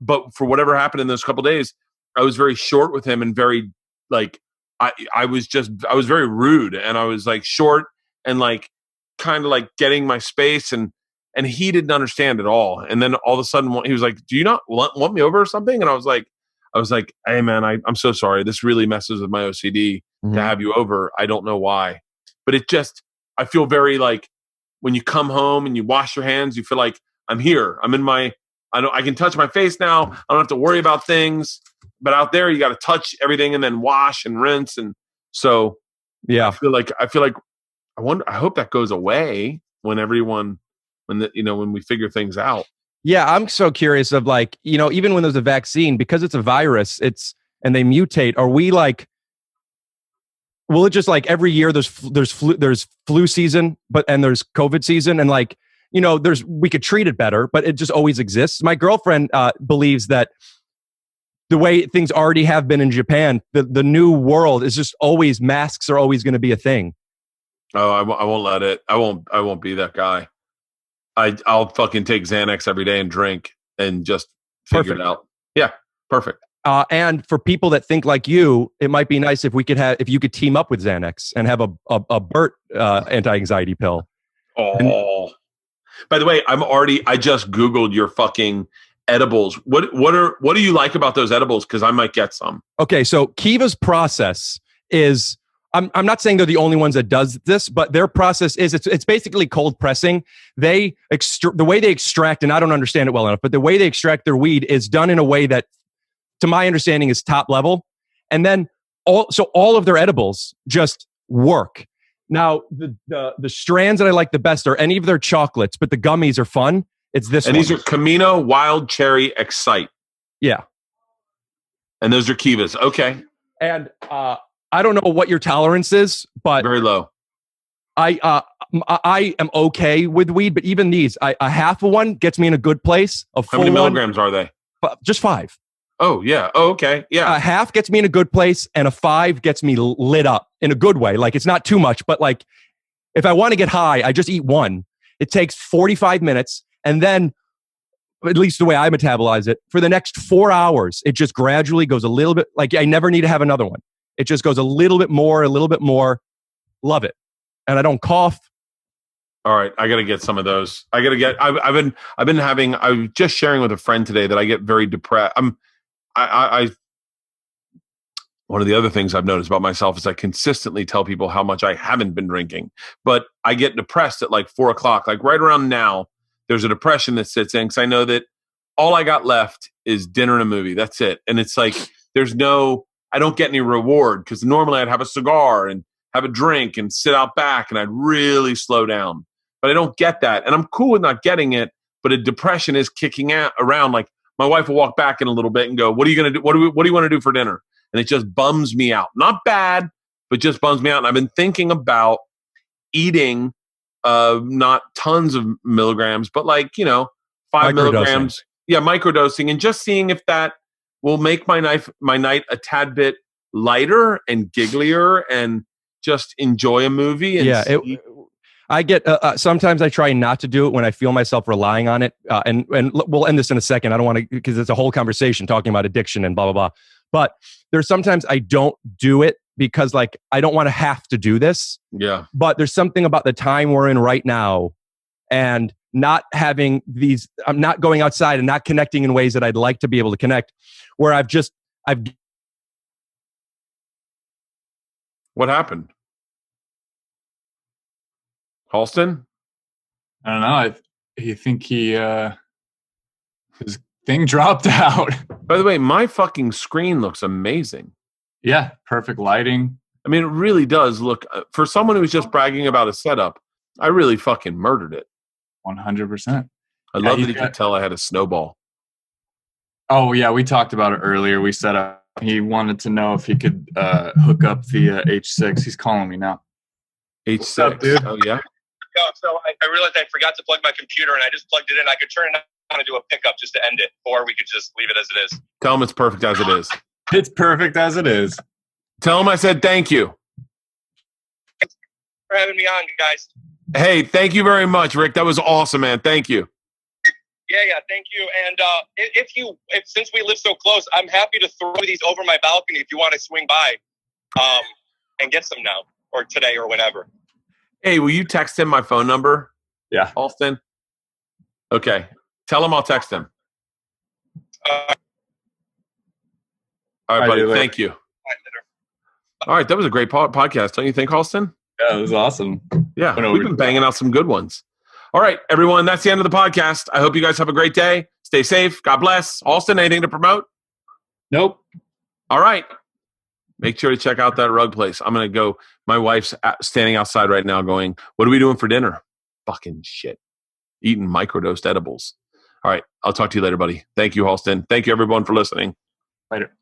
But for whatever happened in those couple days, I was very short with him and very like, I was very rude and I was like short and like, kind of like getting my space and he didn't understand at all. And then all of a sudden he was like, do you not want me over or something? And I was like, hey man, I'm so sorry. This really messes with my OCD to have you over. I don't know why, but I feel very like when you come home and you wash your hands, you feel like I'm here. I can touch my face now. I don't have to worry about things, but out there you got to touch everything and then wash and rinse. And so, yeah, I feel like I hope that goes away when we figure things out. Yeah, I'm so curious of like, even when there's a vaccine, because it's a virus, and they mutate, are we like, will it just like every year there's flu season, and there's COVID season and like, we could treat it better, but it just always exists. My girlfriend believes that the way things already have been in Japan, the new world is just always, masks are always going to be a thing. Oh, I won't let it. I won't be that guy. I'll fucking take Xanax every day and drink and just figure it out. Yeah, perfect. And for people that think like you, it might be nice if you could team up with Xanax and have a Bert anti-anxiety pill. Oh, by the way, I just Googled your fucking edibles. What do you like about those edibles? Because I might get some. Okay, so Kiva's process is, I'm not saying they're the only ones that does this, but their process is it's basically cold pressing. The way they extract, and I don't understand it well enough, but the way they extract their weed is done in a way that, to my understanding, is top level. And then all of their edibles just work. Now, the strands that I like the best are any of their chocolates, but the gummies are fun. It's this one. And these are Camino Wild Cherry Excite. Yeah. And those are Kivas. Okay. And I don't know what your tolerance is, but very low. I am okay with weed, but even these, a half of one gets me in a good place. How many milligrams are they? Just 5. Oh, yeah. Oh, okay. Yeah. A half gets me in a good place, and a 5 gets me lit up in a good way. Like, it's not too much, but like, if I want to get high, I just eat one. It takes 45 minutes, and then, at least the way I metabolize it, for the next 4 hours, it just gradually goes a little bit, like, I never need to have another one. It just goes a little bit more. Love it. And I don't cough. All right, I got to get some of those. I was just sharing with a friend today that I get very depressed. One of the other things I've noticed about myself is I consistently tell people how much I haven't been drinking, but I get depressed at like 4 o'clock, like right around now. There's a depression that sits in because I know that all I got left is dinner and a movie. That's it. And it's like, I don't get any reward because normally I'd have a cigar and have a drink and sit out back and I'd really slow down, but I don't get that. And I'm cool with not getting it, but a depression is kicking around. Like, my wife will walk back in a little bit and go, what are you going to do? What do you want to do for dinner? And it just bums me out. Not bad, but just bums me out. And I've been thinking about eating not tons of milligrams, but like, 5 milligrams. Yeah, microdosing, and just seeing if that will make my night a tad bit lighter and gigglier and just enjoy a movie. And I get, sometimes I try not to do it when I feel myself relying on it. And we'll end this in a second. I don't want to, because it's a whole conversation talking about addiction and blah, blah, blah. But there's sometimes I don't do it because, like, I don't want to have to do this. Yeah. But there's something about the time we're in right now and not having I'm not going outside and not connecting in ways that I'd like to be able to connect, where I've What happened? Halston? I don't know. I think his thing dropped out. By the way, my fucking screen looks amazing. Yeah, perfect lighting. I mean, it really does look, for someone who's just bragging about a setup, I really fucking murdered it. 100%. I love that he could tell I had a snowball. Oh, yeah, we talked about it earlier. We set up, he wanted to know if he could hook up the H6. He's calling me now. H6? What's up, dude? Oh, yeah? So I realized I forgot to plug my computer, and I just plugged it in. I could turn it on and do a pickup just to end it, or we could just leave it as it is. Tell him it's perfect as it is. It's perfect as it is. Tell him I said thank you. Thanks for having me on, guys. Hey, thank you very much, Rick. That was awesome, man. Thank you. Yeah, thank you. And if since we live so close, I'm happy to throw these over my balcony if you want to swing by and get some now or today or whenever. Hey, will you text him my phone number? Yeah. Alston? Okay. Tell him I'll text him. All right, buddy. Thank you. All right. That was a great podcast. Don't you think, Alston? Yeah, it was awesome. Yeah. We've been banging out some good ones. All right, everyone. That's the end of the podcast. I hope you guys have a great day. Stay safe. God bless. Alston, anything to promote? Nope. All right. Make sure to check out that rug place. I'm going to go. My wife's standing outside right now going, what are we doing for dinner? Fucking shit. Eating microdosed edibles. All right. I'll talk to you later, buddy. Thank you, Halston. Thank you, everyone, for listening. Later.